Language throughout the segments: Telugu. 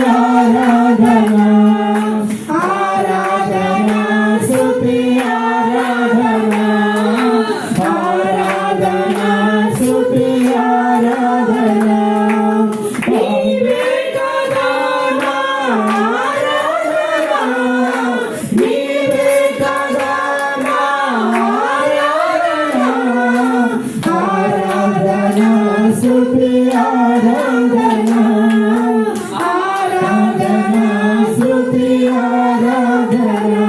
ఆరాధనా ఆరాధనా స్తుతి ఆరాధనా ఆరాధనా స్తుతి ఆరాధనా నీవే కదా నా ఆరాధనా నీవే కదా నా ఆరాధనా ఆరాధనా స్తుతి ఆరాధనా ఆరాధనా స్తుతి ఆరాధనా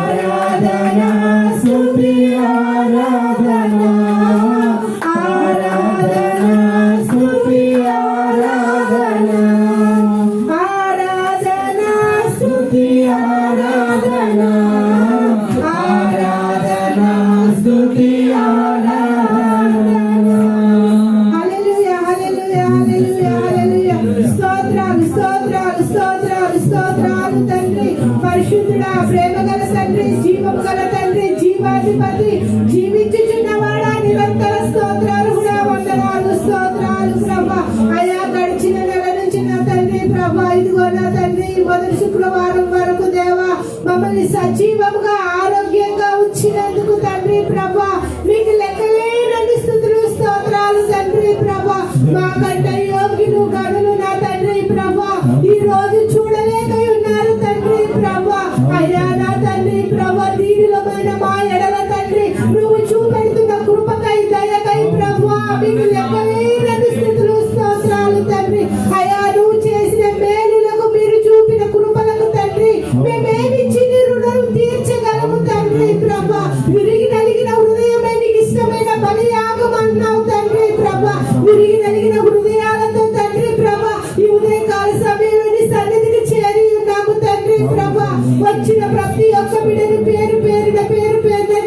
ఆరాధనా స్తుతి ఆరాధనా ఆరాధనా స్తుతి ఆరాధనా ఆరాధనా స్తుతి ఆరాధనా ఆరాధనా స్తుతి ఆరాధనా హల్లెలూయా హల్లెలూయా హల్లెలూయా హల్లెలూయా స్తోత్రాలు స్తోత్రాలు స్తోత్రాలు స్తోత్రాలు తండ్రి పరిశుద్ధుడా ప్రేమగల తండ్రి జీవము గల తండ్రి జీవాధిపతి జీవించుచున్నవాడా నిరంతర స్తోత్రాలు కూడా వందనాలు స్తోత్రాలు ప్రభా అయా గడిచిన నెల నుంచి నా తండ్రి ప్రభా ఇదిగో నా తండ్రి మొదటి శుక్రవారం వరకు దేవా మమ్మల్ని సజీవముగా ఆరోగ్యంగా ఉంచినందుకు తండ్రి ప్రభా మీకు లెక్కలేనన్ని స్తుతులు స్తోత్రాలు తండ్రి ప్రభా మాకంటే యోగ్యులు గనులు నా తండ్రి ప్రభా ఈ రోజు చూడలేక ఉన్నారు తండ్రి ప్రభా అయ్యా నా తండ్రి ప్రభా దీనిలోమైన మా ఎడల తండ్రి నువ్వు చూపెడుతున్న కృపకై దయకై ప్రభా మీకు లెక్కలేనన్ని స్తుతులు స్తోత్రాలు తండ్రి అయ్యా నువ్వు చేసిన మేలులకు మీరు చూపిన కృపలకు తండ్రి మేమేమిచ్చి నీ రుణం తీర్చగలము తండ్రి ప్రభా విరిగి నలిగిన హృదయమే నీకు ఇష్టమైన బలియాగం అన్నావు తండ్రి ప్రభా విరిగి నలిగిన హృదయాలతో తండ్రి ప్రభా ఈ ఉదయకాల సమయంలో నీ సన్నిధికి చేరి ఉన్నాము తండ్రి ప్రభా వచ్చిన ప్రతి ఒక్క బిడ్డని పేరు పేరున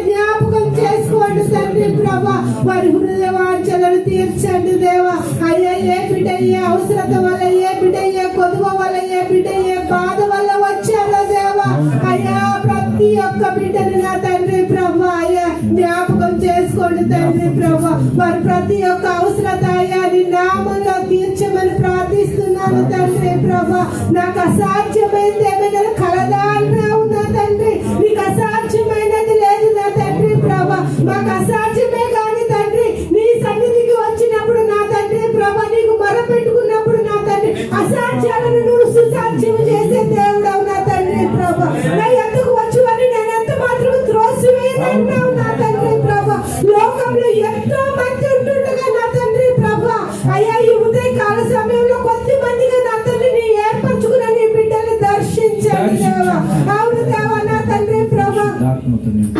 జ్ఞాపకం చేసుకోండి తండ్రి ప్రభా వారి హృదయ వాంఛలను తీర్చండి దేవా అయ్యా ఏ బిడ్డ ఏ అవసరత వల్ల ఏ బిడ్డ ఏ కొదువ వల్ల ఏ బిడ్డ ఏ బాధ వల్ల వచ్చారో దేవా అయ్యా ప్రతి ఒక్క బిడ్డని నా తండ్రి ప్రభా అయ్యా జ్ఞాపకం చేసుకోండి తండ్రి ప్రభా వారి ప్రతి ఒక్క అవసరత అయ్యా నీ నామంలో తీర్చమని ప్రార్థిస్తున్నాను తండ్రి ప్రభా నాకు అసాధ్యమైనది ఏమైనా కలదా అన్నావు నా తండ్రి నీకు అసాధ్యమైనది లేదు నా తండ్రి ప్రభా మాకు అసాధ్యమే కానీ తండ్రి నీ సన్నిధికి వచ్చినప్పుడు నా తండ్రి ప్రభా నీకు మొరపెట్టుకున్నప్పుడు నా తండ్రి అసాధ్యాలను నువ్వు సుసాధ్యం చేసే దేవుడవు నా తండ్రి ప్రభా నా ఎందుకు వచ్చువని నేను ఎంత మాత్రం త్రోసివేయనన్నావు నా తండ్రి ప్రభా లోకంలో ఎంతో మంది ఉంటుండగా నా తండ్రి ప్రభా అయ్యా ఈ ఉదయకాల సమయంలో కొద్ది మందిగా నా తండ్రి నీ ఏర్పరచుకున్న నీ బిడ్డలు దర్శించండి దేవా అవును దేవా నా తండ్రి ప్రభా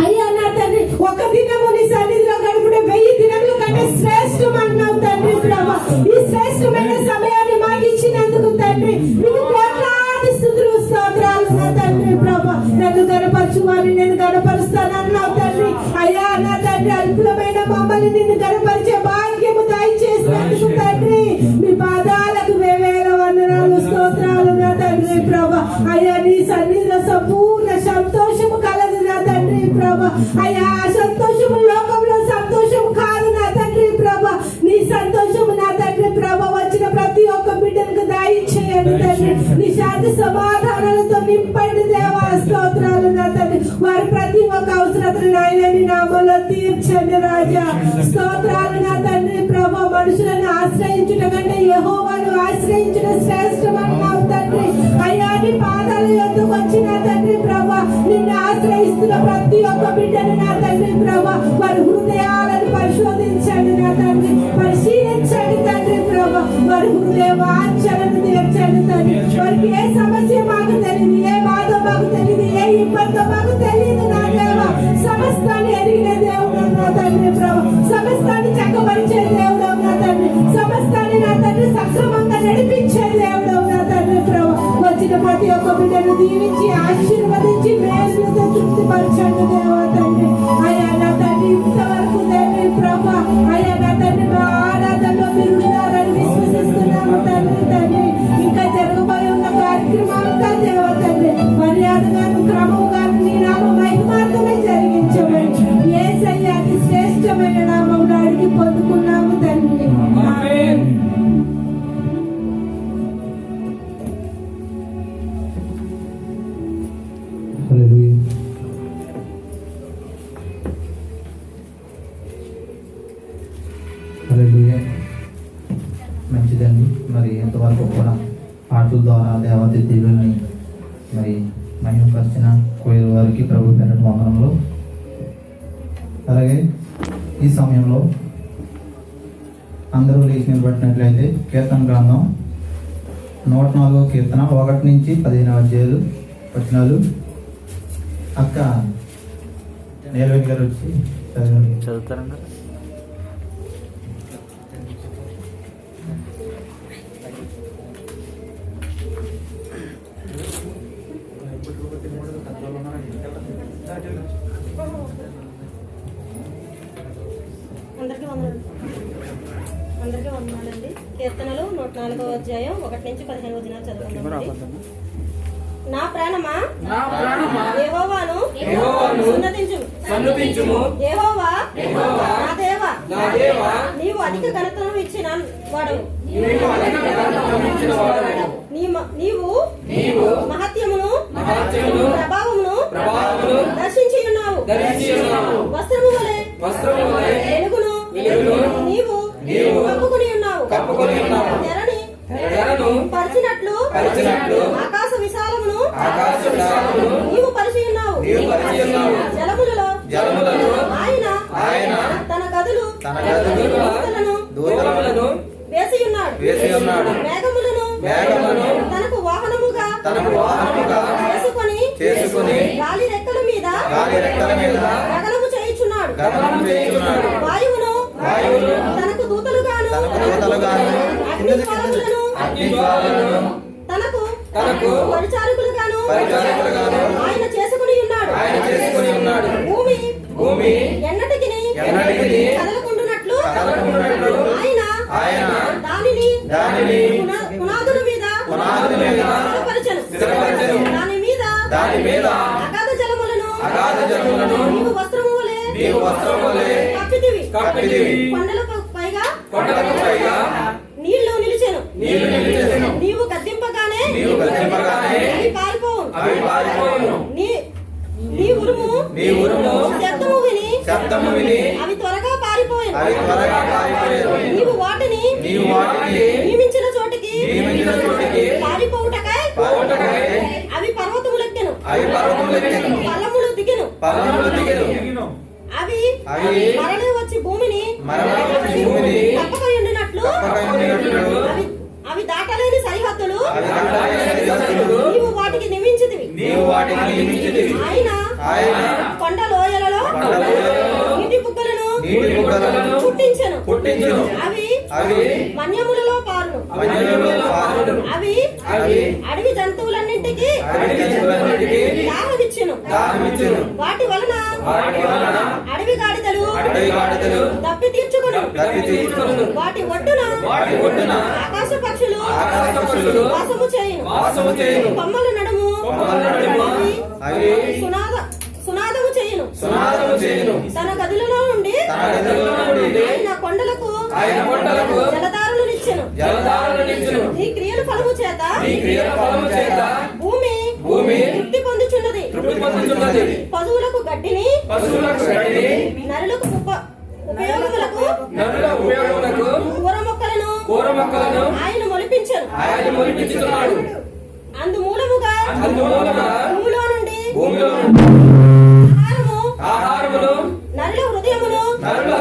అయ్యా నా తండ్రి ఒక దినము నీ సన్నిధిలో గడుపుడే 1000 దినముల కంటే శ్రేష్టం అన్నావు తండ్రి ప్రభా ఈ శ్రేష్టమైన సమయాన్ని మాకు ఇచ్చినందుకు తండ్రి నీకు కోట్లాది స్తుతులు స్తోత్రాలు నా తండ్రి ప్రభా నన్ను గణపరచువాని నేను గణపరుస్తాను అన్నావు తండ్రి అయ్యా నా తండ్రి అల్పులమైన మమ్మల్ని నిన్ను గణపరిచే భాగ్యము దయచేసినందుకు తండ్రి మీ పాదాలకు వేవేల వందనాలు స్తోత్రాలు నా తండ్రి ప్రభా అయ్యా నీ సన్నిధిలో సంపూర్ణ సంతోషము కలదు నా తండ్రి ప్రభా అయ్యా సంతోషము లోకంలో సంతోషం కాదు నా తండ్రి ప్రభా నీ సంతోషము నా తండ్రి ప్రభా వచ్చిన ప్రతి ఒక్క బిడ్డలకు దయచేయండి తండ్రి నీ శాంతి సమాధానాలతో నింపండి దేవా స్తోత్రాలు నా తండ్రి వారి ప్రతి ఒక్క అవసరతను నాయన నీ నామంలో తీర్చండి రాజా స్తోత్రాలు నా తండ్రి ప్రభా మనుషులను ఆశ్రయించుట కంటే యెహోవాను ఆశ్రయించుట శ్రేష్టమన్నావు తండ్రి అయ్యా నీ పాదాల యొద్దకు వచ్చిన తండ్రి ప్రభా నిన్ను ఆశ్రయిస్తున్న ప్రతి ఒక్క బిడ్డను నా తండ్రి ప్రభా వారి హృదయాలను పరిశోధించండి నా తండ్రి పరిశీలించండి తండ్రి ప్రభా వారి హృదయ వాంఛలను తీర్చండి తండ్రి వారికి ఏ సమస్య మాకు తెలియదు ఏ బాధ మాకు తెలియదు ఏ ఇబ్బందో మాకు తెలియదు నా దేవా సమస్తాన్ని ఎరిగిన దేవుడు నా తండ్రి ప్రభా సమస్తాన్ని చక్కబరిచే దేవుడు నా తండ్రి సమస్తాన్ని నా తండ్రి సక్రమంగా నడిపించే దేవుడు నా తండ్రి ప్రభా వచ్చిన ప్రతి ఒక్క బిడ్డను దీవించి ఆశీర్వదించి మేలుతో తృప్తిపరచండి దేవా తండ్రి అయ్యా నా తండ్రి ఇంతవరకు తండ్రి ప్రభా అయ్యా నా తండ్రి మా ఆరాధనలో మీరు ఉన్నారని విశ్వసిస్తున్నాము తండ్రి తండ్రి ఇంకా జరగబోయే ఉన్న కార్యక్రమాలుగా దేవా తండ్రి మర్యాదగాను క్రమంగాను నీ నామ మహిమార్థమే జరిగించమని యేసయ్య అతి శ్రేష్టమైన నామములో అడిగి పొందుకున్నాము తండ్రి ఆమేన్. పాటల ద్వారా దేవత దేవుల్ని మరి మహిమపరిచిన కోయిల వారికి ప్రభు పేరట వందనములు. అలాగే ఈ సమయంలో అందరూ లేచి నిలబెట్టినట్లయితే కీర్తన గ్రంథం 104వ కీర్తన 1 నుంచి 15 వచనాలు అక్క నీలవేణి గారు వచ్చి చదువుతారండి. అందరికీ వందనాలండి. కీర్తనలు 104వ అధ్యాయం 1 నుంచి 15 వచనాలు చదువుకుందాం. నా ప్రాణమా యెహోవాను సన్నతించుము. యెహోవా నా దేవా నీవు అధిక ఘనతను ఇచ్చిన వాడవు. నీవు మహత్యమును ప్రభావమును దర్శించి ఉన్నావు. వస్త్రము వలె వెలుగును నీవు కప్పుకొని ఉన్నావు. తెరను పరిచినట్లు ఆకాశ విశాలమును నీవు పరిచి ఉన్నావు. జలములలో ఆయన తన గదులు దూతలను వేసి ఉన్నాడు. మేఘములను తనకు వాహనముగా చేసుకొని గాలి రెక్కల మీద గగనము చేయుచున్నాడు. వాయువును తనకు దూతలుగాను తనకు పరిచారకులుగాను ఆయన చేసుకుని ఉన్నాడు. భూమి ఎన్నటికి కదలకుండునట్లు ఆయన దానిని పునాదుల మీద స్థిరపరచెను. దాని మీద అగాధ జలములను నీవు వస్త్రము వలె కప్పితివి. కొండలకు పైగా నీళ్లు నిలిచెను. నీవు గద్దింపగానే అవి పారిపోవును. నీ ఉరుము శబ్దము విని అవి త్వరగా పారిపోయాను. నీవు వాటిని నియమించిన చోటికి పారిపోవుటకై అవి పర్వతములెక్కెను. పల్లములు దిగెను. అవి మరలి వచ్చి భూమిని తప్పకై ఉండినట్లు అవి దాటలేని సరిహద్దులు నీవు వాటికి నియమించితివి. ఆయన కొండ లోయలలో నీటి బుగ్గలను పుట్టించెను. అవి మన్యములలో పారును. అవి అడవి జంతువులన్నింటికి దాహమిచ్చెను. వాటి వలన అడవి గాడిదలు దప్పి తీర్చుకొను. వాటి ఒడ్డున ఆకాశ పక్షులు వాసము చేయును. కొమ్మల నడుము సునాదము చేయును. తన గదులలో నుండి ఆయన కొండలకు జలధారలనిచ్చెను. ఈ క్రియల ఫలము చేత భూమి తృప్తి పొందుచున్నది. పశువులకు గడ్డిని నరులకు ఉపయోగములకు కూర మొక్కలను ఆయన మొలిపించెను. అందుమూలముగా భూమిలో నుండి ఆహారమును నరుల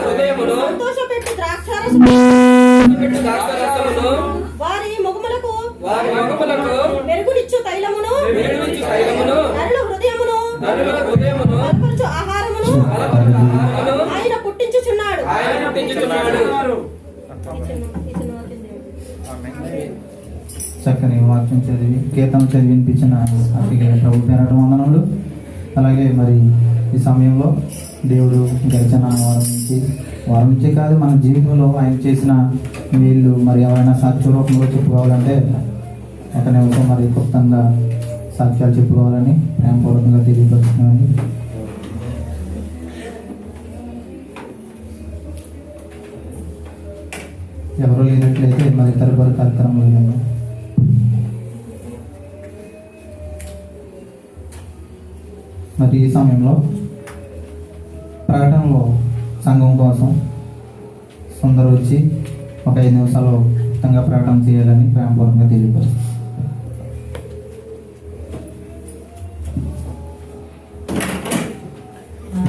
హృదయమును సంతోషపెట్టు ద్రాక్షారసమును వారి మొగములకు మెరుగునిచ్చు తైలమును నరుల హృదయమును బలపరచు ఆహారమును ఆయన పుట్టించుచున్నాడు. చక్కని వాక్యం చదివి కీర్తన చదివి వినిపించిన అతిగా ప్రభు పేరట వందనములు. అలాగే మరి ఈ సమయంలో దేవుడు గడిచిన వారం నుంచే కాదు మన జీవితంలో ఆయన చేసిన వీళ్ళు మరి ఎవరైనా సాక్ష్య రూపంలో చెప్పుకోవాలంటే ఒక నిమిషం మరి క్లుప్తంగా సాక్ష్యాలు చెప్పుకోవాలని ప్రేమపూర్వకంగా తెలియపరుస్తున్నామని. ఎవరు లేనట్లయితే మరి తదుపరి కార్యక్రమంలో మరి ఈ సమయంలో ప్రకటనలో సంఘం కోసం సుందర్ వచ్చి ఒక 5 నిమిషాలు క్లుప్తంగా ప్రకటన చేయాలని ప్రేమపూర్వకంగా తెలియపరుస్తుంది.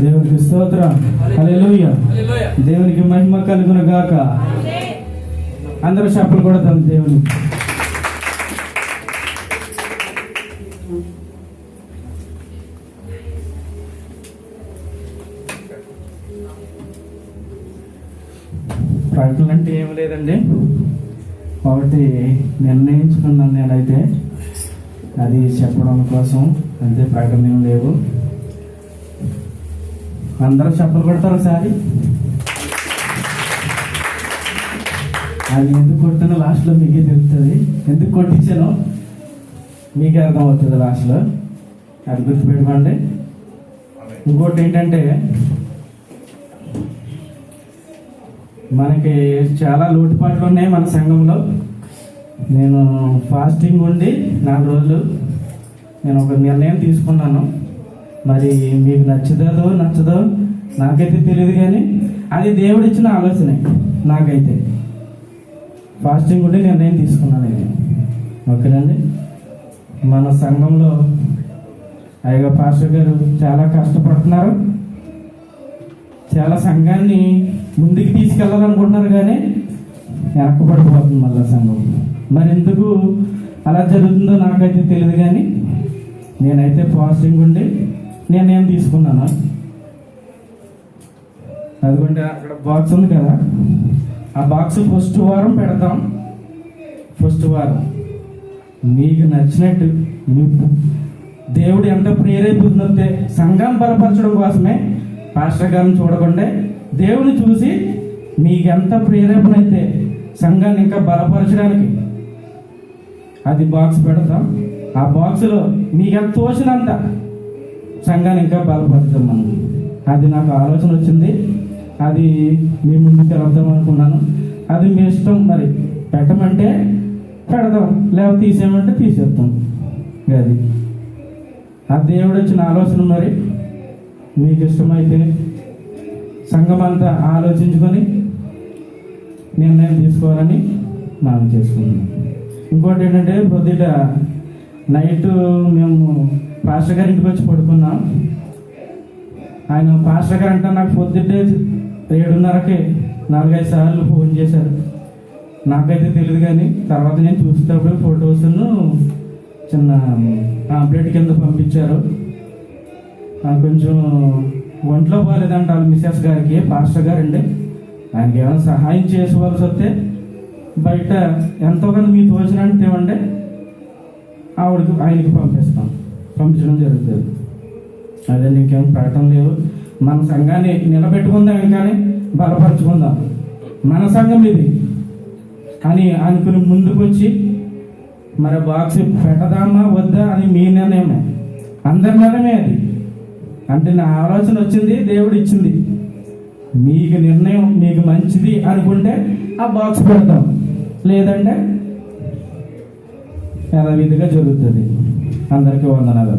దేవునికి స్తోత్రం. హల్లెలూయా. దేవునికి మహిమ కలుగును గాక. అందరూ చప్పలు కొడతాం దేవునికి. ప్రకటన అంటే ఏం లేదండి, ఒకటి నిర్ణయించుకున్నాను నేనైతే, అది చెప్పడం కోసం అంతే. ప్రకటన ఏం లేవు. అందరూ చప్పలు కొడతారు ఒకసారి. అది ఎందుకు కొట్టానో లాస్ట్లో మీకే తెలుస్తుంది. ఎందుకు కొట్టించానో మీకే అర్థమవుతుంది లాస్ట్లో. అది గుర్తుపెట్టుకోండి. ఇంకోటి ఏంటంటే, మనకి చాలా లోటుపాట్లు ఉన్నాయి మన సంఘంలో. నేను ఫాస్టింగ్ ఉండి 4 రోజులు నేను ఒక నిర్ణయం తీసుకున్నాను. మరి మీకు నచ్చదో నాకైతే తెలియదు, కానీ అది దేవుడు ఇచ్చిన ఆలోచనే. నాకైతే ఫాస్టింగ్ ఉండి నిర్ణయం తీసుకున్నాను ఇది. ఓకేనండి. మన సంఘంలో అయ్యగా పాస్టర్ గారు చాలా కష్టపడుతున్నారు. చాలా సంఘాన్ని ముందుకు తీసుకెళ్ళాలనుకుంటున్నారు, కానీ వెనక్కబడిపోతుంది మళ్ళీ సంఘం. మరి ఎందుకు అలా జరుగుతుందో నాకైతే తెలియదు, కానీ నేనైతే ఫాస్టింగ్ ఉండి నిర్ణయం తీసుకున్నాను. అదిగోండి అక్కడ బాక్స్ ఉంది కదా, ఆ బాక్స్ ఫస్ట్ వారం పెడతాం. ఫస్ట్ వారం మీకు నచ్చినట్టు, మీకు దేవుడు ఎంత ప్రేరేపిస్తుందంటే సంఘం బలపరచడం కోసమే. పాస్టర్ గారిని చూడకుండా దేవుని చూసి మీకు ఎంత ప్రేరేపణ అయితే సంఘాన్ని ఇంకా బలపరచడానికి అది బాక్స్ పెడతాం. ఆ బాక్స్లో మీకు ఎంత తోచినంత సంఘాన్ని ఇంకా బలపరుస్తాం మనం. అది నాకు ఆలోచన వచ్చింది. అది మీ ముందుకు వెళ్దాం అనుకున్నాను. అది మీ ఇష్టం. మరి పెట్టమంటే పెడదాం, లేకపోతే తీసేయమంటే తీసేస్తాం. అది ఆ దేవుడు వచ్చిన ఆలోచన. మరి మీకు ఇష్టమైతే సంఘం అంతా ఆలోచించుకొని నిర్ణయం తీసుకోవాలని మనం చేసుకున్నాం. ఇంకోటి ఏంటంటే, పొద్దుట నైట్ మేము పాస్టర్ గారి ఇంటికి వచ్చి పడుకున్నాం. ఆయన పాస్టర్ గారు అంటే నాకు పొద్దుటే 7:30కి 4-5 సార్లు ఫోన్ చేశారు. నాకైతే తెలియదు, కానీ తర్వాత నేను చూసేటప్పుడు ఫొటోస్ను చిన్న పాంప్లెట్ కింద పంపించారు. కొంచెం ఒంట్లో పోలేదంట వాళ్ళ మిసెస్ గారికి. పాస్టర్ గారు అండి, ఆయనకి ఏమైనా సహాయం చేసుకోవాల్సి వస్తే బయట ఎంతో కొంత మీ తోచినట్టు ఇవ్వండి, ఆయనకి పంపించడం జరుగుతుంది. అదే నీకేం ప్రకటన లేవు. మన సంఘాన్ని నిలబెట్టుకుందాం, ఇంకానే బలపరుచుకుందాం. మన సంఘం ఇది అని అనుకుని ముందుకు వచ్చి మరి బాక్స్ పెట్టదామా వద్దా అని మీ నిర్ణయమే, అందరి నిర్ణయమే అది. అంటే నా ఆలోచన వచ్చింది, దేవుడు ఇచ్చింది. మీకు నిర్ణయం మీకు మంచిది అనుకుంటే ఆ బాక్స్ పెడతాం, లేదంటే యథావిధిగా జరుగుతుంది. అందరికీ వందనాలు.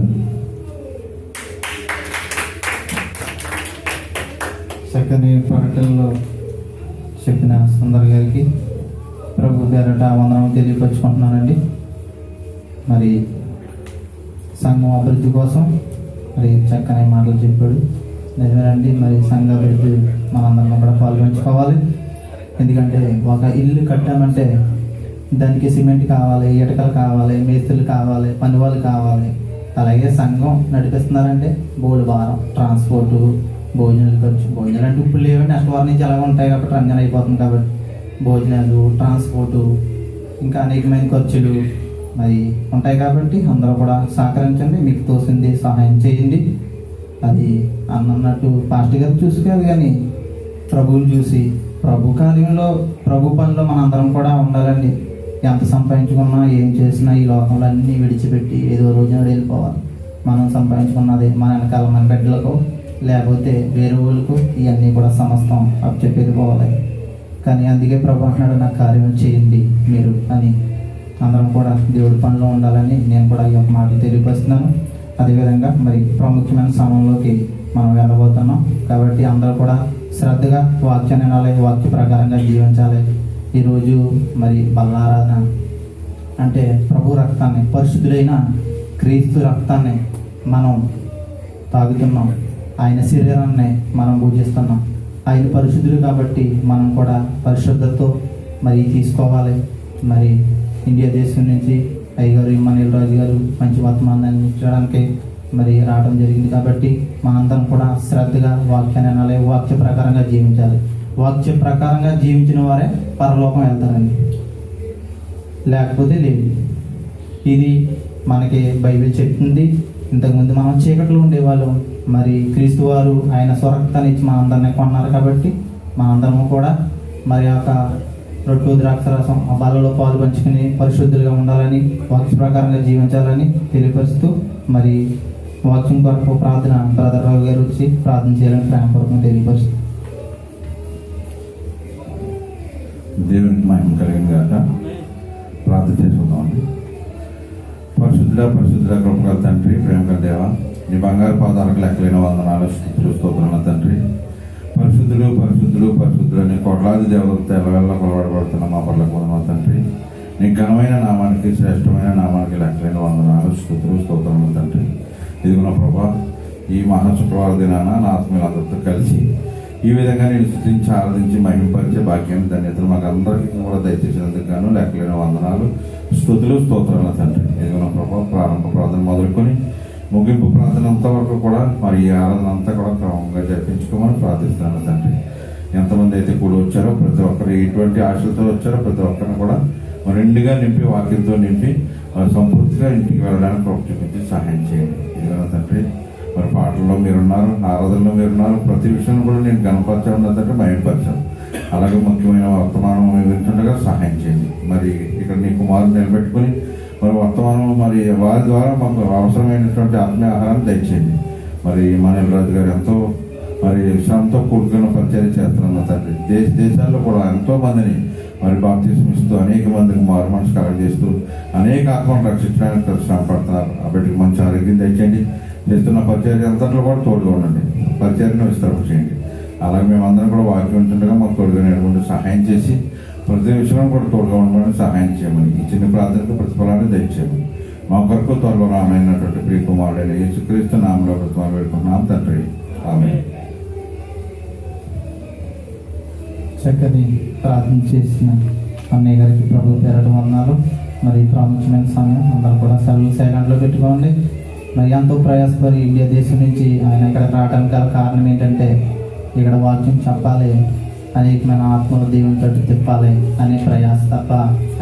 చక్కని ప్రకటనలో చెప్పిన సుందర్ గారికి ప్రభు పేరట వందనం తెలియపరుచుకుంటున్నానండి. మరి సంఘం అభివృద్ధి కోసం మరి చక్కని మాటలు చెప్పాడు. నిజమేనండి. మరి సంఘ అభివృద్ధి మనందరం కూడా పాల్గొంచుకోవాలి. ఎందుకంటే ఒక ఇల్లు కట్టామంటే దానికి సిమెంట్ కావాలి, ఇటుకలు కావాలి, మేస్త్రులు కావాలి, పనివాళ్ళు కావాలి. అలాగే సంఘం నడిపిస్తున్నారంటే బోర్డు భారం, ట్రాన్స్పోర్టు, భోజనాలు ఖర్చు. భోజనాలు అంటే ఇప్పుడు లేవండి, నెక్స్ట్ వారం నుంచి అలాగే ఉంటాయి కాబట్టి రంజన అయిపోతుంది. కాబట్టి భోజనాలు, ట్రాన్స్పోర్టు, ఇంకా అనేకమైన ఖర్చులు మరి ఉంటాయి. కాబట్టి అందరూ కూడా సహకరించండి, మీకు తోసింది సహాయం చేయండి. అది అన్నట్టు పాస్టర్ గారు చూసుకోవాలి, కానీ ప్రభువుని చూసి ప్రభు కార్యంలో, ప్రభు పనిలో మన అందరం కూడా ఉండాలండి. ఎంత సంపాదించుకున్నా ఏం చేసినా ఈ లోకంలో అన్నీ విడిచిపెట్టి ఏదో రోజున వెళ్ళిపోవాలి. మనం సంపాదించుకున్నది మన వెనకాల మన బిడ్డలకు, లేకపోతే వేరే వాళ్ళకు ఇవన్నీ కూడా సమస్తం అప్పచెప్పి వెళ్ళిపోవాలి. కానీ అందుకే ప్రభు అంటున్నాడు, నా కార్యం చేయండి మీరు అని. అందరం కూడా దేవుడి పనిలో ఉండాలని నేను కూడా ఈ యొక్క మాటలు తెలియపరుస్తున్నాను. అదేవిధంగా మరి ప్రాముఖ్యమైన సమయంలోకి మనం వెళ్ళబోతున్నాం. కాబట్టి అందరూ కూడా శ్రద్ధగా వాక్యాన్ని వినాలి, వాక్య ప్రకారంగా జీవించాలి. ఈరోజు మరి బల్లారాధన అంటే ప్రభు రక్తాన్ని, పరిశుద్ధుడైన క్రీస్తు రక్తాన్ని మనం తాగుతున్నాం. ఆయన శరీరాన్ని మనం పూజిస్తున్నాం. ఆయన పరిశుద్ధుడు కాబట్టి మనం కూడా పరిశుద్ధతతో మరి తీసుకోవాలి. మరి ఇండియా దేశం నుంచి అయ్యగారు ఇమ్మానుయేల్ రాజు గారు మంచి వర్తమానాన్ని ఇచ్చడానికి మరి రావడం జరిగింది. కాబట్టి మనందరం కూడా శ్రద్ధగా వాక్యాన్ని అనాలి, వాక్య ప్రకారంగా జీవించాలి. వాక్య ప్రకారంగా జీవించిన వారే పరలోకం వెళ్తారండి, లేకపోతే లేదు. ఇది మనకి బైబిల్ చెప్తుంది. ఇంతకుముందు మనం చీకట్లో ఉండేవాళ్ళం, మరి క్రీస్తు వారు ఆయన స్వరక్తాన్ని ఇచ్చి మనందరినీ కొన్నారు. కాబట్టి మనందరము కూడా మరి యొక్క రొట్టె ద్రాక్షరసం ఆ బాలలో పాలు పంచుకుని పరిశుద్ధులుగా ఉండాలని, వాక్య ప్రకారంగా జీవించాలని తెలియపరుస్తూ మరి వాక్యం కొరకు ప్రార్థన బ్రదర్ రావు గారు వచ్చి ప్రార్థన చేయాలని ప్రేమపూర్వకంగా తెలియపరుస్తూ దేవునికి మహిమ కలిగిన గాక. ప్రార్థన చేసుకుందామండి. పరిశుద్ధుల కృపగల తండ్రి, ప్రేమగల దేవ, నీ బంగారు పాదాలకు లెక్కలేని వందనాలు స్తోత్రాలు తండ్రి. పరిశుద్ధులు అని కోట్లాది దేవతలతో ఎల్లవెల్ల కొలబడబడుతున్న మా పర్లకు వందనాలు తండ్రి. నీ ఘనమైన నామానికి, శ్రేష్టమైన నామానికి లెక్కలేని వందనాలు స్తోత్రాలు తండ్రి. ఇదిగున్న ప్రభా, ఈ మహాశుక్రవార దినాన నా ఆత్మీయులందరితో కలిసి ఈ విధంగా నేను స్తుతించి ఆరాధించి మహిమపరిచే భాగ్యం ధన్యతలు మాకు అందరికీ కూడా దయచేసినందుకు గాను లెక్కలేని వందనాలు స్తోత్రాలు తండ్రి. ఇదిగున్న ప్రభా, ప్రారంభ ప్రార్థన మొదలుకొని ముగింపు ప్రార్థన అంతా వరకు కూడా మరి ఈ ఆరాధన అంతా కూడా క్రమంగా జరిపించుకోమని ప్రార్థిస్తున్నాను తండ్రి. ఎంతమంది అయితే కూడా వచ్చారో ప్రతి ఒక్కరు ఎటువంటి ఆశలతో వచ్చారో ప్రతి ఒక్కరిని కూడా రెండుగా నింపి, వాక్యంతో నింపి సంపూర్తిగా ఇంటికి వెళ్ళడానికి కృప చూపించి సహాయం చేయండి. ఇదిగో తండ్రి, మరి పాటల్లో మీరున్నారు, ఆరాధనలో మీరున్నారు. ప్రతి విషయం కూడా నేను గణపరచాలంటే మయంపరచాను. అలాగే ముఖ్యమైన వర్తమానం వింటుండగా సహాయం చేయండి. మరి ఇక్కడ నీ కుమారుని నిలబెట్టుకుని మరి వర్తమానం మరి వారి ద్వారా మాకు అవసరమైనటువంటి ఆత్మీయ ఆహారాన్ని దయచేయండి. మరి ఇమ్మానుయేల్ రాజు గారు ఎంతో మరి శ్రమతో కూడుకున్న పరిచర్య చేస్తున్న తండ్రి. దేశాల్లో కూడా ఎంతో మందిని మరి బాప్తిస్మం ఇస్తూ అనేక మందికి మారు మనసు కలగజేస్తూ అనేక ఆత్మను రక్షించడానికి శ్రమ పడుతున్నారు. ఆ బిడ్డకి మంచి ఆరోగ్యం తెచ్చండి. చేస్తున్న పరిచర్య అంతట్లో కూడా తోడుగా ఉండండి, పరిచర్యను విస్తరణ చేయండి. అలాగే మేమందరం కూడా వాక్యం ఉంటుండగా మాకు తోడుగా నేర్చుకుంటూ సహాయం చేసి ప్రతి విషయంలో కూడా తోడుగా ఉండమని సహాయం చేయమని, ఈ చిన్న ప్రార్థనకు ప్రతిఫలాన్ని దయచేయమని మా కొరకు త్వరలో రామైనటువంటి ప్రియ కుమారుడైన యేసుక్రీస్తు నామములో ప్రతిఫలం పెట్టుకున్నాం తండ్రి. ఆమేన్. చక్కని ప్రార్థన చేసిన అన్నయ్య గారికి ప్రభు పేరట వందనాలు. మరి ప్రాముఖ్యమైన సమయం అందరూ కూడా సెలవు సైలెంట్లో పెట్టుకోండి. మరి ఎంతో ప్రయాసపడి ఇండియా దేశం నుంచి ఆయన ఇక్కడ రావడానికి గల కారణం ఏంటంటే ఇక్కడ వాక్యం చెప్పాలి, అనేకమైన ఆత్మలు దేవుని తట్టు తిప్పాలి అనే ప్రయాస తప్ప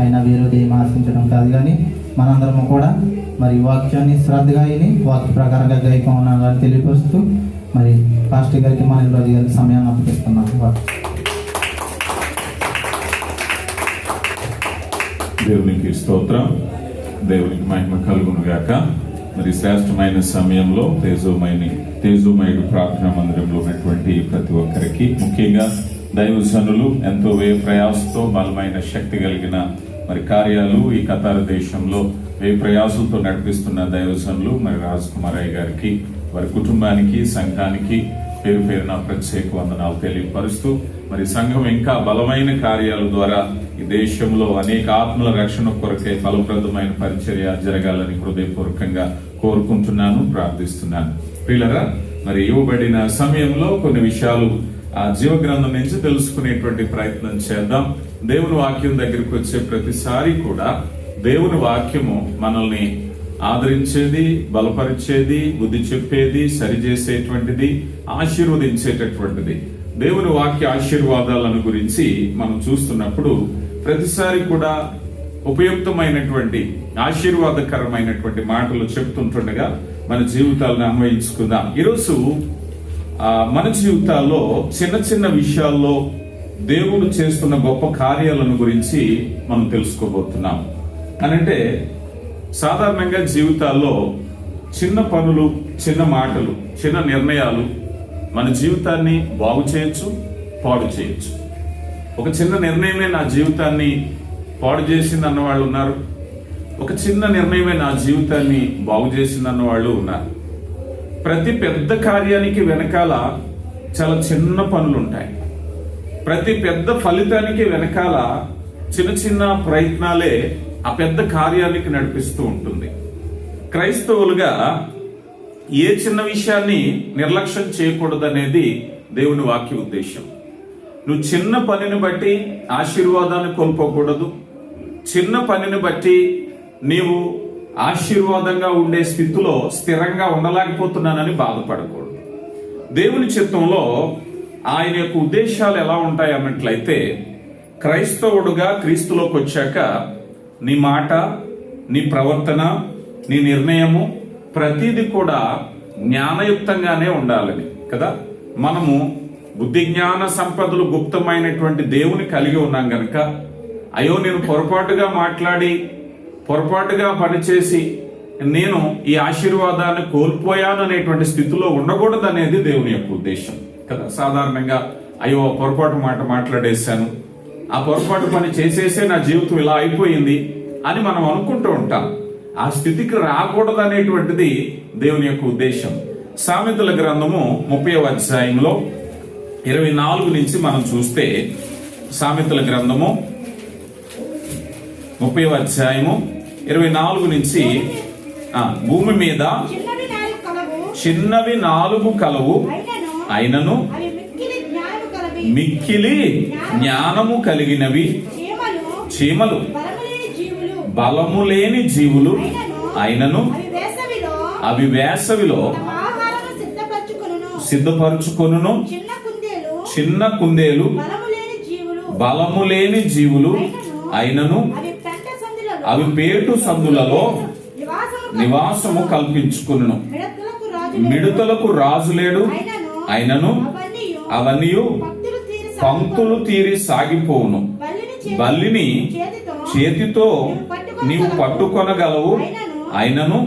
ఆయన వేరేది ఏం ఆశించడం కాదు. కానీ మనందరము కూడా మరి వాక్యాన్ని శ్రద్ధగా విని వాక్య ప్రకారంగా గైకోవాలని తెలియపరుస్తూ మరి పాస్టర్ గారికి ఇమ్మానుయేల్ రాజు గారికి సమయాన్ని అప్పగిస్తున్నాను. దేవునికి స్తోత్రం, దేవునికి మహిమ కలుగును గాక. మరి శ్రేష్టమైన సమయంలో తేజోమయుడు ప్రార్థనా మందిరంలో ఉన్నటువంటి ప్రతి ఒక్కరికి, ముఖ్యంగా దైవజనులు ఎంతో వ్యయ ప్రయాసంతో బలమైన శక్తి కలిగిన మరి కార్యాలు ఈ ఖతార్ దేశంలో వ్యయ ప్రయాసంతో నడిపిస్తున్న దైవజనులు మరి రాజ్ కుమారయ్య గారికి, వారి కుటుంబానికి, సంఘానికి పేరు పేరున ప్రత్యేక వందనాలు తెలియపరుస్తూ మరి సంఘం ఇంకా బలమైన కార్యాల ద్వారా ఈ దేశంలో అనేక ఆత్మల రక్షణ కొరకే ఫలప్రదమైన పరిచర్య జరగాలని హృదయపూర్వకంగా కోరుకుంటున్నాను, ప్రార్థిస్తున్నాను. ప్రియులరా, మరి ఇవ్వబడిన సమయంలో కొన్ని విషయాలు ఆ జీవగ్రంథం నుంచి తెలుసుకునేటువంటి ప్రయత్నం చేద్దాం. దేవుని వాక్యం దగ్గరికి వచ్చే ప్రతిసారి కూడా దేవుని వాక్యము మనల్ని ఆదరించేది, బలపరిచేది, బుద్ధి చెప్పేది, సరిచేసేటువంటిది, ఆశీర్వదించేటటువంటిది. దేవుని వాక్య ఆశీర్వాదాలను గురించి మనం చూస్తున్నప్పుడు ప్రతిసారి కూడా ఉపయుక్తమైనటువంటి ఆశీర్వాదకరమైనటువంటి మాటలు చెప్తుంటుండగా మన జీవితాలను అన్వయించుకుందాం. ఈరోజు మన జీవితాల్లో చిన్న చిన్న విషయాల్లో దేవుడు చేస్తున్న గొప్ప కార్యాలను గురించి మనం తెలుసుకోబోతున్నాం. అనంటే సాధారణంగా జీవితాల్లో చిన్న పనులు, చిన్న మాటలు, చిన్న నిర్ణయాలు మన జీవితాన్ని బాగు చేయొచ్చు, పాడు చేయొచ్చు. ఒక చిన్న నిర్ణయమే నా జీవితాన్ని పాడు చేసింది అన్న వాళ్ళు ఉన్నారు. ఒక చిన్న నిర్ణయమే నా జీవితాన్ని బాగు చేసింది అన్న వాళ్ళు ఉన్నారు. ప్రతి పెద్ద కార్యానికి వెనకాల చాలా చిన్న పనులు ఉంటాయి. ప్రతి పెద్ద ఫలితానికి వెనకాల చిన్న చిన్న ప్రయత్నాలే ఆ పెద్ద కార్యానికి నడిపిస్తూ ఉంటుంది. క్రైస్తవులుగా ఏ చిన్న విషయాన్ని నిర్లక్ష్యం చేయకూడదనేది దేవుని వాక్య ఉద్దేశం. నువ్వు చిన్న పనిని బట్టి ఆశీర్వాదాన్ని కోల్పోకూడదు. చిన్న పనిని బట్టి నీవు ఆశీర్వాదంగా ఉండే స్థితిలో స్థిరంగా ఉండలేకపోతున్నానని బాధపడకూడదు. దేవుని చిత్తంలో ఆయన యొక్క ఉద్దేశాలు ఎలా ఉంటాయి అన్నట్లయితే, క్రైస్తవుడుగా క్రీస్తులోకి వచ్చాక నీ మాట, నీ ప్రవర్తన, నీ నిర్ణయము ప్రతిదీ కూడా జ్ఞానయుక్తంగానే ఉండాలని కదా. మనము బుద్ధి జ్ఞాన సంపదలు గుప్తమైనటువంటి దేవుని కలిగి ఉన్నాం గనక, అయ్యో నేను పొరపాటుగా మాట్లాడి పొరపాటుగా పనిచేసి నేను ఈ ఆశీర్వాదాన్ని కోల్పోయాను అనేటువంటి స్థితిలో ఉండకూడదు అనేది దేవుని యొక్క ఉద్దేశం కదా. సాధారణంగా అయ్యో పొరపాటు మాట మాట్లాడేశాను, ఆ పొరపాటు పని చేసేసే నా జీవితం ఇలా అయిపోయింది అని మనం అనుకుంటూ ఉంటాం. ఆ స్థితికి రాకూడదు అనేటువంటిది దేవుని యొక్క ఉద్దేశం. సామెతల గ్రంథము 30వ అధ్యాయంలో 24 నుంచి మనం చూస్తే, సామెతల గ్రంథము 30వ అధ్యాయము 24 నుంచి భూమి మీద చిన్నవి 4 కలవు, అయినను మిక్కిలి జ్ఞానము కలిగినవి చీమలు, బలము లేని జీవులు అయినను అవి వేసవిలో సిద్ధపరచుకొనును. చిన్న కుందేలు బలము లేని జీవులు అయినను అవి పేటు సందులలో నివాసము కల్పించుకొనును. మిడతలకు రాజు లేడు, అయినను అవన్నీ పంక్తులు తీరి సాగిపోవును. బల్లిని చేతితో నీవు పట్టుకొనగలవు, అయినను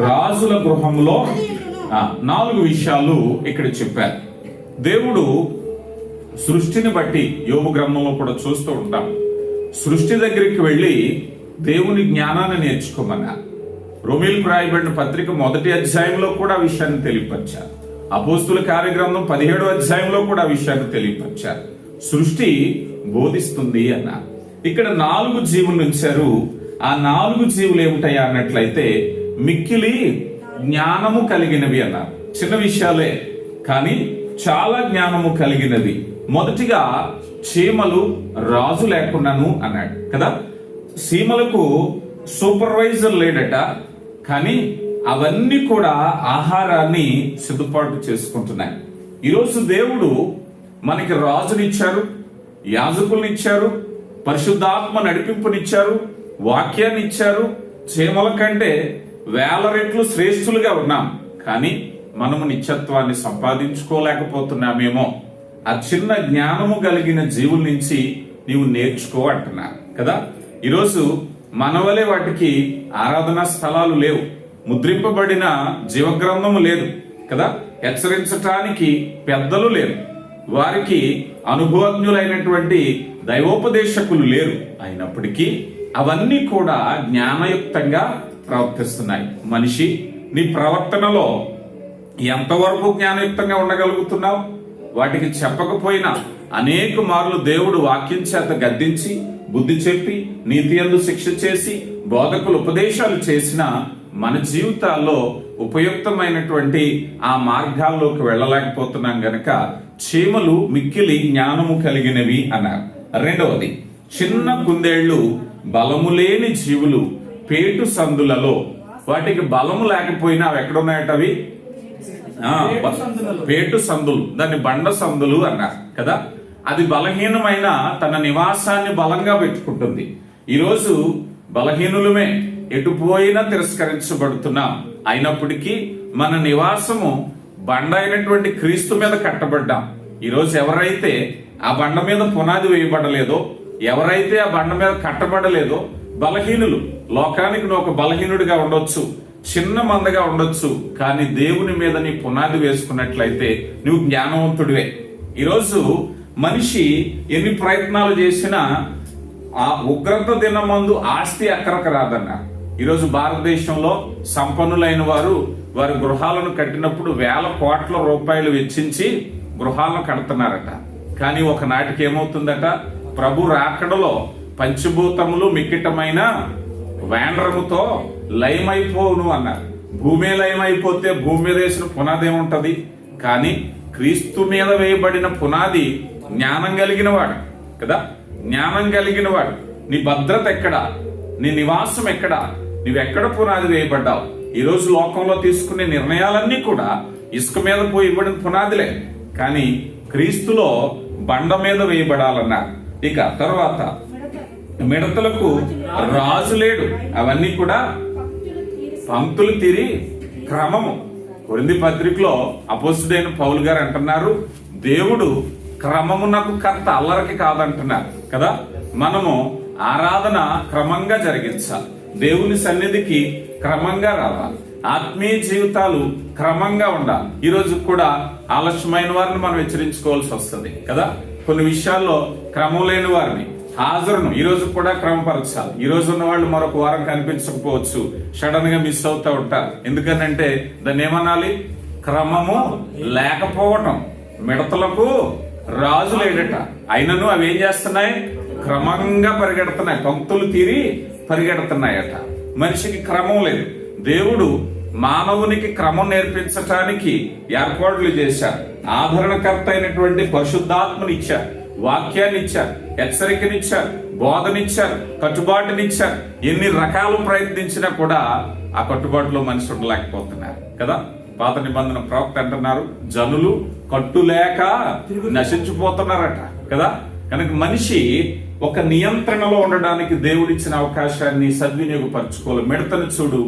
రాజుల గృహంలో. 4 విషయాలు ఇక్కడ చెప్పారు. దేవుడు సృష్టిని బట్టి యోబు గ్రంథంలో కూడా చూస్తూ ఉంటాం. సృష్టి దగ్గరికి వెళ్లి దేవుని జ్ఞానాన్ని నేర్చుకోమన్నారు. రోమీయులకు రాయబడిన పత్రిక 1వ అధ్యాయంలో కూడా ఆ విషయాన్ని తెలియపరిచారు. అపోస్తుల కార్యగ్రంథం 17వ అధ్యాయంలో కూడా ఆ విషయాన్ని తెలియపరిచారు. సృష్టి బోధిస్తుంది అన్నారు. ఇక్కడ 4 జీవులు ఉంచారు. ఆ 4 జీవులు ఏమిటాయా అన్నట్లయితే మిక్కిలి జ్ఞానము కలిగినవి అన్నారు. చిన్న విషయాలే కానీ చాలా జ్ఞానము కలిగినది. మొదటిగా చీమలు రాజు లేకున్నాను అన్నాడు కదా. చీమలకు సూపర్వైజర్ లేడట, కానీ అవన్నీ కూడా ఆహారాన్ని సిద్ధపాటు చేసుకుంటున్నాయి. ఈరోజు దేవుడు మనకి రాజునిచ్చారు, యాజకుల్నిచ్చారు, పరిశుద్ధాత్మ నడిపింపునిచ్చారు, వాక్యాన్ని ఇచ్చారు. చీమల కంటే 1000 రెట్లు శ్రేష్ఠులుగా ఉన్నాం, కానీ మనము నిత్యత్వాన్ని సంపాదించుకోలేకపోతున్నామేమో. ఆ చిన్న జ్ఞానము కలిగిన జీవుల నుంచి నీవు నేర్చుకో అంటున్నారు కదా. ఈరోజు మనవలే వాటికి ఆరాధనా స్థలాలు లేవు, ముద్రింపబడిన జీవగ్రంథము లేదు కదా, హెచ్చరించటానికి పెద్దలు లేరు, వారికి అనుభవజ్ఞులైనటువంటి దైవోపదేశకులు లేరు. అయినప్పటికీ అవన్నీ కూడా జ్ఞానయుక్తంగా ప్రవర్తిస్తున్నాయి. మనిషి నీ ప్రవర్తనలో ఎంతవరకు జ్ఞానయుక్తంగా ఉండగలుగుతున్నావు? వాటికి చెప్పకపోయినా అనేక మార్లు దేవుడు వాక్యం చేత గద్దించి బుద్ధి చెప్పి నీతి యందు శిక్ష చేసి బోధకులు ఉపదేశాలు చేసిన మన జీవితాల్లో ఉపయుక్తమైనటువంటి ఆ మార్గాల్లోకి వెళ్ళలేకపోతున్నాం గనక చీమలు మిక్కిలి జ్ఞానము కలిగినవి అన్నారు. రెండవది, చిన్న కుందేళ్లు బలము లేని జీవులు పేటు సందులలో. వాటికి బలము లేకపోయినా అవి ఎక్కడున్నాయట? అవి పేటు సందులు, దాన్ని బండ సందులు అన్నారు కదా. అది బలహీనమైన తన నివాసాన్ని బలంగా పెట్టుకుంటుంది. ఈరోజు బలహీనులమే, ఎటు పోయినా తిరస్కరించబడుతున్నాం. అయినప్పటికీ మన నివాసము బండ అయినటువంటి క్రీస్తు మీద కట్టబడ్డాం. ఈరోజు ఎవరైతే ఆ బండ మీద పునాది వేయబడలేదో, ఎవరైతే ఆ బండ మీద కట్టబడలేదో బలహీనులు. లోకానికి నువ్వు ఒక బలహీనుడిగా ఉండొచ్చు, చిన్న మందగా ఉండొచ్చు, కానీ దేవుని మీద నీ పునాది వేసుకున్నట్లయితే నువ్వు జ్ఞానవంతుడివే. ఈరోజు మనిషి ఎన్ని ప్రయత్నాలు చేసినా ఆ ఉగ్రత దినమందు ఆస్తి అక్కరకు రాదన్నారు. ఈరోజు భారతదేశంలో సంపన్నులైన వారు వారి గృహాలను కట్టినప్పుడు 1000 కోట్ల రూపాయలు వెచ్చించి గృహాలను కడుతున్నారట. కానీ ఒకనాటికి ఏమవుతుందట? ప్రభు రాకడలో పంచభూతములు మిక్కిటమైన వేండ్రముతో లయమైపోవును అన్నారు. భూమి లయమైపోతే భూమి మీద వేసిన పునాది ఏముంటది? కానీ క్రీస్తు మీద వేయబడిన పునాది జ్ఞానం కలిగిన వాడు కదా. జ్ఞానం కలిగిన వాడు. నీ భద్రత ఎక్కడ? నీ నివాసం ఎక్కడ? నువ్వెక్కడ పునాది వేయబడ్డావు? ఈ రోజు లోకంలో తీసుకునే నిర్ణయాలన్నీ కూడా ఇసుక మీద పోయి ఇవ్వడం పునాదిలే, కానీ క్రీస్తులో బండ మీద వేయబడాలన్నారు. ఇక తర్వాత మిడతలకు రాజు లేడు. అవన్నీ కూడా పంక్తులు తీరి క్రమము. కొరింథీ పత్రికలో అపోస్తుడైన పౌలు గారు అంటున్నారు, దేవుడు క్రమమునకు కర్త, అల్లరికి కాదంటున్నారు కదా. మనము ఆరాధన క్రమంగా జరిగించాలి, దేవుని సన్నిధికి క్రమంగా రావాలి, ఆత్మీయ జీవితాలు క్రమంగా ఉండాలి. ఈ రోజు కూడా ఆలస్యమైన వారిని మనం హెచ్చరించుకోవాల్సి వస్తుంది కదా. కొన్ని విషయాల్లో క్రమం లేని వారిని, హాజరును ఈ రోజు కూడా క్రమపరచాలి. ఈ రోజు ఉన్న వాళ్ళు మరొక వారం కనిపించకపోవచ్చు, సడన్ గా మిస్ అవుతూ ఉంటారు. ఎందుకనంటే దాన్ని ఏమనాలి? క్రమము లేకపోవటం. మిడతలకు రాజు లేడట, అయినను అవి ఏం చేస్తున్నాయి? క్రమంగా పరిగెడుతున్నాయి, పంక్తులు తీరి పరిగెడుతున్నాయట. మనిషికి క్రమం లేదు. దేవుడు మానవునికి క్రమం నేర్పించటానికి ఏర్పాట్లు చేశారు. ఆదరణకర్త అయినటువంటి పరిశుద్ధాత్మని ఇచ్చారు, వాక్యాన్ని ఇచ్చారు, హెచ్చరికనిచ్చారు, బోధనిచ్చారు, కట్టుబాటునిచ్చారు. ఎన్ని రకాలు ప్రయత్నించినా కూడా ఆ కట్టుబాటులో మనిషి ఉండలేకపోతున్నారు కదా. పాత నిబంధన ప్రవక్త అంటున్నారు, జనులు కట్టులేక నశించిపోతున్నారట కదా. కనుక మనిషి ఒక నియంత్రణలో ఉండడానికి దేవుడిచ్చిన అవకాశాన్ని సద్వినియోగపరచుకోవాలి. మిడతను చూడు,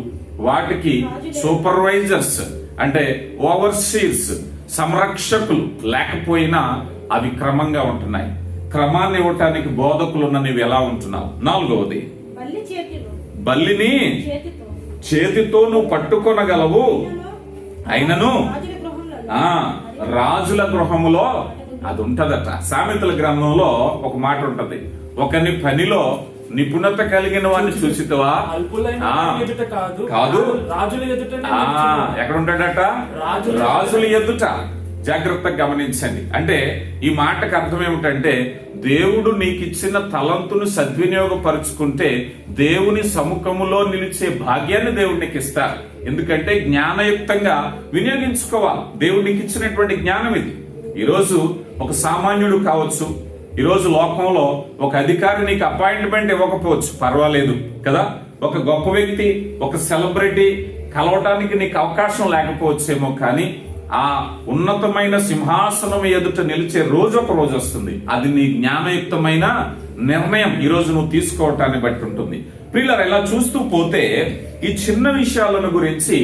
వాటికి సూపర్వైజర్స్ అంటే ఓవర్సీర్స్, సంరక్షకులు లేకపోయినా అవి క్రమంగా ఉంటున్నాయి. క్రమాన్ని ఇవ్వటానికి బోధకులున్న నీవు ఎలా ఉంటున్నావు? నాలుగవది, బల్లిని చేతితో నువ్వు పట్టుకొనగలవు, అయినను రాజుల గృహములో అది ఉంటదట. సామెతల గ్రంథంలో ఒక మాట ఉంటది, ఒకని పనిలో నిపుణత కలిగిన వాడిని చూసితవా? కాదు, ఎక్కడ ఉంటాడట? రాజుల ఎదుట. జాగ్రత్తగా గమనించండి. అంటే ఈ మాటకు అర్థం ఏమిటంటే, దేవుడు నీకు ఇచ్చిన తలంతును సద్వినియోగపరుచుకుంటే దేవుని సముఖములో నిలిచే భాగ్యాన్ని దేవుడు నీకు ఇస్తారు. ఎందుకంటే జ్ఞానయుక్తంగా వినియోగించుకోవాలి. దేవుడు నీకు ఇచ్చినటువంటి జ్ఞానం ఇది. ఈరోజు ఒక సామాన్యుడు కావచ్చు, ఈరోజు లోకంలో ఒక అధికారి నీకు అపాయింట్మెంట్ ఇవ్వకపోవచ్చు, పర్వాలేదు కదా. ఒక గొప్ప వ్యక్తి, ఒక సెలబ్రిటీ కలవటానికి నీకు అవకాశం లేకపోవచ్చేమో, కానీ ఆ ఉన్నతమైన సింహాసనం ఎదుట నిలిచే రోజు ఒక రోజు వస్తుంది. అది నీ జ్ఞానయుక్తమైన నిర్ణయం ఈ రోజు నువ్వు తీసుకోవటాన్ని బట్టి ఉంటుంది. ప్రియులారా, ఇలా చూస్తూ పోతే ఈ చిన్న విషయాలను గురించి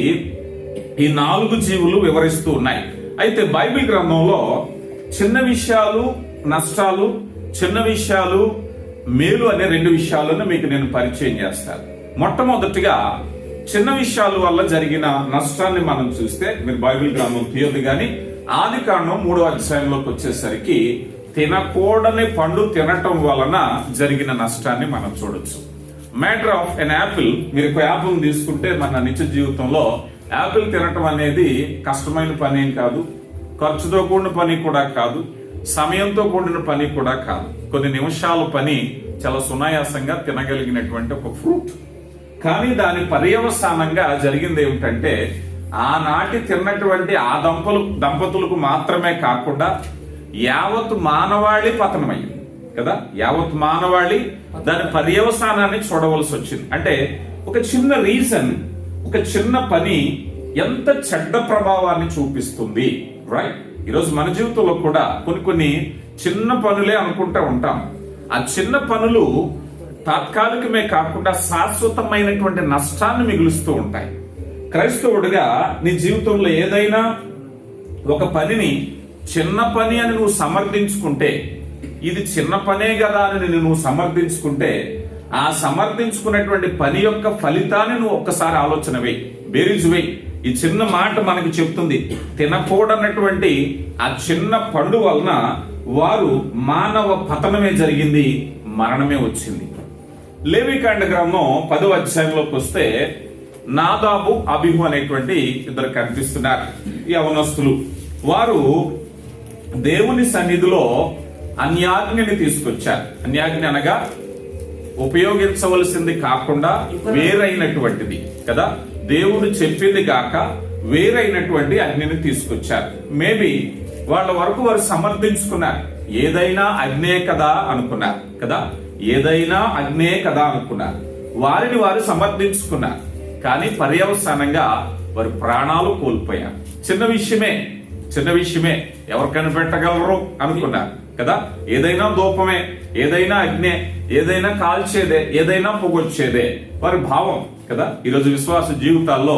ఈ 4 జీవులు వివరిస్తూ ఉన్నాయి. అయితే బైబిల్ గ్రంథంలో చిన్న విషయాలు నష్టాలు, చిన్న విషయాలు మేలు అనే 2 విషయాలను మీకు నేను పరిచయం చేస్తాను. మొట్టమొదటిగా చిన్న విషయాల వల్ల జరిగిన నష్టాన్ని మనం చూస్తే, మీరు బైబిల్ గ్రంథం తీయదు గాని ఆదికాండం 3వ అధ్యాయంలోకి వచ్చేసరికి తినకూడని పండు తినటం వలన జరిగిన నష్టాన్ని మనం చూడొచ్చు. Matter of an apple. మీరు ఒక యాపిల్ తీసుకుంటే మన నిత్య జీవితంలో యాపిల్ తినటం అనేది కష్టమైన పని ఏం కాదు, ఖర్చుతో కూడిన పని కూడా కాదు, సమయంతో కూడిన పని కూడా కాదు. కొన్ని నిమిషాల పని చాలా సునాయాసంగా తినగలిగినటువంటి ఒక ఫ్రూట్. కానీ దాని పర్యవసానంగా జరిగింది ఏమిటంటే, ఆనాటి తిన్నటువంటి ఆ దంపతులకు మాత్రమే కాకుండా యావత్ మానవాళి పతనమైంది కదా. యావత్ మానవాళి దాని పర్యవసానాన్ని చూడవలసి వచ్చింది. అంటే ఒక చిన్న రీజన్, ఒక చిన్న పని ఎంత చెడ్డ ప్రభావాన్ని చూపిస్తుంది. రైట్. ఈరోజు మన జీవితంలో కూడా కొన్ని చిన్న పనులే అనుకుంటూ ఉంటాం. ఆ చిన్న పనులు తాత్కాలికమే కాకుండా శాశ్వతమైనటువంటి నష్టాన్ని మిగులుస్తూ ఉంటాయి. క్రైస్తవుడిగా నీ జీవితంలో ఏదైనా ఒక పనిని చిన్న పని అని నువ్వు సమర్థించుకుంటే, ఇది చిన్న పనే కదా అని నువ్వు సమర్థించుకుంటే, ఆ సమర్థించుకున్నటువంటి పని యొక్క ఫలితాన్ని నువ్వు ఒక్కసారి ఆలోచన వేయి, బేరీజు వేయి. ఈ చిన్న మాట మనకు చెప్తుంది, తినకూడనటువంటి ఆ చిన్న పండు వలన వారు మానవ పతనమే జరిగింది, మరణమే వచ్చింది. లేవికాండ గ్రంథం 10వ అధ్యాయంలోకి వస్తే నాదాబు అబీహు అనేటువంటి 2 కనిపిస్తున్నారు, యవనస్తులు. వారు దేవుని సన్నిధిలో అన్యాజ్ఞని తీసుకొచ్చారు. అన్యాజ్ఞ అనగా ఉపయోగించవలసింది కాకుండా వేరైనటువంటిది కదా. దేవుడు చెప్పింది గాక వేరైనటువంటి అగ్నిని తీసుకొచ్చారు. మేబీ వాళ్ళ వరకు వారు సమర్థించుకున్నారు. ఏదైనా అగ్నే కదా అనుకున్నారు కదా, ఏదైనా అగ్నే కదా అనుకున్నారు. వారిని వారు సమర్థించుకున్నారు. కానీ పర్యవసానంగా వారి ప్రాణాలు కోల్పోయారు. చిన్న విషయమే ఎవరు కనిపెట్టగలరు అనుకున్నారు కదా. ఏదైనా ధూపమే, ఏదైనా అగ్నే, ఏదైనా కాల్చేదే, ఏదైనా పొగొచ్చేదే వారి భావం కదా. ఈరోజు విశ్వాస జీవితాల్లో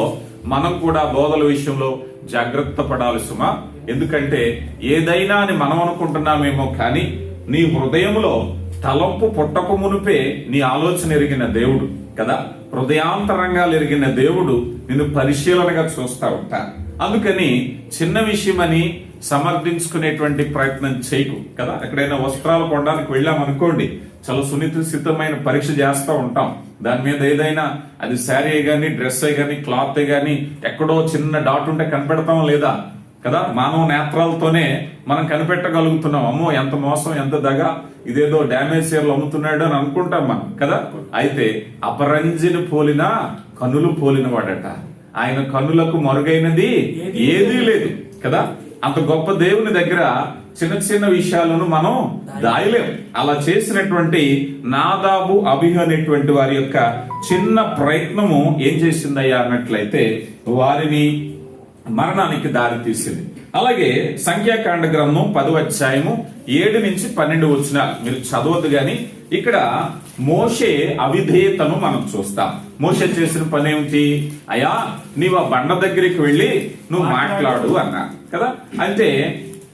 మనం కూడా బోధల విషయంలో జాగ్రత్త పడాలి సుమా. ఎందుకంటే ఏదైనా అని మనం అనుకుంటున్నామేమో, కానీ నీ హృదయంలో తలంపు పుట్టక మునిపే నీ ఆలోచన ఎరిగిన దేవుడు కదా. హృదయాంతరంగాలు ఎరిగిన దేవుడు నిన్ను పరిశీలనగా చూస్తా ఉంటారు. అందుకని చిన్న విషయమని సమర్థించుకునేటువంటి ప్రయత్నం చేయకు కదా. ఎక్కడైనా వస్త్రాలు కొనడానికి వెళ్ళామనుకోండి, చాలా సునిశ్చితమైన పరీక్ష చేస్తూ ఉంటాం. దాని మీద ఏదైనా అది శారీ గానీ, డ్రెస్ గానీ, క్లాత్ గానీ ఎక్కడో చిన్న డాట్ ఉంటే కనిపెడతాం లేదా కదా. మానవ నేత్రాలతోనే మనం కనిపెట్టగలుగుతున్నాం. అమ్మో ఎంత మోసం, ఎంత దగా, ఇదేదో డ్యామేజ్ చీరలు అమ్ముతున్నాడు అని అనుకుంటాం మనం కదా. అయితే అపరంజిని పోలిన కన్నులు పోలిన వాడట. ఆయన కన్నులకు మరుగైనది ఏదీ లేదు కదా. అంత గొప్ప దేవుని దగ్గర చిన్న చిన్న విషయాలను మనం దాయలేం. అలా చేసినటువంటి నాదాబు, అబీహు అనేటువంటి వారి యొక్క చిన్న ప్రయత్నము ఏం చేసిందయ్యా అన్నట్లయితే వారిని మరణానికి దారి తీసింది. అలాగే సంఖ్యాకాండ గ్రంథం 10వ అధ్యాయము 7 నుంచి 12 వచనాలు మీరు చదవద్దు గాని ఇక్కడ మోషే అవిధేయతను మనం చూస్తాం. మోషే చేసిన పని ఏమిటి? అయ్యా నీవు ఆ బండ దగ్గరికి వెళ్ళి నువ్వు మాట్లాడు అన్నా కదా. అయితే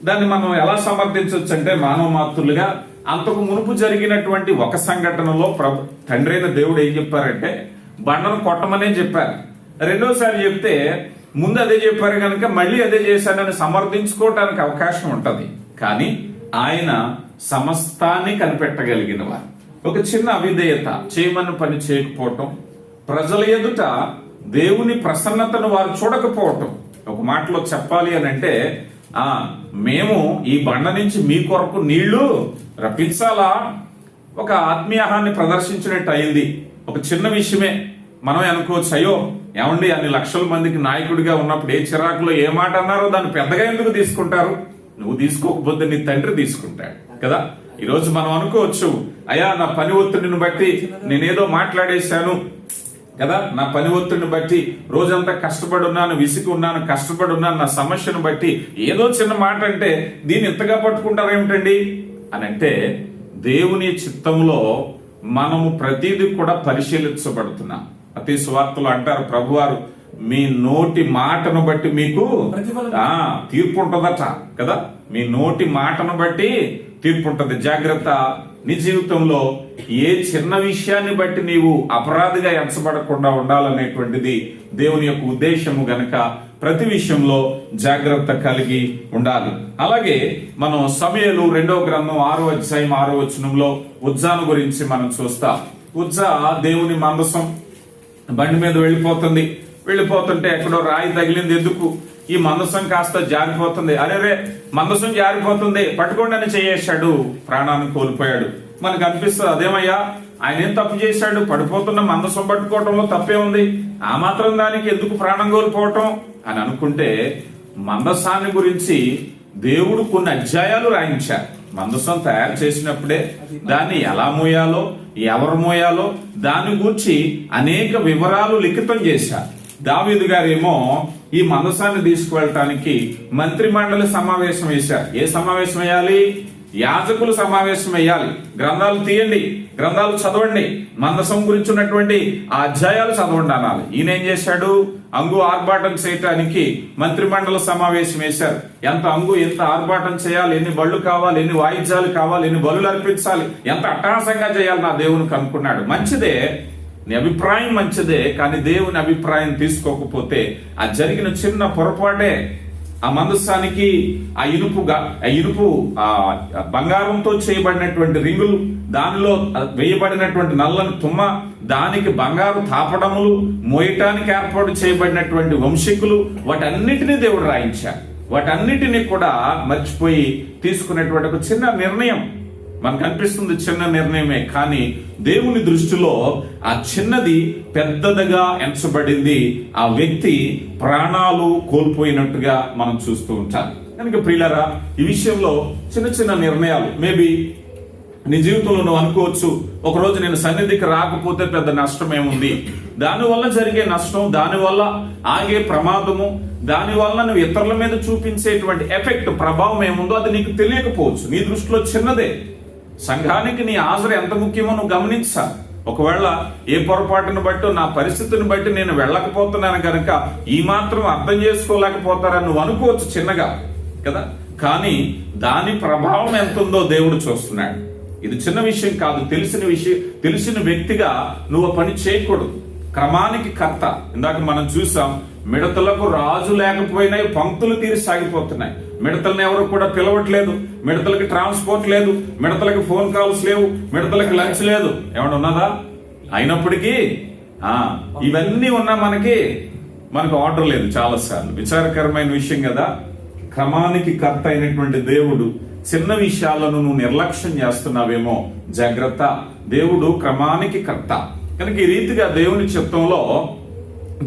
దాన్ని మనం ఎలా సమర్థించవచ్చు అంటే మానవ మాతృలుగా అంతకు మునుపు జరిగినటువంటి ఒక సంఘటనలో తండ్రి అయిన దేవుడు ఏం చెప్పారంటే బండను కొట్టమనే చెప్పారు. రెండోసారి చెప్తే ముందు అదే చెప్పారు కనుక మళ్ళీ అదే చేశానని సమర్థించుకోవటానికి అవకాశం ఉంటది. కానీ ఆయన సమస్తాన్ని కనిపెట్టగలిగిన వారు. ఒక చిన్న అవిధేయత, చేయమని పని చేయకపోవటం, ప్రజల ఎదుట దేవుని ప్రసన్నతను వారు చూడకపోవటం. ఒక మాటలో చెప్పాలి అని అంటే మేము ఈ బండ నుంచి మీ కొరకు నీళ్లు రప్పించాలా, ఒక ఆత్మీయాహాన్ని ప్రదర్శించినట్టు అయింది. ఒక చిన్న విషయమే మనం అనుకోవచ్చు, అయ్యో ఏమండి అన్ని లక్షల మందికి నాయకుడిగా ఉన్నప్పుడు ఏ చిరాకులో ఏ మాట అన్నారో దాన్ని పెద్దగా ఎందుకు తీసుకుంటారు? నువ్వు తీసుకోకపోతే నీ తండ్రి తీసుకుంటాడు కదా. ఈరోజు మనం అనుకోవచ్చు, అయ్యా నా పని ఒత్తిడిని బట్టి నేనేదో మాట్లాడేశాను కదా, నా పని ఒత్తిడిని బట్టి రోజంతా కష్టపడి ఉన్నాను, విసిగి ఉన్నాను, కష్టపడి ఉన్నాను, నా సమస్యను బట్టి ఏదో చిన్న మాట అంటే దీన్ని ఎంతగా పట్టుకుంటారు ఏమిటండి అని అంటే, దేవుని చిత్తంలో మనము ప్రతిదీ కూడా పరిశీలించబడుతున్నాం. అతి సువార్తలు అంటారు ప్రభువారు, మీ నోటి మాటను బట్టి మీకు తీర్పు ఉంటుందట కదా. మీ నోటి మాటను బట్టి తీర్పు ఉంటుంది. జాగ్రత్త. నీ జీవితంలో ఏ చిన్న విషయాన్ని బట్టి నీవు అపరాధిగా ఎంచబడకుండా ఉండాలనేటువంటిది దేవుని యొక్క ఉద్దేశము గనక ప్రతి విషయంలో జాగ్రత్త కలిగి ఉండాలి. అలాగే మనం సమూయేలు 2వ గ్రంథం 6వ అధ్యాయం 6వ వచనంలో ఉజ్జాను గురించి మనం చూస్తాం. ఉజ్జా దేవుని మందసం బండి మీద వెళ్ళిపోతుంటే ఎక్కడో రాయి తగిలింది. ఎందుకు? ఈ మందసం కాస్త జారిపోతుంది. అరే మందసం జారిపోతుంది, పట్టుకోండి అని చేయేశాడు, ప్రాణాన్ని కోల్పోయాడు. మనకు అనిపిస్తుంది అదేమయ్యా ఆయన ఏం తప్పు చేశాడు, పడిపోతున్న మందసం పట్టుకోవటంలో తప్పే ఉంది, ఆ మాత్రం దానికి ఎందుకు ప్రాణం కోల్పోవటం అని అనుకుంటే, మందసాన్ని గురించి దేవుడు కొన్ని అధ్యాయాలు రాయించారు. మందసం తయారు చేసినప్పుడే దాన్ని ఎలా మోయాలో, ఎవరు మోయాలో దాని గురించి అనేక వివరాలు లిఖితం చేశారు. దావీదు గారేమో ఈ మందసాన్ని తీసుకువెళ్ళటానికి మంత్రి మండలి సమావేశం వేశారు. ఏ సమావేశం వేయాలి? యాజకులు సమావేశం వేయాలి. గ్రంథాలు తీయండి, గ్రంథాలు చదవండి, మందసం గురించి ఉన్నటువంటి ఆ అధ్యాయాలు చదవండి అనాలి. ఈయన ఏం చేశాడు? అంగు ఆర్భాటం చేయటానికి మంత్రి మండలి సమావేశం వేశారు. ఎంత అంగు, ఎంత ఆర్భాటం చేయాలి, ఎన్ని బళ్ళు కావాలి, ఎన్ని వాయిద్యాలు కావాలి, ఎన్ని బలులు అర్పించాలి, ఎంత అట్టహాసంగా చేయాలి నా దేవునికి అనుకున్నాడు. మంచిదే, నీ అభిప్రాయం మంచిదే, కానీ దేవుని అభిప్రాయం తీసుకోకపోతే ఆ జరిగిన చిన్న పొరపాటే ఆ మందసానికి ఆ ఇనుపు బంగారంతో చేయబడినటువంటి రింగులు, దానిలో వేయబడినటువంటి నల్లని తుమ్మ, దానికి బంగారు తాపడములు, మోయటానికి ఏర్పాటు చేయబడినటువంటి వంశికులు, వాటన్నిటినీ దేవుడు రాయించారు. వాటన్నిటినీ కూడా మర్చిపోయి తీసుకున్నటువంటి ఒక చిన్న నిర్ణయం మనకు అనిపిస్తుంది చిన్న నిర్ణయమే, కానీ దేవుని దృష్టిలో ఆ చిన్నది పెద్దదిగా ఎంచబడింది. ఆ వ్యక్తి ప్రాణాలు కోల్పోయినట్టుగా మనం చూస్తూ ఉంటాం. కనుక ప్రియులారా, ఈ విషయంలో చిన్న చిన్న నిర్ణయాలు మేబీ నీ జీవితంలో నువ్వు అనుకోవచ్చు, ఒకరోజు నేను సన్నిధికి రాకపోతే పెద్ద నష్టం ఏముంది, దానివల్ల జరిగే నష్టం, దానివల్ల ఆగే ప్రమాదము, దానివల్ల నువ్వు ఇతరుల మీద చూపించేటువంటి ఎఫెక్ట్, ప్రభావం ఏముందో అది నీకు తెలియకపోవచ్చు. నీ దృష్టిలో చిన్నదే. సంఘానికి నీ హాజరు ఎంత ముఖ్యమో నువ్వు గమనించా. ఒకవేళ ఏ పొరపాటును బట్టి, నా పరిస్థితిని బట్టి నేను వెళ్ళకపోతున్నాను కనుక ఈ మాత్రం అర్థం చేసుకోలేకపోతారని నువ్వు అనుకోవచ్చు చిన్నగా కదా, కానీ దాని ప్రభావం ఎంత ఉందో దేవుడు చూస్తున్నాడు. ఇది చిన్న విషయం కాదు. తెలిసిన వ్యక్తిగా నువ్వు పని చేయకూడదు. క్రమానికి కర్త. ఇందాక మనం చూసాం, మిడతలకు రాజు లేకపోయినా పంక్తులు తీరి సాగిపోతున్నాయి. మిడతలను ఎవరు కూడా పిలవట్లేదు, మిడతలకి ట్రాన్స్పోర్ట్ లేదు, మిడతలకి ఫోన్ కాల్స్ లేవు, మిడతలకి లంచ్ లేదు. ఏమన్నా ఉన్నదా? అయినప్పటికీ ఇవన్నీ ఉన్నా మనకు ఆర్డర్ లేదు. చాలా సార్లు విచారకరమైన విషయం కదా. క్రమానికి కర్త అయినటువంటి దేవుడు చిన్న విషయాలను నువ్వు నిర్లక్ష్యం చేస్తున్నావేమో, జాగ్రత్త. దేవుడు క్రమానికి కర్త కనుక ఈ రీతిగా దేవుని చిత్తంలో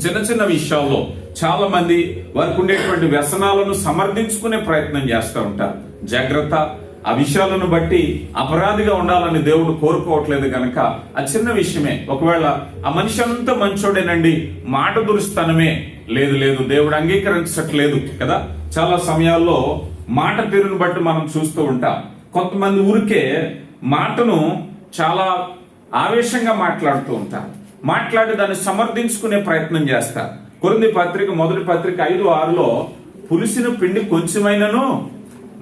చిన్న చిన్న విషయాల్లో చాలా మంది వారికి ఉండేటువంటి వ్యసనాలను సమర్థించుకునే ప్రయత్నం చేస్తూ ఉంటారు. జాగ్రత్త. ఆ విషయాలను బట్టి అపరాధిగా ఉండాలని దేవుడు కోరుకోవట్లేదు కనుక ఆ చిన్న విషయమే. ఒకవేళ ఆ మనిషి అంతా మంచోడేనండి, మాట దురుస్తనమే, లేదు దేవుడు అంగీకరించట్లేదు కదా. చాలా సమయాల్లో మాట తీరును బట్టి మనం చూస్తూ ఉంటాం. కొంతమంది ఊరికే మాటను చాలా ఆవేశంగా మాట్లాడుతూ ఉంటారు, మాట్లాడి దాన్ని సమర్థించుకునే ప్రయత్నం చేస్తారు. కొరింథీ పత్రిక 1 పత్రిక 5:6లో పులిసిన పిండి కొంచెమైనను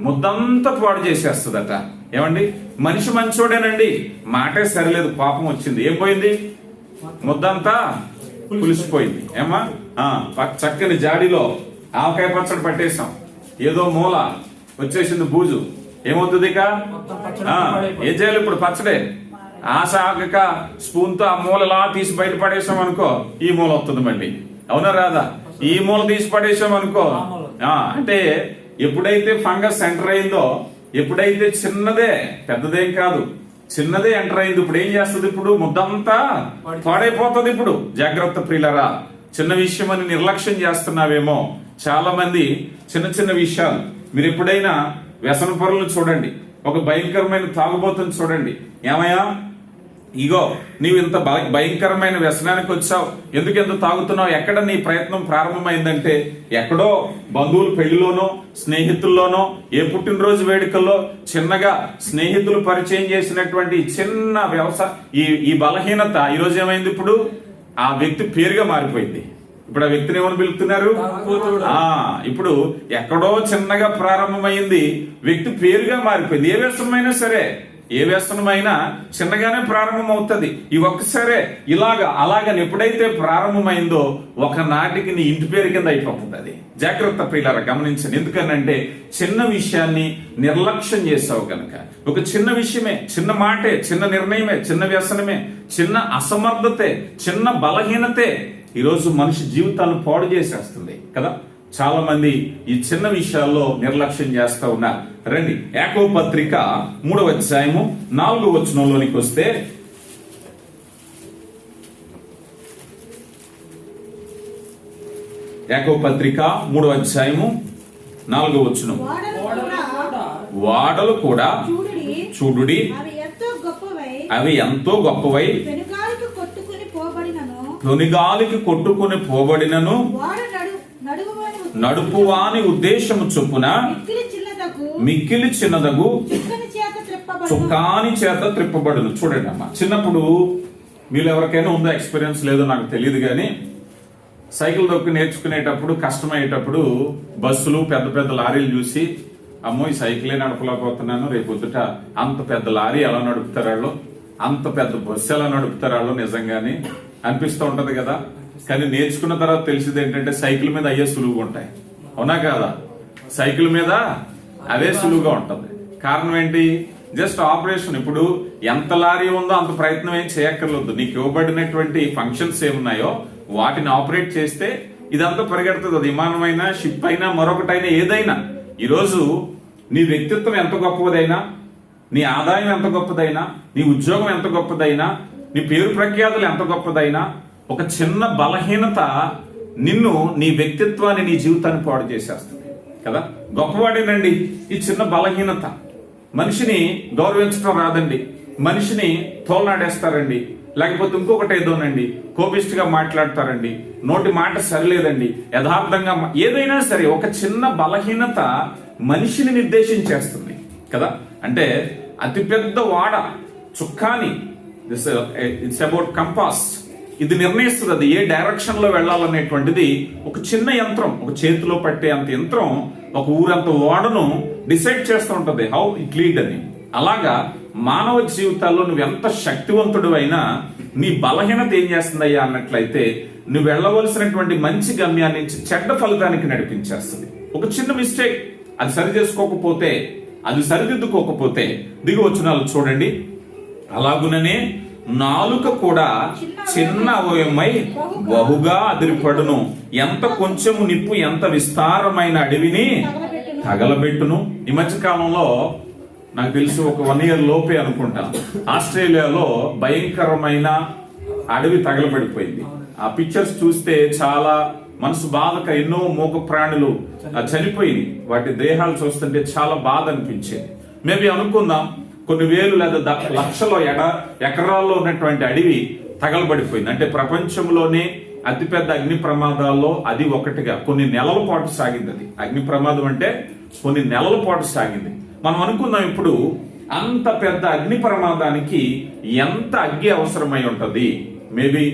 ముద్దంతా పాడు చేసేస్తుందట. ఏమండి, మనిషి మంచోడేనండి, మాటే సరిలేదు, పాపం వచ్చింది, ఏం పోయింది? ముద్దంతా పులిసిపోయింది. ఏమా చక్కని జాడిలో ఆవకాయ పచ్చడి పట్టేశాం, ఏదో మూల వచ్చేసింది బూజు, ఏమవుతుంది ఇక? ఏం చేయాలి ఇప్పుడు? పచ్చడే ఆశ ఆగక స్పూన్ తో ఆ మూలలా తీసి బయట పడేసాం అనుకో, ఈ మూల వస్తుంది మళ్ళీ. అవునా రాదా? ఈ మూల తీసి పడేసాం అనుకో, అంటే ఎప్పుడైతే ఫంగస్ ఎంటర్ అయిందో, ఎప్పుడైతే చిన్నదే, పెద్దదేం కాదు, చిన్నదే ఎంటర్ అయింది, ఇప్పుడు ఏం చేస్తుంది? ఇప్పుడు ముద్దంతా పాడైపోతుంది. ఇప్పుడు జాగ్రత్త ప్రియులరా. చిన్న విషయం అని నిర్లక్ష్యం చేస్తున్నావేమో. చాలా మంది చిన్న విషయాలు. మీరు ఎప్పుడైనా వ్యసన పరులను చూడండి, ఒక భయంకరమైన తాగుబోతుని చూడండి. ఏమయ్యా, ఇగో నీవు ఇంత భయంకరమైన వ్యసనానికి వచ్చావు, ఎందుకు తాగుతున్నావు? ఎక్కడ నీ ప్రయత్నం ప్రారంభమైందంటే ఎక్కడో బంధువుల పెళ్లిలోనో, స్నేహితుల్లోనో, ఏ పుట్టినరోజు వేడుకల్లో చిన్నగా స్నేహితులు పరిచయం చేసినటువంటి చిన్న ఈ బలహీనత ఈరోజు ఏమైంది? ఇప్పుడు ఆ వ్యక్తి పేరుగా మారిపోయింది. ఇప్పుడు ఆ వ్యక్తిని ఏమని పిలుస్తున్నారు? ఇప్పుడు ఎక్కడో చిన్నగా ప్రారంభమైంది, వ్యక్తి పేరుగా మారిపోయింది. ఏ వ్యసనమైనా సరే, ఏ వ్యసనమైనా చిన్నగానే ప్రారంభం అవుతుంది. ఈ ఒక్కసారే అలాగని ఎప్పుడైతే ప్రారంభమైందో ఒకనాటికి నీ ఇంటి పేరు కింద అయిపోతుంది అది. జాగ్రత్త ప్రియులారా, గమనించండి. ఎందుకనంటే చిన్న విషయాన్ని నిర్లక్ష్యం చేసావు కనుక. ఒక చిన్న విషయమే, చిన్న మాటే, చిన్న నిర్ణయమే, చిన్న వ్యసనమే, చిన్న అసమర్థతే, చిన్న బలహీనతే ఈరోజు మనిషి జీవితాలను పాడు చేసేస్తుంది కదా. చాలా మంది ఈ చిన్న విషయాల్లో నిర్లక్ష్యం చేస్తా ఉన్నారు. రండి, యాకోబు పత్రిక 3వ అధ్యాయము 4వ వచనంలోనికి వస్తే, యాకోబు పత్రిక 3వ అధ్యాయము 4వ వచనం, వాడలు కూడా చూడుడి, అవి ఎంతో గొప్పవై తొనిగాలికి కొట్టుకుని పోబడినను నడుపువాని ఉద్దేశము చొప్పున మిక్కిలి చిన్నదగు చుక్కాని చేత త్రిప్పబడును. చూడండి అమ్మా, చిన్నప్పుడు మీరు ఎవరికైనా ఉందో ఎక్స్పీరియన్స్ లేదో నాకు తెలియదు కానీ, సైకిల్ దొక్కి నేర్చుకునేటప్పుడు కష్టమయ్యేటప్పుడు బస్సులు, పెద్ద లారీలు చూసి, అమ్మో ఈ సైకిలే నడపలేకపోతున్నాను, రేపొద్దుట అంత పెద్ద లారీ ఎలా నడుపుతారాళ్ళు, అంత పెద్ద బస్సు ఎలా నడుపుతారాళ్ళు, నిజంగానే అనిపిస్తూ ఉంటది కదా. కానీ నేర్చుకున్న తర్వాత తెలిసింది ఏంటంటే సైకిల్ మీద అయ్యే సులువుగా ఉంటాయి. అవునా కాదా? సైకిల్ మీద అదే సులువుగా ఉంటది. కారణం ఏంటి? Just operation. ఇప్పుడు ఎంత లారీ ఉందో అంత ప్రయత్నం ఏం చేయక్కర్లేదు. నీకు ఇవ్వబడినటువంటి ఫంక్షన్స్ ఏమున్నాయో వాటిని ఆపరేట్ చేస్తే ఇదంతా పరిగెడుతుంది. అది విమానమైనా, షిప్ అయినా, మరొకటైనా, ఏదైనా. ఈరోజు నీ వ్యక్తిత్వం ఎంత గొప్పదైనా, నీ ఆదాయం ఎంత గొప్పదైనా, నీ ఉద్యోగం ఎంత గొప్పదైనా, నీ పేరు ప్రఖ్యాతులు ఎంత గొప్పదైనా, ఒక చిన్న బలహీనత నిన్ను, నీ వ్యక్తిత్వాన్ని, నీ జీవితాన్ని పాడు చేసేస్తుంది కదా. గొప్పవాడేనండి ఈ చిన్న బలహీనత. మనిషిని గౌరవించడం రాదండి, మనిషిని తోలనాడేస్తారండి, లేకపోతే ఇంకొకటి ఏదోనండి, కోపిష్టిగా మాట్లాడతారండి, నోటి మాట సరిలేదండి, యథార్థంగా ఏదైనా సరే ఒక చిన్న బలహీనత మనిషిని నిర్దేశించేస్తుంది కదా. అంటే అతిపెద్ద వాడ చుక్కాని, ఇట్స్ అబౌట్ కంపాస్, ఇది నిర్ణయిస్తుంది అది ఏ డైరెక్షన్ లో వెళ్ళాలనేటువంటిది. ఒక చిన్న యంత్రం, ఒక చేతిలో పట్టే అంత యంత్రం ఒక ఊరంత ఓడను డిసైడ్ చేస్తూ ఉంటది, హౌ ఇట్ లీడ్ అని. అలాగా మానవ జీవితాల్లో నువ్వు ఎంత శక్తివంతుడు అయినా నీ బలహీనత ఏం చేస్తుందయ్యా అన్నట్లయితే నువ్వు వెళ్ళవలసినటువంటి మంచి గమ్యాన్ని నుంచి చెడ్డ ఫలితానికి నడిపించేస్తుంది. ఒక చిన్న మిస్టేక్, అది సరి చేసుకోకపోతే, అది సరిదిద్దుకోకపోతే, దిగు వచనాలు చూడండి. అలాగుననే నాలుక కూడా చిన్న అవయవమై బహుగా అదిరిపడును, ఎంత కొంచెము నిప్పు ఎంత విస్తారమైన అడవిని తగలబెట్టును. ఈ మధ్య కాలంలో నాకు తెలిసి ఒక 1 year లోపే అనుకుంటా, ఆస్ట్రేలియాలో భయంకరమైన అడవి తగలబడిపోయింది. ఆ పిక్చర్స్ చూస్తే చాలా మనసు బాధక, ఎన్నో మూగ ప్రాణులు చనిపోయింది. వాటి దేహాలు చూస్తుంటే చాలా బాధ అనిపించేది. మేబీ అనుకుందాం కొన్ని వేలు లేదా లక్షల ఎకరాల్లో ఉన్నటువంటి అడవి తగలబడిపోయింది. అంటే ప్రపంచంలోనే అతిపెద్ద అగ్ని ప్రమాదాల్లో అది ఒకటిగా కొన్ని నెలల పాటు సాగింది. అది అగ్ని ప్రమాదం అంటే కొన్ని నెలల పాటు సాగింది. మనం అనుకుందాం ఇప్పుడు అంత పెద్ద అగ్ని ప్రమాదానికి ఎంత అగ్గి అవసరమై ఉంటది. మేబీ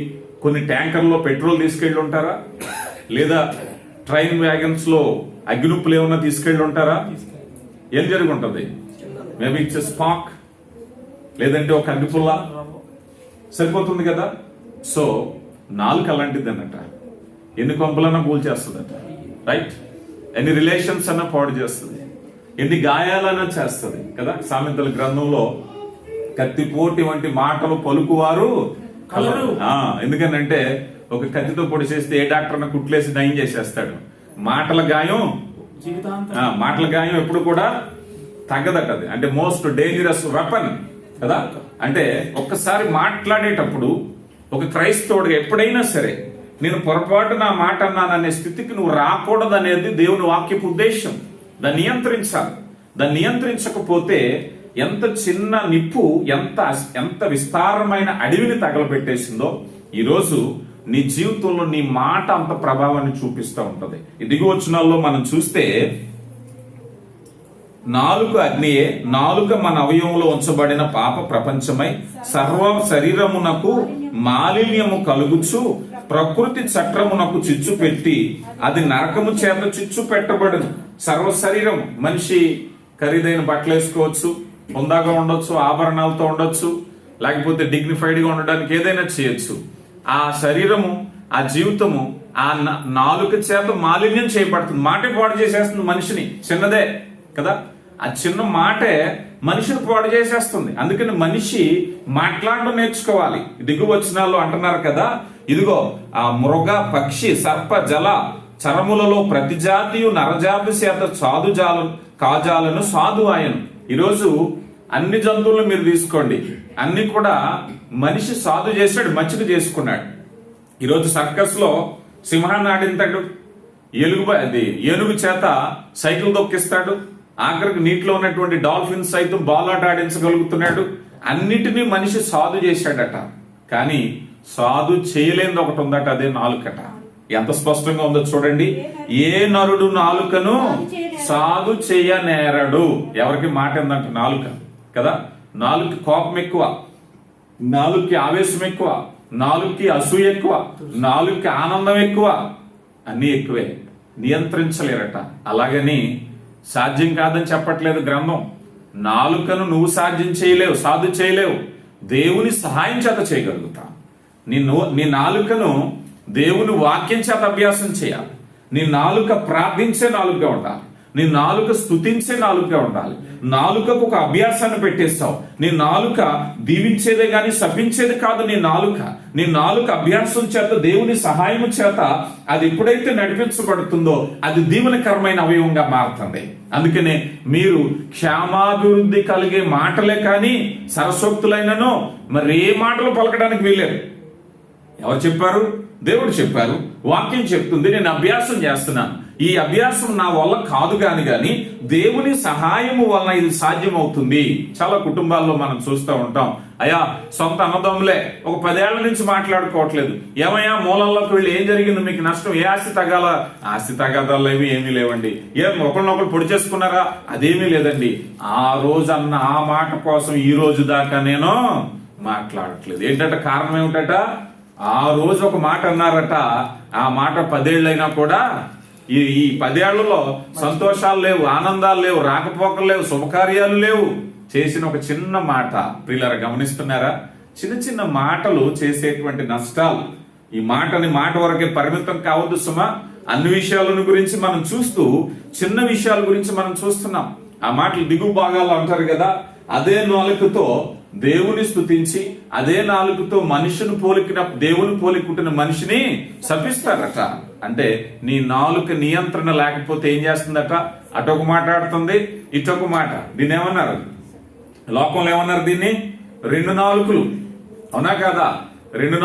కొన్ని ట్యాంకర్లో పెట్రోల్ తీసుకెళ్లి ఉంటారా, లేదా ట్రైన్ వ్యాగన్స్ లో అగ్గినుప్పులు ఏమన్నా తీసుకెళ్లి ఉంటారా? ఏం జరిగి ఉంటది? మేబీ ఇట్స్ స్పార్క్, లేదంటే ఒక అగ్గిపుల్ల సరిపోతుంది కదా. సో నాలుక అలాంటిది అన్నట, ఎన్ని కొంపలన్నా కూల్చేస్తుందట, రైట్? ఎన్ని రిలేషన్స్ అన్నా పాడు చేస్తుంది, ఎన్ని గాయాలన్నా చేస్తుంది కదా. సామెతల గ్రంథంలో కత్తిపోటి వంటి మాటలు పలుకువారు కలరు. ఎందుకనంటే ఒక కత్తితో పొడి చేస్తే ఏ డాక్టర్ కుట్లేసి నయం చేసేస్తాడు. మాటల గాయం ఎప్పుడు కూడా తగ్గదట. అది అంటే మోస్ట్ డేంజరస్ వెపన్ కదా. అంటే ఒక్కసారి మాట్లాడేటప్పుడు ఒక క్రైస్తవుడిగా ఎప్పుడైనా సరే నేను పొరపాటు నా మాట అన్నాననే స్థితికి నువ్వు రాకూడదు అనేది దేవుని వాక్యపు ఉద్దేశం. దాన్ని నియంత్రించాలి. దాన్ని నియంత్రించకపోతే ఎంత చిన్న నిప్పు ఎంత విస్తారమైన అడవిని తగలబెట్టేసిందో ఈరోజు నీ జీవితంలో నీ మాట అంత ప్రభావాన్ని చూపిస్తూ ఉంటది. ఈ దిగువ వచనాల్లో మనం చూస్తే నాలుక అగ్నియే, నాలుక మన అవయవంలో ఉంచబడిన పాప ప్రపంచమై సర్వ శరీరమునకు మాలిన్యము కలుగుచు ప్రకృతి చట్రమునకు చిచ్చు పెట్టి అది నరకము చేత చిచ్చు పెట్టబడదు. సర్వ శరీరం, మనిషి ఖరీదైన బట్టలు వేసుకోవచ్చు, హుందాగా ఉండొచ్చు, ఆభరణాలతో ఉండొచ్చు, లేకపోతే డిగ్నిఫైడ్ గా ఉండడానికి ఏదైనా చేయొచ్చు. ఆ శరీరము, ఆ జీవితము ఆ నాలుక చేత మాలిన్యం చేయబడుతుంది. మాటే పాడు చేసేస్తుంది మనిషిని. చిన్నదే కదా, ఆ చిన్న మాటే మనిషిని పాడు చేసేస్తుంది. అందుకని మనిషి మాట్లాడడం నేర్చుకోవాలి. దిగువ వచనాల్లో అంటున్నారు కదా, ఇదిగో ఆ మృగ పక్షి సర్ప జల చరములలో ప్రతి జాతియు నరజాతి చేత కాజాలను సాధు ఆయను. ఈరోజు అన్ని జంతువులను మీరు తీసుకోండి, అన్ని కూడా మనిషి సాధు చేశాడు, మచ్చిక చేసుకున్నాడు. ఈరోజు సర్కస్ లో సింహాన్ని ఆడింతాడు, ఏనుగు చేత సైకిల్ దొక్కిస్తాడు, ఆఖరికి నీటిలో ఉన్నటువంటి డాల్ఫిన్స్ సైతం బాలాట ఆడించగలుగుతున్నాడు. అన్నిటినీ మనిషి సాధు చేశాడట. కానీ సాధు చేయలేనిది ఒకటి ఉందట, అదే నాలుకట. ఎంత స్పష్టంగా ఉందో చూడండి. ఏ నరుడు నాలుకను సాధు చేయనేరడు. ఎవరికి మాట ఏందంట? నాలుక కదా. నాలుగుకి కోపం ఎక్కువ, నాలుగుకి ఆవేశం ఎక్కువ, నాలుగుకి అసూయ ఎక్కువ, నాలుగుకి ఆనందం ఎక్కువ, అన్ని ఎక్కువే. నియంత్రించలేరట. అలాగని సాధ్యం కాదని చెప్పట్లేదు గ్రంథం. నాలుకను నువ్వు సాధ్యం చేయలేవు, సాధు చేయలేవు. దేవుని సహాయం చేత చేయగలుగుతా. నీ నాలుకను దేవుని వాక్యం చేత అభ్యాసం చేయాలి. నీ నాలుక ప్రార్థించే నాలుగుగా ఉండాలి. నీ నాలుక స్తుతించే నాలుకగా ఉండాలి. నాలుకకు ఒక అభ్యాసాన్ని పెట్టేస్తావు. నీ నాలుక దీవించేదే గాని శపించేది కాదు. నీ నాలుక అభ్యాసం చేత, దేవుని సహాయం చేత అది ఎప్పుడైతే నడిపించబడుతుందో అది దీవెనకరమైన అవయవంగా మారుతుంది. అందుకనే మీరు క్షేమాభివృద్ధి కలిగే మాటలే కానీ సరస్వక్తులైనను మరే మాటలు పలకడానికి వీల్లేదు. ఎవరు చెప్పారు? దేవుడు చెప్పారు, వాక్యం చెప్తుంది. నేను అభ్యాసం చేస్తున్నాను. ఈ అభ్యాసం నా వల్ల కాదు గాని దేవుని సహాయము వలన ఇది సాధ్యమవుతుంది. చాలా కుటుంబాల్లో మనం చూస్తూ ఉంటాం, అయ్యా సొంత అన్నదమ్ములే ఒక 10 ఏళ్ల నుంచి మాట్లాడుకోవట్లేదు. ఏమయ్యా మూలంలోకి వెళ్ళి ఏం జరిగింది, మీకు నష్టం, ఏ ఆస్తి తగాల? ఆస్తి తగాదాలు ఏమీ లేవండి. ఒకరినొకరు పొడి చేసుకున్నారా? అదేమీ లేదండి. ఆ రోజు అన్న ఆ మాట కోసం ఈ రోజు దాకా నేను మాట్లాడట్లేదు. ఏంటంటే కారణం ఏమిటట? ఆ రోజు ఒక మాట అన్నారట, ఆ మాట 10 ఏళ్ళైనా కూడా ఈ 10 ఏళ్లలో సంతోషాలు లేవు, ఆనందాలు లేవు, రాకపోకలు లేవు, శుభకార్యాలు లేవు. చేసిన ఒక చిన్న మాట, ప్రియులారా గమనిస్తున్నారా? చిన్న మాటలు చేసేటువంటి నష్టాలు. ఈ మాట వరకే పరిమితం కావద్దు సుమా. అన్ని విషయాలను గురించి మనం చూస్తూ చిన్న విషయాల గురించి మనం చూస్తున్నాం. ఆ మాటలు దిగువ భాగాలు అంటారు కదా, అదే నాలుకతో దేవుని స్తుతించి అదే నాలుకతో మనిషిని పోలికిన దేవుని పోలికుంటున్న మనిషిని శపిస్తారట. అంటే నీ నాలుక నియంత్రణ లేకపోతే ఏం చేస్తుందట? అటొక మాట్లాడుతుంది, ఇటొక మాట. దీన్ని ఏమన్నారు? లోకంలో ఏమన్నారు దీన్ని? 2 నాలుకలు. అవునా కదా? 2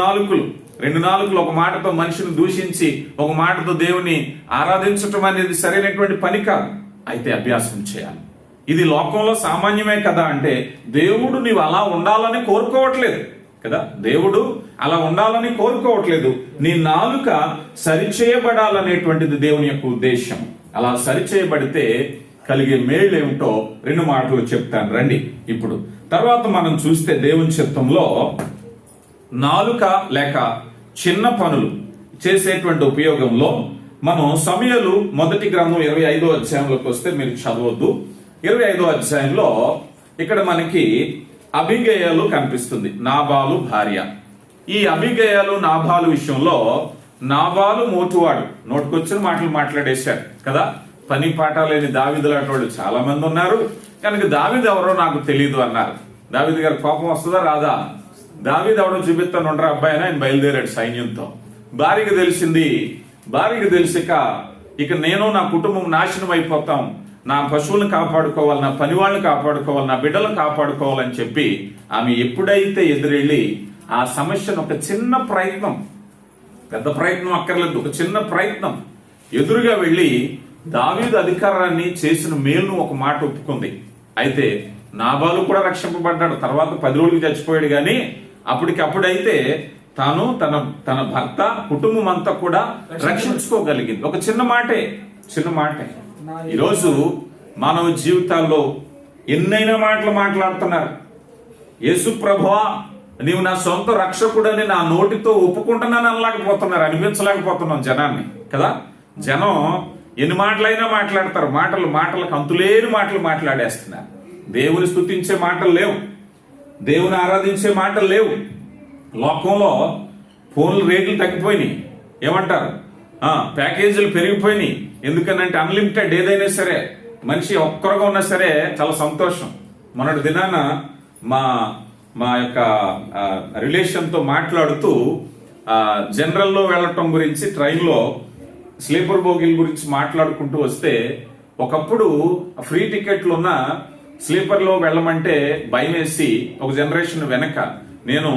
నాలుకలు ఒక మాటతో మనిషిని దూషించి ఒక మాటతో దేవుని ఆరాధించటం అనేది సరైనటువంటి పని కాదు. అయితే అభ్యాసం చేయాలి. ఇది లోకంలో సామాన్యమే కదా. అంటే దేవుడు నీవు అలా ఉండాలని కోరుకోవట్లేదు కదా. దేవుడు అలా ఉండాలని కోరుకోవట్లేదు. నీ నాలుక సరిచేయబడాలనేటువంటిది దేవుని యొక్క ఉద్దేశం. అలా సరిచేయబడితే కలిగే మేళ్ళు ఏమిటో 2 మాటలు చెప్తాను రండి. ఇప్పుడు తర్వాత మనం చూస్తే దేవుని చిత్తంలో నాలుక లేక చిన్న పనులు చేసేటువంటి ఉపయోగంలో మనం సమూయేలు మొదటి గ్రంథం 25వ అధ్యాయంలోకి వస్తే మీరు చదవద్దు. 25వ అధ్యాయంలో ఇక్కడ మనకి అబిగయలు కనిపిస్తుంది, నాబాలు భార్య. ఈ అబిగయలు నాబాలు విషయంలో నాబాలు మోటువాడు, నోటుకొచ్చిన మాటలు మాట్లాడేశాడు కదా. పని పాట లేని దావీదు లాంటి వాళ్ళు చాలా మంది ఉన్నారు కనుక దావీదు ఎవరో నాకు తెలియదు అన్నారు. దావీదు గారి కోపం వస్తుందా రాదా? దావీదు ఎవడో చూపిస్తాను ఉండరా అబ్బాయి అని ఆయన బయలుదేరాడు సైన్యంతో. భార్యకి తెలిసింది. భార్యకి తెలిసిక ఇక నేను నా కుటుంబం నాశనం అయిపోతాం, నా పశువులను కాపాడుకోవాలి, నా పని వాళ్ళని కాపాడుకోవాలి, నా బిడ్డలను కాపాడుకోవాలని చెప్పి ఆమె ఎప్పుడైతే ఎదురెళ్ళి ఆ సమస్యను ఒక చిన్న ప్రయత్నం, పెద్ద ప్రయత్నం అక్కర్లేదు, ఒక చిన్న ప్రయత్నం ఎదురుగా వెళ్ళి దావీదు అధికారాన్ని చేసిన మేలును ఒక మాట ఒప్పుకుంది. అయితే నాబాలు కూడా రక్షింపబడ్డాడు. తర్వాత 10 రోజులకి చచ్చిపోయాడు. గాని అప్పటికప్పుడైతే తాను తన భర్త కుటుంబం అంతా కూడా రక్షించుకోగలిగింది. ఒక చిన్న మాటే. ఈరోజు మానవ జీవితాల్లో ఎన్నైనా మాటలు మాట్లాడుతున్నారు. యేసు ప్రభువా నీవు నా సొంత రక్షకుడని నా నోటితో ఒప్పుకుంటున్నాను అనలేకపోతున్నారు, అనిపించలేకపోతున్నాం జనాన్ని కదా. జనం ఎన్ని మాటలైనా మాట్లాడతారు. మాటలకు అంతులేని మాటలు మాట్లాడేస్తున్నారు. దేవుని స్తుతించే మాటలు లేవు, దేవుని ఆరాధించే మాటలు లేవు. లోకంలో ఫోన్లు రేట్లు తగ్గిపోయినాయి. ఏమంటారు? ప్యాకేజీలు పెరిగిపోయినాయి. ఎందుకనంటే అన్లిమిటెడ్ ఏదైనా సరే, మనిషి ఒక్కరుగా ఉన్నా సరే చాలా సంతోషం. మొన్నటి దినాన మా యొక్క రిలేషన్తో మాట్లాడుతూ జనరల్లో వెళ్ళటం గురించి, ట్రైన్లో స్లీపర్ బోగిల్ గురించి మాట్లాడుకుంటూ వస్తే, ఒకప్పుడు ఫ్రీ టికెట్లు ఉన్న స్లీపర్లో వెళ్ళమంటే భయం వేసి ఒక జనరేషన్ వెనక నేను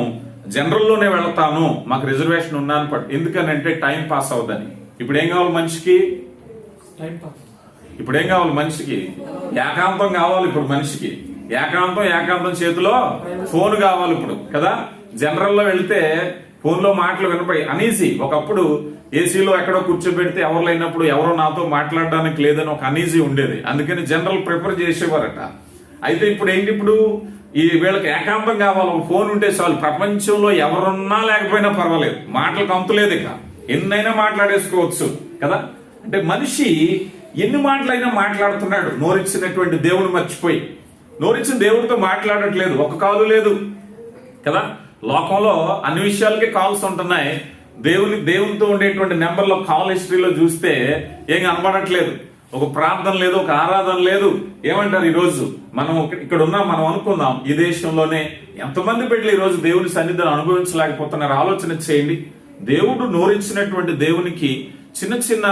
జనరల్లోనే వెళ్తాను, మాకు రిజర్వేషన్ ఉన్నాను. ఎందుకనంటే టైం పాస్ అవుదని. ఇప్పుడు ఏం కావాలి మనిషికి? ఏకాంతం కావాలి. ఇప్పుడు మనిషికి ఏకాంతం చేతిలో ఫోన్ కావాలి ఇప్పుడు కదా. జనరల్లో వెళ్తే ఫోన్లో మాటలు వినపడి అనీజీ. ఒకప్పుడు ఏసీలో ఎక్కడో కూర్చోబెడితే ఎవరు లేనప్పుడు ఎవరో నాతో మాట్లాడడానికి లేదని ఒక అనీజీ ఉండేది. అందుకని జనరల్ ప్రిఫర్ చేసేవారట. అయితే ఇప్పుడు ఏంటి? ఇప్పుడు ఈ వీళ్ళకి ఏకాంతం కావాలి. ఒక ఫోన్ ఉంటే చాలు, ప్రపంచంలో ఎవరున్నా లేకపోయినా పర్వాలేదు, మాటలకు అంతులేదు. ఇక ఎన్నైనా మాట్లాడేసుకోవచ్చు కదా. అంటే మనిషి ఎన్ని మాటలైనా మాట్లాడుతున్నాడు. నోరిచ్చినటువంటి దేవుని మర్చిపోయి, నోరిచ్చిన దేవుడితో మాట్లాడట్లేదు, ఒక్క కాలు లేదు కదా. లోకంలో అన్ని విషయాలకే కాల్స్ ఉంటున్నాయి. దేవునితో ఉండేటువంటి నెంబర్లో కాల్ హిస్టరీలో చూస్తే ఏం కనబడట్లేదు. ఒక ప్రార్థన లేదు, ఒక ఆరాధన లేదు. ఏమంటారు ఈరోజు మనం ఇక్కడ ఉన్నాం, మనం అనుకుందాం ఈ దేశంలోనే ఎంతమంది బిడ్డలు ఈరోజు దేవుని సన్నిధిని అనుభవించలేకపోతున్నారు. ఆలోచన చేయండి. దేవుడు నోరించినటువంటి దేవునికి చిన్న చిన్న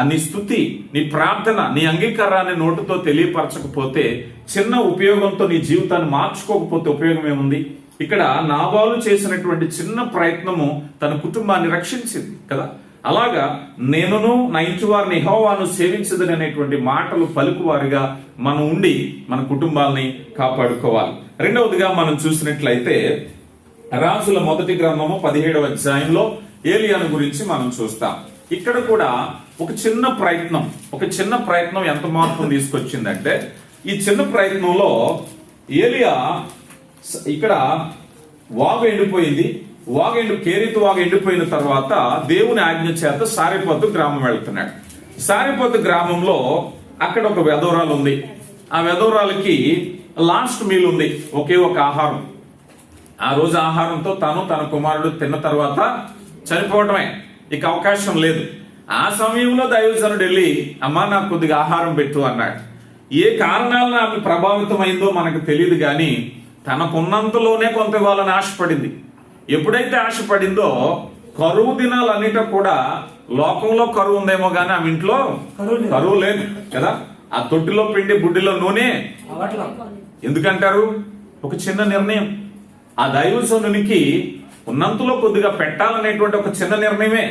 నీ స్తుతి, నీ ప్రార్థన, నీ అంగీకారాన్ని నోటుతో తెలియపరచకపోతే, చిన్న ఉపయోగంతో నీ జీవితాన్ని మార్చుకోకపోతే ఉపయోగం ఏముంది? ఇక్కడ నాబాలు చేసినటువంటి చిన్న ప్రయత్నము తన కుటుంబాన్ని రక్షించింది కదా. అలాగా నేనును నా ఇంటి వారిని యెహోవాను సేవించదని అనేటువంటి మాటలు పలుకువారిగా మనం ఉండి మన కుటుంబాలని కాపాడుకోవాలి. రెండవదిగా మనం చూసినట్లయితే రాజుల మొదటి గ్రంథము 17వ అధ్యాయంలో ఏలియాను గురించి మనం చూస్తాం. ఇక్కడ కూడా ఒక చిన్న ప్రయత్నం ఎంత మార్పును తీసుకొచ్చిందంటే, ఈ చిన్న ప్రయత్నంలో ఏలియా ఇక్కడ వాగు ఎండిపోయింది. కేరీతు వాగు ఎండిపోయిన తర్వాత దేవుని ఆజ్ఞ చేత సారెపోతు గ్రామం వెళ్తున్నాడు. సారెపోతు గ్రామంలో అక్కడ ఒక వెధవరాలు ఉంది. ఆ వెధవరాలకి లాస్ట్ మీల్ ఉంది, ఒకే ఒక ఆహారం. ఆ రోజు ఆహారంతో తన కుమారుడు తిన్న తర్వాత చనిపోవటమే, ఇక అవకాశం లేదు. ఆ సమయంలో దైవజనుడు వెళ్ళి, అమ్మా నాకు కొద్దిగా ఆహారం పెట్టు అన్నాడు. ఏ కారణాలను ఆమె ప్రభావితమైందో మనకు తెలియదు, కానీ తనకున్నంతలోనే కొంత ఇవ్వాలని ఆశపడింది. ఎప్పుడైతే ఆశపడిందో, కరువు దినాలన్నిట కూడా లోకంలో కరువు ఉందేమో గానీ ఆమె ఇంట్లో కరువు లేదు కదా. ఆ తొట్టిలో పిండి బుడ్డిలో నూనె ఎందుకంటారు? ఒక చిన్న నిర్ణయం. ఆ దైవజనునికి ఉన్నంతలో కొద్దిగా పెట్టాలనేటువంటి ఒక చిన్న నిర్ణయమే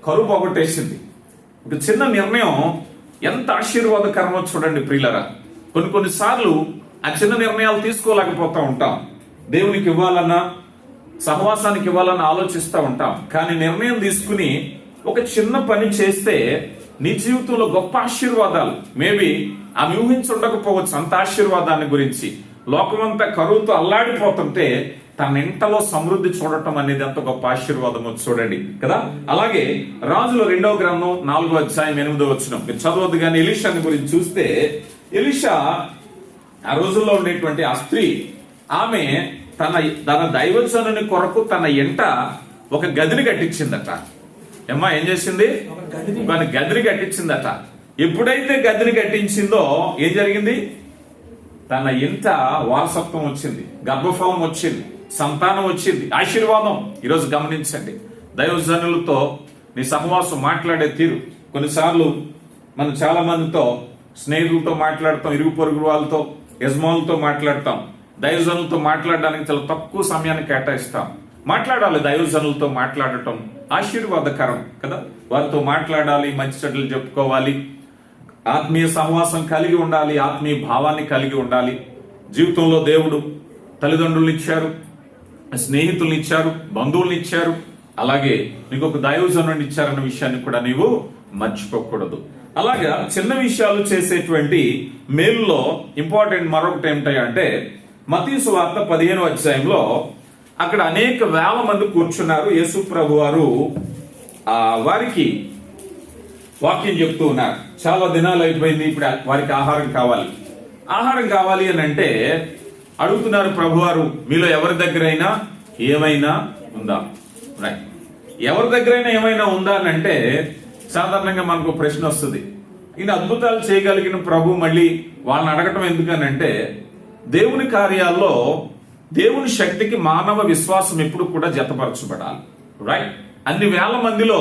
కరువు పోగొట్టేసింది. ఒక చిన్న నిర్ణయం ఎంత ఆశీర్వాదకరమో చూడండి ప్రియులరా. కొన్నిసార్లు ఆ చిన్న నిర్ణయాలు తీసుకోలేకపోతా ఉంటాం. దేవునికి ఇవ్వాలన్నా, సహవాసానికి ఇవ్వాలన్నా ఆలోచిస్తూ ఉంటాం. కానీ నిర్ణయం తీసుకుని ఒక చిన్న పని చేస్తే నీ జీవితంలో గొప్ప ఆశీర్వాదాలు, మేబీ ఆమె ఊహించుండకపోవచ్చు అంత ఆశీర్వాదాన్ని గురించి. లోకమంతా కరువుతో అల్లాడిపోతుంటే తన ఇంటలో సమృద్ధి చూడటం అనేది ఎంత గొప్ప ఆశీర్వాదమో చూడండి కదా. అలాగే రాజుల 2వ గ్రంథం 4వ అధ్యాయం 8వ వచనం మీరు చదవద్దు, కానీ ఎలీషాని గురించి చూస్తే, ఎలీషా ఆ రోజుల్లో ఉండేటువంటి ఆ స్త్రీ, ఆమె తన దైవజనుని కొరకు తన ఇంట ఒక గదిని కట్టించిందట. ఏం చేసింది? ఒక గదిని కట్టించిందట. ఎప్పుడైతే గదిని కట్టించిందో ఏం జరిగింది? తన ఇంట వారసత్వం వచ్చింది, గర్భఫలం వచ్చింది, సంతానం వచ్చింది, ఆశీర్వాదం. ఈరోజు గమనించండి, దైవజనులతో నీ సహవాసం మాట్లాడే తీరు. కొన్నిసార్లు మనం చాలా మందితో, స్నేహితులతో మాట్లాడతాం, ఇరుగు పొరుగు వాళ్ళతో, యజమానులతో మాట్లాడతాం. దైవజనులతో మాట్లాడడానికి చాలా తక్కువ సమయాన్ని కేటాయిస్తాం. మాట్లాడాలి. దైవజనులతో మాట్లాడటం ఆశీర్వాదకరం కదా. వారితో మాట్లాడాలి, మంచి చెడ్డలు చెప్పుకోవాలి, ఆత్మీయ సహవాసం కలిగి ఉండాలి, ఆత్మీయ భావాన్ని కలిగి ఉండాలి. జీవితంలో దేవుడు తల్లిదండ్రులు ఇచ్చారు, స్నేహితుల్ని ఇచ్చారు, బంధువుల్ని ఇచ్చారు, అలాగే నీకు ఒక దైవజనుడిని ఇచ్చారన్న విషయాన్ని కూడా నీవు మర్చిపోకూడదు. అలాగా చిన్న విషయాలు చేసేటువంటి మేలులో ఇంపార్టెంట్ మరొకటి ఏమిటంటే, మత్తయి సువార్త 15వ అధ్యాయంలో అక్కడ అనేక వేల మంది కూర్చున్నారు. యేసు ప్రభు వారు వారికి వాక్యం చెప్తూ ఉన్నారు. చాలా దినాలు అయిపోయింది, ఇప్పుడు వారికి ఆహారం కావాలి అని అంటే అడుగుతున్నారు ప్రభువారు, మీలో ఎవరి దగ్గరైనా ఏమైనా ఉందా? రైట్. ఎవరి దగ్గరైనా ఏమైనా ఉందా అని అంటే సాధారణంగా మనకు ప్రశ్న వస్తుంది, ఈయన అద్భుతాలు చేయగలిగిన ప్రభు మళ్ళీ వాళ్ళని అడగటం ఎందుకనంటే, దేవుని కార్యాల్లో దేవుని శక్తికి మానవ విశ్వాసం ఎప్పుడు కూడా జతపరచబడాలి. రైట్. అన్ని వేల మందిలో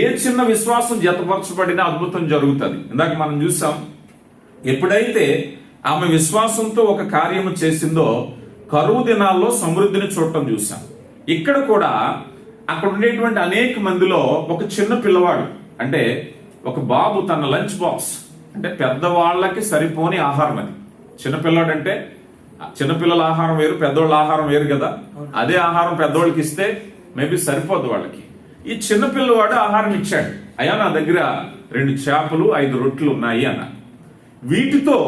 ఏ చిన్న విశ్వాసం జతపరచబడినా అద్భుతం జరుగుతుంది. ఇందాక మనం చూసాం, ఎప్పుడైతే ఆమె విశ్వాసంతో ఒక కార్యము చేసిందో కరువు దినాల్లో సమృద్ధిని చూడటం చూసాం. ఇక్కడ కూడా అక్కడ ఉండేటువంటి అనేక మందిలో ఒక చిన్న పిల్లవాడు, అంటే ఒక బాబు తన లంచ్ బాక్స్, అంటే పెద్దవాళ్ళకి సరిపోని ఆహారం. అది చిన్నపిల్లాడు అంటే చిన్నపిల్లల ఆహారం వేరు, పెద్దోళ్ళ ఆహారం వేరు కదా. అదే ఆహారం పెద్దోళ్ళకి ఇస్తే మేబీ సరిపోదు వాళ్ళకి. ఈ చిన్నపిల్లవాడు ఆహారం ఇచ్చాడు. అయ్యా నా దగ్గర 2 చేపలు 5 రొట్టెలు ఉన్నాయి అన్న. వీటితో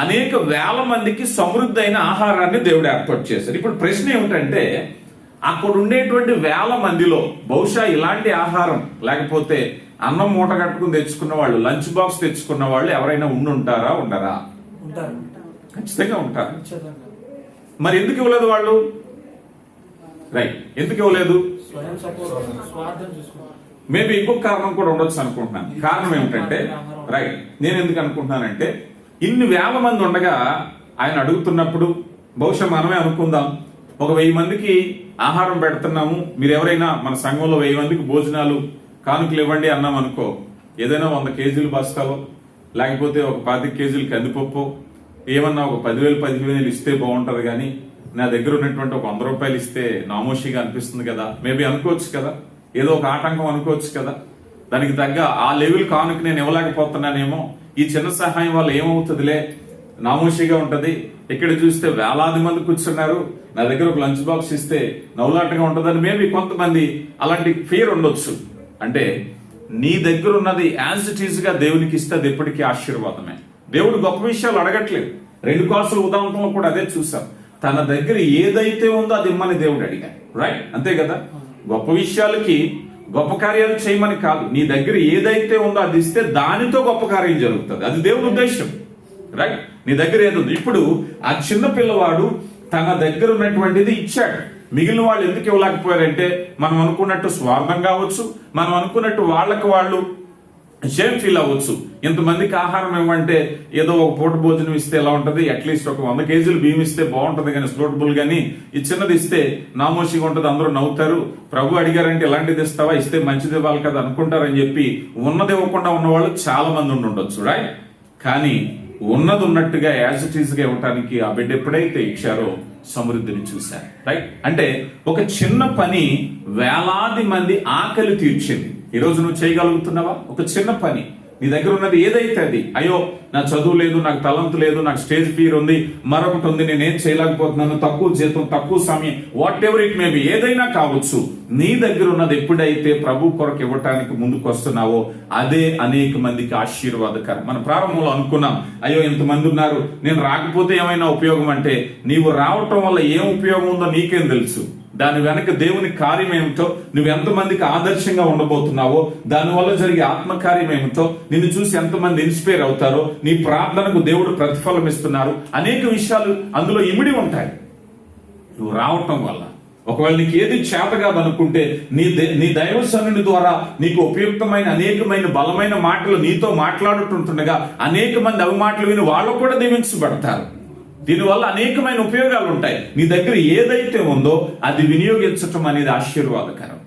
అనేక వేల మందికి సమృద్ధి అయిన ఆహారాన్ని దేవుడు ఏర్పాటు చేశాడు. ఇప్పుడు ప్రశ్న ఏమిటంటే, అక్కడ ఉండేటువంటి వేల మందిలో బహుశా ఇలాంటి ఆహారం లేకపోతే అన్నం మూట కట్టుకుని తెచ్చుకున్న వాళ్ళు, లంచ్ బాక్స్ తెచ్చుకున్న వాళ్ళు ఎవరైనా ఉండుంటారా? ఉండరా? ఖచ్చితంగా ఉంటారు. మరి ఎందుకు ఇవ్వలేదు వాళ్ళు? రైట్. ఎందుకు ఇవ్వలేదు? మేబీ ఇంకొక కారణం కూడా ఉండొచ్చు అనుకుంటున్నాను. కారణం ఏమిటంటే, రైట్, నేను ఎందుకు అనుకుంటున్నానంటే, ఇన్ని వేల మంది ఉండగా ఆయన అడుగుతున్నప్పుడు బహుశా మనమే అనుకుందాం, ఒక 1000 మందికి ఆహారం పెడుతున్నాము, మీరు ఎవరైనా మన సంఘంలో 1000 మందికి భోజనాలు కానుకలు ఇవ్వండి అన్నాం అనుకో, ఏదైనా 100 కేజీలు బస్తాలో, లేకపోతే ఒక 25 కేజీలు కందిపప్పు, ఏమన్నా ఒక 10,000-15,000 ఇస్తే బాగుంటది, కానీ నా దగ్గర ఉన్నటువంటి ఒక 100 రూపాయలు ఇస్తే నామోషిగా అనిపిస్తుంది కదా, మేబీ అనుకోవచ్చు కదా, ఏదో ఒక ఆటంకం అనుకోవచ్చు కదా, దానికి తగ్గ ఆ లెవెల్ కానుక నేను ఇవ్వలేకపోతున్నానేమో, ఈ చిన్న సహాయం వల్ల ఏమవుతుందిలే, నామోషిగా ఉంటది, ఇక్కడ చూస్తే వేలాది మంది కూర్చున్నారు, నా దగ్గర ఒక లంచ్ బాక్స్ ఇస్తే నవ్వులాటగా ఉంటుందని మేబీ కొంతమంది అలాంటి ఫియర్ ఉండొచ్చు. అంటే నీ దగ్గర ఉన్నది యాజ్ ఇట్ ఈజ్ గా దేవునికి ఇస్తే అది ఎప్పటికీ ఆశీర్వాదమే. దేవుడు గొప్ప విషయాలు అడగట్లేదు. 2 కాసుల ఉదాహరణలో కూడా అదే చూసాం. తన దగ్గర ఏదైతే ఉందో అది ఇమ్మని దేవుడు అడిగాడు, రైట్, అంతే కదా. గొప్ప విషయాలకి గొప్ప కార్యాలు చేయమని కాదు, నీ దగ్గర ఏదైతే ఉందో అది ఇస్తే దానితో గొప్ప కార్యం జరుగుతుంది, అది దేవుడి ఉద్దేశం, రైట్. నీ దగ్గర ఏదుంది, ఇప్పుడు ఆ చిన్న పిల్లవాడు తన దగ్గర ఉన్నటువంటిది ఇచ్చాడు. మిగిలిన వాళ్ళు ఎందుకు ఇవ్వలేకపోయారంటే, మనం అనుకున్నట్టు స్వార్థం కావచ్చు, మనం అనుకున్నట్టు వాళ్ళకి వాళ్ళు షేమ్ ఫీల్ అవ్వచ్చు. ఇంతమందికి ఆహారం ఇవ్వమంటే ఏదో ఒక పూట భోజనం ఇస్తే ఎలా ఉంటది, అట్లీస్ట్ ఒక 100 కేజీలు బియ్యం ఇస్తే బాగుంటది, కానీ సూటబుల్ గానీ ఈ చిన్నది ఇస్తే నామోషిగా ఉంటది, అందరూ నవ్వుతారు, ప్రభు అడిగారంటే ఇలాంటిది ఇస్తావా, ఇస్తే మంచిది ఇవ్వాలి కదా అనుకుంటారని చెప్పి ఉన్నది ఇవ్వకుండా ఉన్న వాళ్ళు చాలా మంది ఉండొచ్చు, రైట్. కానీ ఉన్నది ఉన్నట్టుగా యాజ్ ఇట్ ఈజ్ గా ఇవ్వటానికి ఆ బిడ్డ ఎప్పుడైతే ఇచ్చారో సమృద్ధిని చూశారు, రైట్. అంటే ఒక చిన్న పని వేలాది మంది ఆకలి తీర్చింది. ఈ రోజు నువ్వు చేయగలుగుతున్నావా? ఒక చిన్న పని, నీ దగ్గర ఉన్నది ఏదైతే అది, అయ్యో నా చదువు లేదు, నాకు తలంతు లేదు, నాకు స్టేజ్ ఫియర్ ఉంది, మరొకటి ఉంది, నేనేం చేయలేకపోతున్నాను, తక్కువ జీతం, తక్కువ సమయం, what ever it may be, ఏదైనా కావచ్చు, నీ దగ్గర ఉన్నది ఎప్పుడైతే ప్రభు కొరకు ఇవ్వటానికి ముందుకు వస్తున్నావో అదే అనేక మందికి ఆశీర్వాదకరం. మన ప్రారంభంలో అనుకున్నాం, అయ్యో ఇంతమంది ఉన్నారు, నేను రాకపోతే ఏమైనా ఉపయోగం అంటే, నీవు రావటం వల్ల ఏం ఉపయోగం ఉందో నీకేం తెలుసు, దాని వెనక దేవుని కార్యం ఏమిటో, నువ్వు ఎంతమందికి ఆదర్శంగా ఉండబోతున్నావో, దానివల్ల జరిగే ఆత్మకార్యం ఏమిటో, నిన్ను చూసి ఎంతమంది ఇన్స్పైర్ అవుతారో, నీ ప్రార్థనకు దేవుడు ప్రతిఫలం ఇస్తున్నారు, అనేక విషయాలు అందులో ఇమిడి ఉంటాయి నువ్వు రావటం వల్ల. ఒకవేళ నీకు ఏది చేత కాదనుకుంటే నీ దైవ సన్నిధి ద్వారా నీకు ఉపయుక్తమైన అనేకమైన బలమైన మాటలు నీతో మాట్లాడుతుంటుండగా అనేక మంది అవి మాటలు విని వాళ్ళు కూడా దీవించబడతారు. దీనివల్ల అనేకమైన ఉపయోగాలు ఉంటాయి. నీ దగ్గర ఏదైతే ఉందో అది వినియోగించటం అనేది ఆశీర్వాదకరం.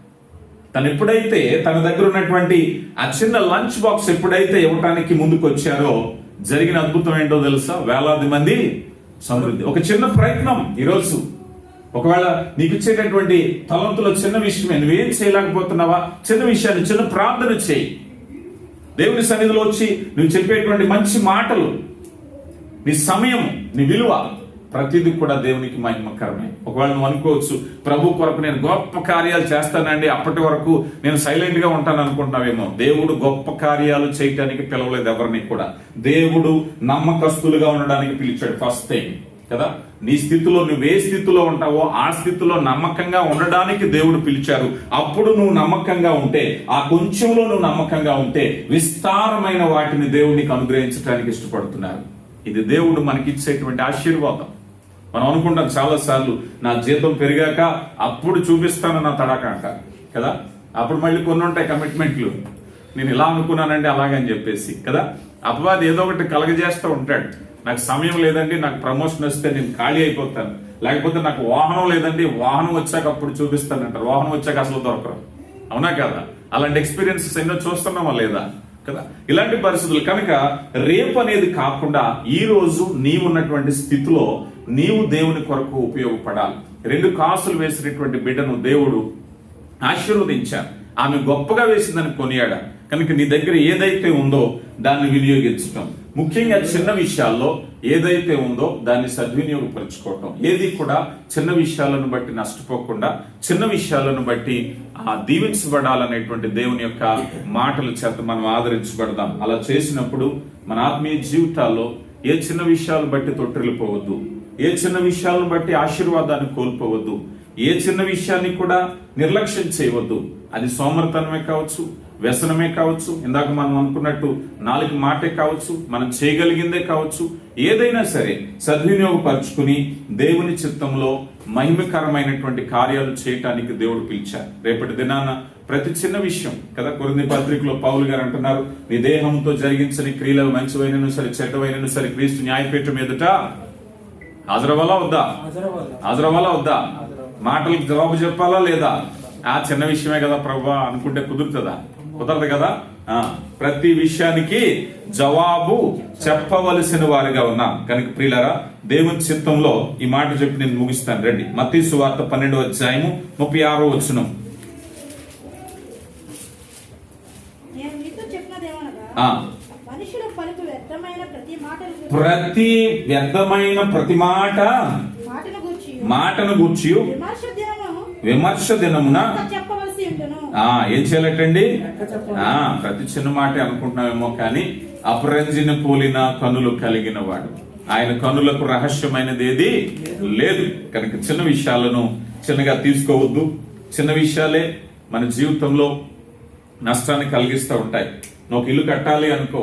తను ఎప్పుడైతే తన దగ్గర ఉన్నటువంటి ఆ చిన్న లంచ్ బాక్స్ ఎప్పుడైతే ఇవ్వటానికి ముందుకు వచ్చారో జరిగిన అద్భుతం ఏంటో తెలుసా? వేలాది మంది సమృద్ధి. ఒక చిన్న ప్రయత్నం. ఈరోజు ఒకవేళ నీకు ఇచ్చేటటువంటి తలంతులో చిన్న విషయమే, నువ్వేం చేయలేకపోతున్నావా, చిన్న విషయాన్ని, చిన్న ప్రార్థన చేయి. దేవుని సన్నిధిలో వచ్చి నువ్వు చెప్పేటువంటి మంచి మాటలు, నీ సమయం, నీ విలువ, ప్రతిదీ కూడా దేవునికి మహిమకరమే. ఒకవేళ నువ్వు అనుకోవచ్చు, ప్రభు కొరకు నేను గొప్ప కార్యాలు చేస్తానండి, అప్పటి వరకు నేను సైలెంట్ గా ఉంటాను అనుకుంటున్నావేమో. దేవుడు గొప్ప కార్యాలు చేయటానికి పిలవలేదు ఎవరిని కూడా. దేవుడు నమ్మకస్తులుగా ఉండడానికి పిలిచాడు. ఫస్ట్ థింగ్ కదా, నీ స్థితిలో నువ్వు ఏ స్థితిలో ఉంటావో ఆ స్థితిలో నమ్మకంగా ఉండడానికి దేవుడు పిలిచారు. అప్పుడు నువ్వు నమ్మకంగా ఉంటే, ఆ కొంచెంలో నువ్వు నమ్మకంగా ఉంటే విస్తారమైన వాటిని దేవునికి అనుగ్రహించడానికి ఇష్టపడుతున్నారు. ఇది దేవుడు మనకిచ్చేటువంటి ఆశీర్వాదం. మనం అనుకుంటాం చాలా సార్లు, నా జీతం పెరిగాక అప్పుడు చూపిస్తాను నా తడాక అంటారు కదా. అప్పుడు మళ్ళీ కొన్ని ఉంటాయి కమిట్మెంట్లు, నేను ఇలా అనుకున్నానండి అలాగని చెప్పేసి కదా. అపవాది ఏదో ఒకటి కలగజేస్తూ ఉంటాడు. నాకు సమయం లేదండి, నాకు ప్రమోషన్ వస్తే నేను ఖాళీ అయిపోతాను, లేకపోతే నాకు వాహనం లేదండి, వాహనం వచ్చాక అప్పుడు చూపిస్తానంటారు. వాహనం వచ్చాక అసలు దొరకరు, అవునా కదా? అలాంటి ఎక్స్పీరియన్సెస్ ఎన్నో చూస్తున్నామా లేదా కదా. ఇలాంటి పరిస్థితులు కనుక రేపు అనేది కాకుండా ఈ రోజు నీవున్నటువంటి స్థితిలో నీవు దేవుని కొరకు ఉపయోగపడాలి. 2 కాసులు వేసినటువంటి బిడ్డను దేవుడు ఆశీర్వదించారు. ఆమె గొప్పగా వేసిందని కొనియాడా. కనుక నీ దగ్గర ఏదైతే ఉందో దాన్ని వినియోగించటం, ముఖ్యంగా చిన్న విషయాల్లో ఏదైతే ఉందో దాన్ని సద్వినియోగపరచుకోవటం. ఏది కూడా చిన్న విషయాలను బట్టి నష్టపోకుండా, చిన్న విషయాలను బట్టి దీవించబడాలనేటువంటి దేవుని యొక్క మాటల చేత మనం ఆదరించబడదాం. అలా చేసినప్పుడు మన ఆత్మీయ జీవితాల్లో ఏ చిన్న విషయాలను బట్టి తొట్టిల్లిపోవద్దు, ఏ చిన్న విషయాలను బట్టి ఆశీర్వాదాన్ని కోల్పోవద్దు, ఏ చిన్న విషయాన్ని కూడా నిర్లక్ష్యం చేయవద్దు. అది సోమరితనమే కావచ్చు, వ్యసనమే కావచ్చు, ఇందాక మనం అనుకున్నట్టు 4 మాటే కావచ్చు, మనం చేయగలిగిందే కావచ్చు, ఏదైనా సరే సద్వినియోగపరుచుకుని దేవుని చిత్తంలో మహిమకరమైనటువంటి కార్యాలు చేయటానికి దేవుడు పిలిచారు. రేపటి దినాన ప్రతి చిన్న విషయం కదా. కొరింథీ పత్రికలో పౌలు గారు అంటున్నారు, నీ దేహంతో జరిగించని క్రియలు మంచివైనను సరే చెడ్డవైనను సరే క్రీస్తు న్యాయపీఠం ఎదుట హాజరవ్వాలా వద్దా? హాజరవ్వాలా వద్దా? మాటలకు జవాబు చెప్పాలా లేదా? ఆ చిన్న విషయమే కదా ప్రభువా అనుకుంటే కుదురుతుందా? కుదరదు కదా. ప్రతి విషయానికి జవాబు చెప్పవలసిన వారిగా ఉన్నాం కనుక ప్రియులారా, దేవుని చిత్తంలో ఈ మాట చెప్పి నేను ముగిస్తాను. రండి, మత్తయి సువార్త 12వ అధ్యాయము 36వ వచనం. నేను మీతో చెప్పినదేమనగా మనుషులు పలుకు వ్యర్థమైన ప్రతి మాటను గూర్చి విమర్శ దినమున చెప్పవలసి ఉండును. ఏం చేయాలటండి? ప్రతి చిన్న మాట అనుకుంటున్నామేమో కానీ అపరంజిని పోలిన కనులు కలిగిన వాడు, ఆయన కనులకు రహస్యమైనది ఏది లేదు. కనుక చిన్న విషయాలను చిన్నగా తీసుకోవద్దు. చిన్న విషయాలే మన జీవితంలో నష్టాన్ని కలిగిస్తూ ఉంటాయి. నువ్వు ఇల్లు కట్టాలి అనుకో,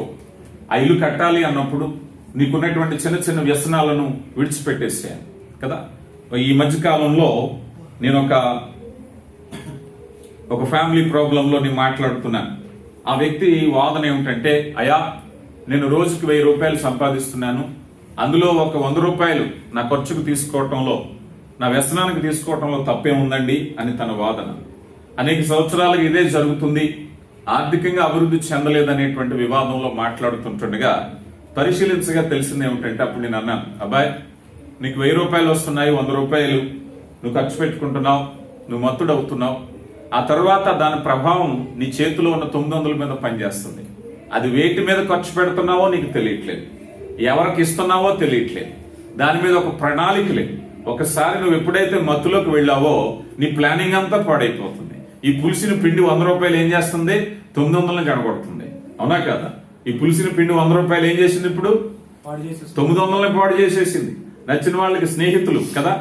ఆ ఇల్లు కట్టాలి అన్నప్పుడు నీకున్నటువంటి చిన్న చిన్న వ్యసనాలను విడిచిపెట్టేసాను కదా. ఈ మధ్య కాలంలో నేను ఒక ఫ్యామిలీ ప్రాబ్లంలో నేను మాట్లాడుతున్నాను. ఆ వ్యక్తి వాదన ఏమిటంటే, అయ్యా నేను రోజుకి 1000 రూపాయలు సంపాదిస్తున్నాను, అందులో ఒక 100 రూపాయలు నా ఖర్చుకు తీసుకోవటంలో, నా వ్యసనానికి తీసుకోవటంలో తప్పేముందండి అని తన వాదన. అనేక సంవత్సరాలుగా ఇదే జరుగుతుంది, ఆర్థికంగా అభివృద్ధి చెందలేదనేటువంటి వివాదంలో మాట్లాడుతుంటుండగా పరిశీలించగా తెలిసింది ఏమిటంటే, అప్పుడు నేను అన్నాను, అబ్బాయి నీకు 1000 రూపాయలు వస్తున్నాయి, 100 రూపాయలు నువ్వు ఖర్చు పెట్టుకుంటున్నావు, నువ్వు మత్తుడవుతున్నావు. ఆ తర్వాత దాని ప్రభావం నీ చేతిలో ఉన్న 900 మీద పనిచేస్తుంది. అది వేటి మీద ఖర్చు పెడుతున్నావో నీకు తెలియట్లేదు, ఎవరికి ఇస్తున్నావో తెలియట్లేదు, దాని మీద ఒక ప్రణాళిక లేదు. ఒకసారి నువ్వు ఎప్పుడైతే మత్తులోకి వెళ్ళావో నీ ప్లానింగ్ అంతా పాడైపోతుంది. ఈ పులిసిన పిండి 100 రూపాయలు ఏం చేస్తుంది? 900 జడగొడుతుంది. అవునా కదా? ఈ పులిసిన పిండి 100 రూపాయలు ఏం చేసింది? ఇప్పుడు 900 పాడు చేసేసింది. నచ్చిన వాళ్ళకి స్నేహితులు కదా,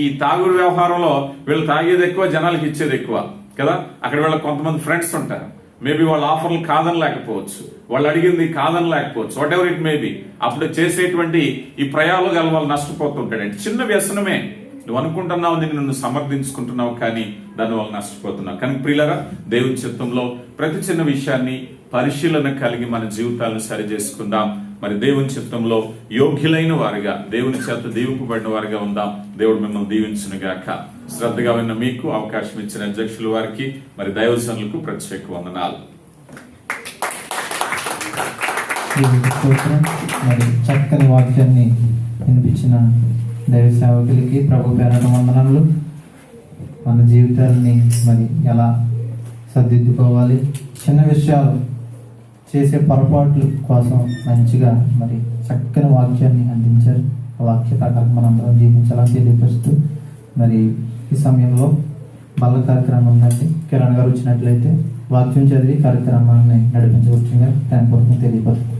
ఈ తాగుడు వ్యవహారంలో వీళ్ళు తాగేది ఎక్కువ, జనాలకు ఇచ్చేది ఎక్కువ కదా. అక్కడ వీళ్ళకి కొంతమంది ఫ్రెండ్స్ ఉంటారు, మేబీ వాళ్ళ ఆఫర్లు కాదని లేకపోవచ్చు, వాళ్ళు అడిగింది కాదని లేకపోవచ్చు, వాట్ ఎవర్ ఇట్ మేబీ. అప్పుడు చేసేటువంటి ఈ ప్రయాలు వాళ్ళు నష్టపోతుంటాడు. చిన్న వ్యసనమే, నువ్వు అనుకుంటున్నావు నిన్ను సమర్థించుకుంటున్నావు, కానీ దానివల్ల నష్టపోతున్నావు. కనుక ప్రియులారా, దేవుని చిత్తంలో ప్రతి చిన్న విషయాన్ని పరిశీలన కలిగి మన జీవితాలను సరి చేసుకుందాం. మరి దేవుని చిత్తంలో యోగ్యులైన వారిగా, దేవుని చేత దీవింపబడిన వారిగా ఉందాం. దేవుడు మిమ్మల్ని దీవించును గాక. శ్రద్ధగా విన్న మీకు అవకాశం ఇచ్చిన అధ్యక్షుల వారికి, మరి దైవజనులకు ప్రత్యేక వందనాలు. మరి చక్కని వాక్యాన్ని వినిపించిన దైవ సేవకులకి ప్రభు పేరట వందనాలు. మన జీవితాలని మరి ఎలా సర్దిద్దుకోవాలి, చిన్న విషయాలు చేసే పొరపాట్ల కోసం మంచిగా మరి చక్కని వాక్యాన్ని అందించారు. ఆ వాక్య ప్రకారం మనందరం జీవించాలని తెలియపరుస్తూ, మరి ఈ సమయంలో బల్ల కార్యక్రమం ఉందండి. కిరణ్ గారు వచ్చినట్లయితే వాక్యం చదివి కార్యక్రమాన్ని నడిపించవచ్చుగా ప్రేమపూర్వకంగా తెలియపరుస్తుంది.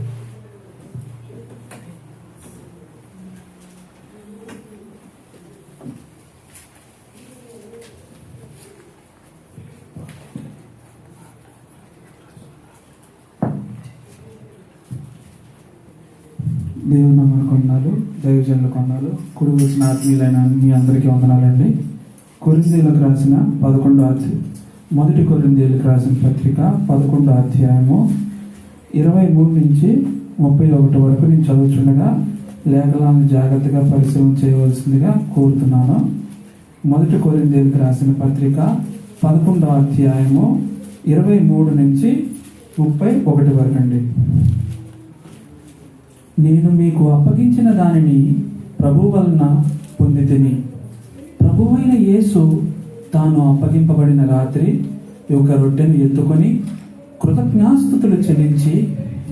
దేవుని నమ్మని కొండాలు, దైవజనుల కొండాలు, కుడి వచ్చిన ఆత్మీయులైన మీ అందరికీ వందనాలండి. కొరింథీయులకు రాసిన 11వ కొరింథీయులకు రాసిన పత్రిక 11వ అధ్యాయము 23 నుంచి 31 వరకు నేను చదువుతుండగా లేఖనాలను జాగ్రత్తగా పరిశీలన చేయవలసిందిగా కోరుతున్నాను. 1 కొరింథీయులకు రాసిన పత్రిక 11వ అధ్యాయము 23 నుంచి 31 వరకు అండి. నేను మీకు అప్పగించిన దానిని ప్రభు వలన పొందితిని. ప్రభువైన యేసు తాను అప్పగింపబడిన రాత్రి ఒక రొట్టెను ఎత్తుకొని కృతజ్ఞాస్తుతులు చెల్లించి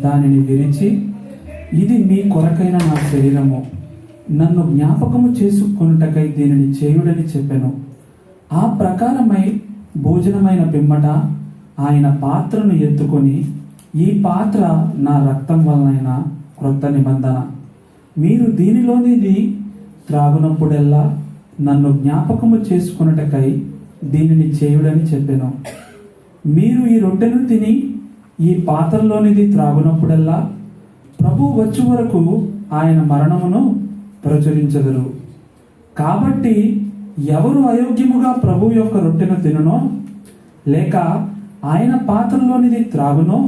దానిని విరిచి, ఇది మీ కొరకైన నా శరీరము, నన్ను జ్ఞాపకము చేసుకొనుటకై దీనిని చేయుడని చెప్పెను. ఆ ప్రకారమై భోజనమైన పిమ్మట ఆయన పాత్రను ఎత్తుకొని, ఈ పాత్ర నా రక్తం వలనైన క్రొత్త నిబంధన, మీరు దీనిలోనిది త్రాగునప్పుడెల్లా నన్ను జ్ఞాపకము చేసుకొనుటకై దీనిని చేయుడని చెప్పెను. మీరు ఈ రొట్టెను తిని ఈ పాత్రలోనిది త్రాగునప్పుడెల్లా ప్రభు వచ్చు వరకు ఆయన మరణమును ప్రచురించెదరు. కాబట్టి ఎవరు అయోగ్యముగా ప్రభు యొక్క రొట్టెను తినునో లేక ఆయన పాత్రలోనిది త్రాగునో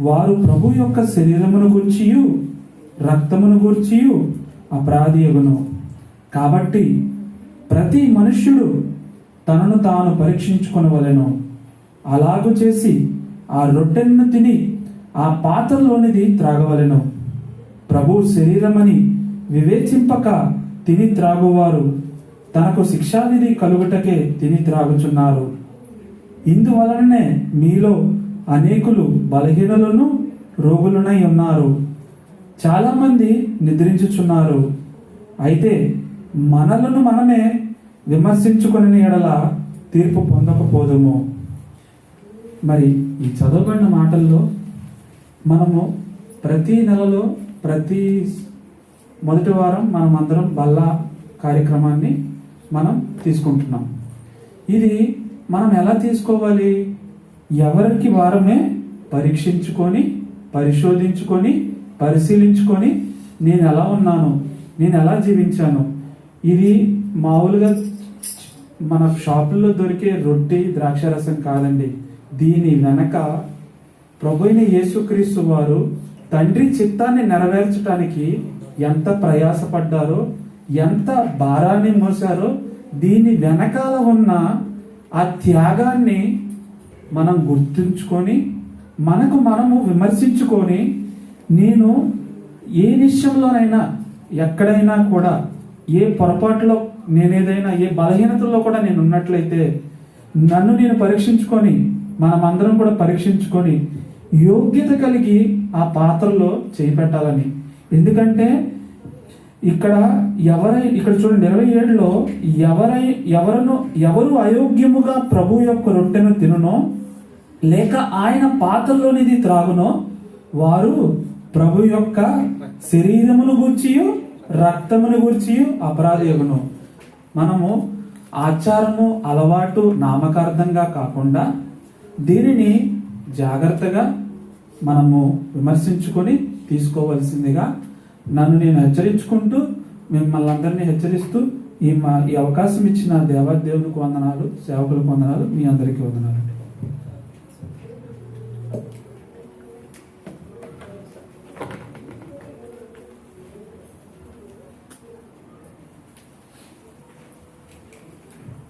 వారు ప్రభు యొక్క శరీరమును గూర్చియు రక్తమును గూర్చియు అపరాధియగును. కాబట్టి ప్రతి మనుష్యుడు తనను తాను పరీక్షించుకొనవలెను. అలాగు చేసి ఆ రొట్టెను తిని ఆ పాత్రలోనిది త్రాగవలెను. ప్రభు శరీరమని వివేచింపక తిని త్రాగువారు తనకు శిక్షావిధి కలుగుటకే తిని త్రాగుచున్నారు. ఇందువలననే మీలో అనేకులు బలహీనులను రోగులునై ఉన్నారు. చాలా మంది నిద్రించుచున్నారు. అయితే మనలను మనమే విమర్శించుకుని ఎడల తీర్పు పొందకపోదుము. మరి ఈ చదవబడిన మాటల్లో మనము ప్రతి నెలలో ప్రతి మొదటి వారం మనం అందరం బల్లా కార్యక్రమాన్ని మనం తీసుకుంటున్నాం. ఇది మనం ఎలా తీసుకోవాలి? ఎవరికి వారమే పరీక్షించుకొని పరిశోధించుకొని పరిశీలించుకొని నేను ఎలా ఉన్నాను, నేను ఎలా జీవించాను. ఇది మామూలుగా మన షాపుల్లో దొరికే రొట్టె ద్రాక్షరసం కాదండి. దీని వెనక ప్రభువైన యేసుక్రీస్తు వారు తండ్రి చిత్తాన్ని నెరవేర్చడానికి ఎంత ప్రయాసపడ్డారో, ఎంత భారాన్ని మోసారో, దీని వెనకాల ఉన్న ఆ త్యాగాన్ని మనం గుర్తుంచుకొని మనకు మనము విమర్శించుకొని, నేను ఏ విషయంలోనైనా ఎక్కడైనా కూడా ఏ పొరపాటులో నేనేదైనా ఏ బలహీనతల్లో కూడా నేను ఉన్నట్లయితే నన్ను నేను పరీక్షించుకొని మనమందరం కూడా పరీక్షించుకొని యోగ్యత కలిగి ఆ పాత్రలో చేపెట్టాలని. ఎందుకంటే ఇక్కడ చూడండి 27లో ఎవరు అయోగ్యముగా ప్రభు యొక్క రొట్టెను తినునో లేక ఆయన పాత్రలోనిది త్రాగునో వారు ప్రభు యొక్క శరీరమును గూర్చియు రక్తమును గూర్చియు అపరాధియగును. మనము ఆచారము అలవాటు నామకార్థంగా కాకుండా దీనిని జాగ్రత్తగా మనము విమర్శించుకొని తీసుకోవలసిందిగా నన్ను నేను హెచ్చరించుకుంటూ మిమ్మల్ని అందరినీ హెచ్చరిస్తూ ఈ అవకాశం ఇచ్చిన దేవాదేవునికి వందనాలు, సేవకులకు వందనాలు, మీ అందరికీ వందనాలు.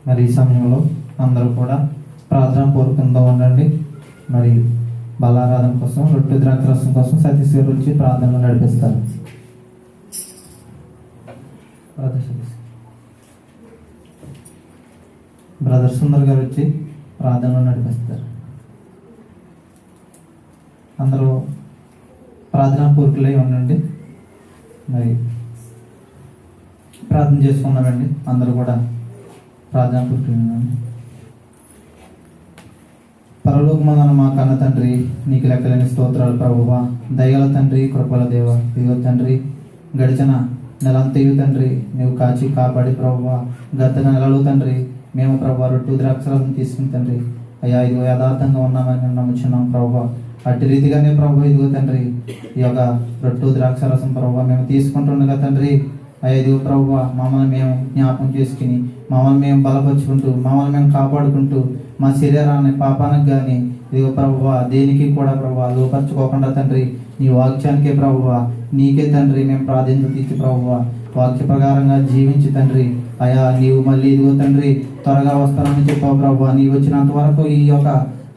మరి ఈ సమయంలో అందరూ కూడా ప్రార్థన పూర్వకంగా ఉండండి. మరి బలారాధన కోసం రొట్టె ద్రాక్షరసం కోసం సతీష్ గారు వచ్చి ప్రార్థనలు నడిపిస్తారు. బ్రదర్ సుందర్ గారు వచ్చి ప్రార్థనలు నడిపిస్తారు. అందరూ ప్రార్థనా పూర్వకులై ఉండండి. మరి ప్రార్థన చేసుకున్నామండి. అందరూ కూడా ప్రార్థన పూర్వకులై. పరలోకమందున మా కన్న తండ్రి, నీకు లెక్కలేని స్తోత్రాలు ప్రభువా. దయగల తండ్రి, కృపల దేవ, ఇదిగో తండ్రి గడిచిన నెలంతయు తండ్రి నువ్వు కాచి కాపాడి ప్రభువా. గత నెలలు తండ్రి మేము ప్రభువా రొట్టె ద్రాక్షరసం తీసుకుని తండ్రి అయ్యా ఇదిగో యథార్థంగా ఉన్నామని నమ్ముచున్నాం ప్రభువా. అట్టి రీతిగానే ప్రభు ఇదిగో తండ్రి ఈ యొక్క రొట్టె ద్రాక్షరసం ప్రభువా మేము తీసుకుంటుండగా తండ్రి అయ్యా ఇదిగో ప్రభువా మమ్మల్ని మేము జ్ఞాపకం చేసుకుని మమ్మల్ని మేము బలపరుచుకుంటూ మమ్మల్ని మేము కాపాడుకుంటూ మా శరీరాన్ని పాపానికి కానీ ఇదిగో ప్రభువా దేనికి కూడా ప్రభువా లోపరచుకోకుండా తండ్రి నీ వాక్యానికే ప్రభువా నీకే తండ్రి మేము ప్రాధాన్యత ఇచ్చి ప్రభువా వాక్య ప్రకారంగా జీవించి తండ్రి అయా నీవు మళ్ళీ ఇదిగో తండ్రి త్వరగా వస్తానని చెప్పావు ప్రభువా. నీవు వచ్చినంత వరకు ఈ యొక్క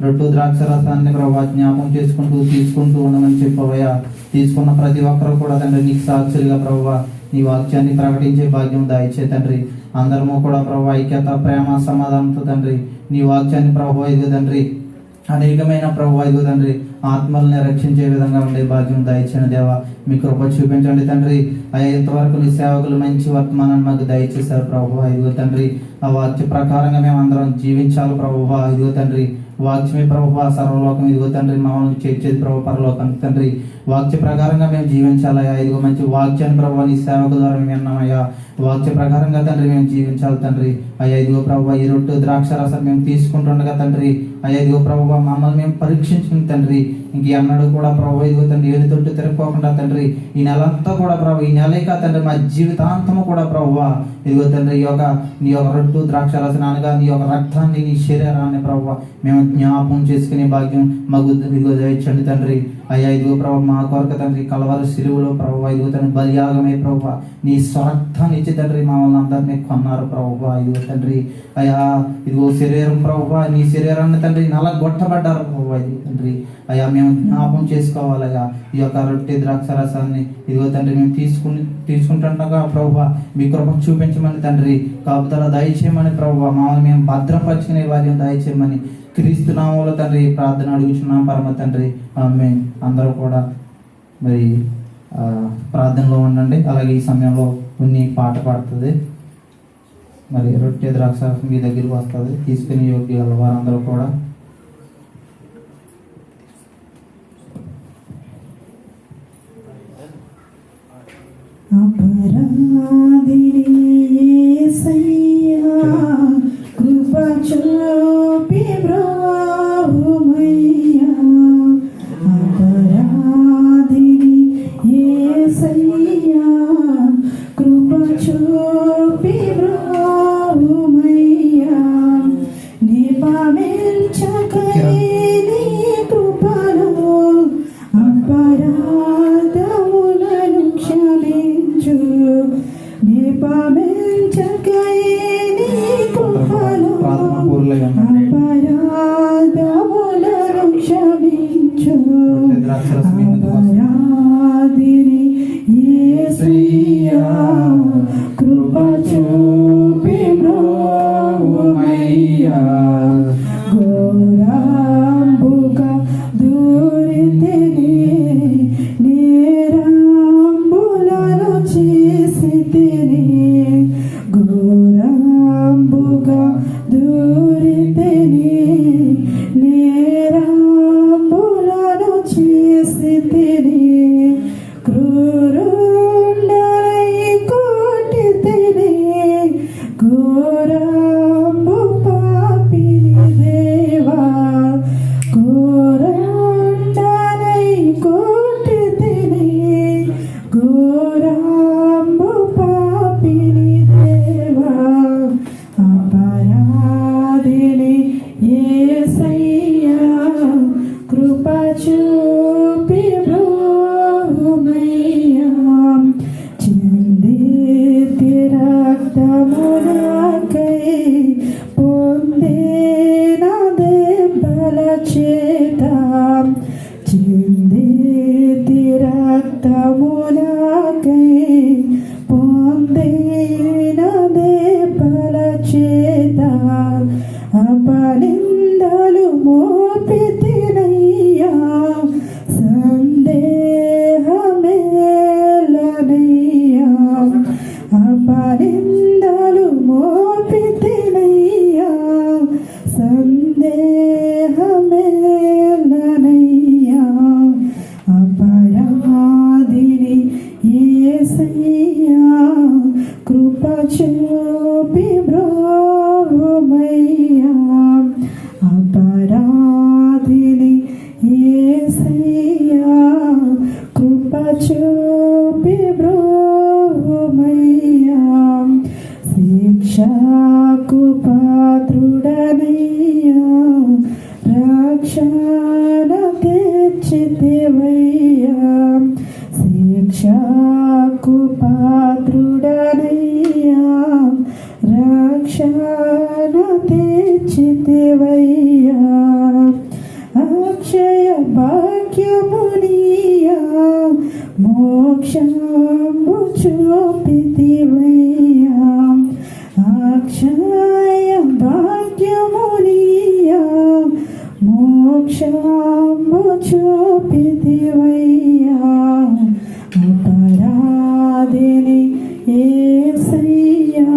రొట్టె ద్రాక్షరసాన్ని ప్రభువా జ్ఞాపకం తీసుకుంటూ ఉండమని చెప్పవయ్యా. తీసుకున్న ప్రతి ఒక్కరు కూడా తండ్రి నీకు సాక్షులుగా ప్రభువా నీ వాక్యాన్ని ప్రకటించే భాగ్యం దయచే తండ్రి. అందరము కూడా ప్రభువా ఐక్యత ప్రేమ సమాధానంతో తండ్రి నీ వాక్యాన్ని ప్రభువా ఇదిగో తండ్రి అనేకమైన ప్రభువా ఇదిగో తండ్రి ఆత్మల్ని రక్షించే విధంగా ఉండే భాగ్యం దయచిన దేవా మీ కృప చూపించండి తండ్రి. అయ్యా ఇంతవరకు నీ సేవకులు మంచి వర్తమానాన్ని మాకు దయచేశారు ప్రభువా ఇదిగో తండ్రి. ఆ వాక్య ప్రకారంగా మేము అందరం జీవించాలి ప్రభువా ఇదిగో తండ్రి. వాక్యమే ప్రభువా సర్వలోకం ఇదిగో తండ్రి మమ్మల్ని చేర్చేది ప్రభు పరలోకం తండ్రి. వాక్య ప్రకారంగా మేము జీవించాలయ్యా ఇదిగో మంచి వాక్యాన్ని ప్రభువా నీ సేవకు ద్వారా మేము విన్నామయ్యా. వాక్య ప్రకారంగా తండ్రి మేము జీవించాలి తండ్రి. అయ్యా ఇదిగో ప్రభువా ఈ రొట్టె ద్రాక్షరసం మేము తీసుకుంటుండగా తండ్రి అయ్యా ఇదిగో ప్రభువా మమ్మల్ని మేము పరీక్షించుకుని తండ్రి ఇంక అన్నాడు కూడా ప్రభు ఇదిగో తండ్రి ఏది తొట్టు తిరగకోకుండా తండ్రి ఈ నెలంతా కూడా ప్రభు ఈ నెలే కా తండ్రి మా జీవితాంతము కూడా ప్రభువా ఇదిగో తండ్రి నీ యొక్క రొట్టు ద్రాక్షరసనాలుగా నీ యొక్క రక్తాన్ని నీ శరీరాన్ని ప్రభావ మేము జ్ఞాపకం చేసుకునే భాగ్యం మాకు ఇదిగో దయచండి తండ్రి. అయ్యా ఇదిగో ప్రభావ మా కొరకు తండ్రి కలవరి సిలువలో ప్రభావ ఇదిగో తండ్రి బలియాగమే ప్రభావ నీ స్వరక్తాన్ని ఇచ్చి తండ్రి మమ్మల్ని అందరినీ కొన్నారు ప్రభావ. ఇదిగో తండ్రి అయ్యా ఇదిగో శరీరం ప్రభావ నీ శరీరాన్ని తండ్రి నలగొట్టబడ్డారు ప్రభావ. ఇది తండ్రి అయ్యా మేము జ్ఞాపకం చేసుకోవాలయ్యా ఈ యొక్క రొట్టె ద్రాక్షరసాన్ని ఇదిగో తండ్రి మేము తీసుకుంటుండగా ప్రభావ మీ కృప చూపించమని తండ్రి కాపుదల దయచేయమని ప్రభావ మమ్మల్ని మేము భద్రపరుచుకునే వారిని దయచేయమని క్రీస్తు నామములో తండ్రి ప్రార్థన అడుగుచున్నాం పరమ తండ్రి ఆమేన్. అందరూ కూడా మరి ప్రార్థనలో ఉండండి. అలాగే ఈ సమయంలో కొన్ని పాట పాడుతుంది, మరి రొట్టె ద్రాక్షరసం మీ దగ్గరికి వస్తుంది, తీసుకుని యోగ్యాల వారందరూ కూడా అపరాధిని యేసయ్యా కృప చూపి బ్రోమయ్యా. అపరాధిని యేసయ్యా కృప చూపి బ్రోమయ్యా. నిపమించకై నీ కృపలో అపరాధములను క్షమించు. నిపమించకై నీ కృపలో అపరాధములను క్షమించు. అపరాధిని యేసయ్యా కృప చూపి బ్రోమయ్యా. ఘోరంబుగా దూరితిని నేరంబులను చేసితిని. ఘోరంబుగా దూరితిని నేరంబులను చేసితిని. క్రూరుండై కొట్టితిని ఘోరంబు పాపిని దేవా. ఘోరండనై కొట్టితిని ఘోరంబు పాపిని దేవా. అపరాధిని యేసయ్యా కృప చూపి బ్రోమయ్యా. చిందితి రక్తమునకై పొందిన దెబ్బల చేత. చిందితి రక్తమునకై పొందిన దెబ్బల చేత. అపనిందలు మోపితినయ్యా సందేహమేలనయ్యా. అపనిందలు మోపితినయ్యా సందేహమేలనయ్యా. అపరాధిని యేసయ్యా కృప చూపి బ్రోమయ్యా. అపరాధిని యేసయ్యా కృప చూపి బ్రోమయ్యా. శిక్షకు పాత్రుడనయ్యా రక్షణ తెచ్చితివయ్యా. శిక్షకు పాత్రుడనయ్యా రక్షణ తెచ్చితివయ్యా. అక్షయ భాగ్యమునియా మోక్షము చూపితివయ్యా. అక్షయ భాగ్యమునియా మోక్షము చూపితివయ్యా. అపరాధిని యేసయ్యా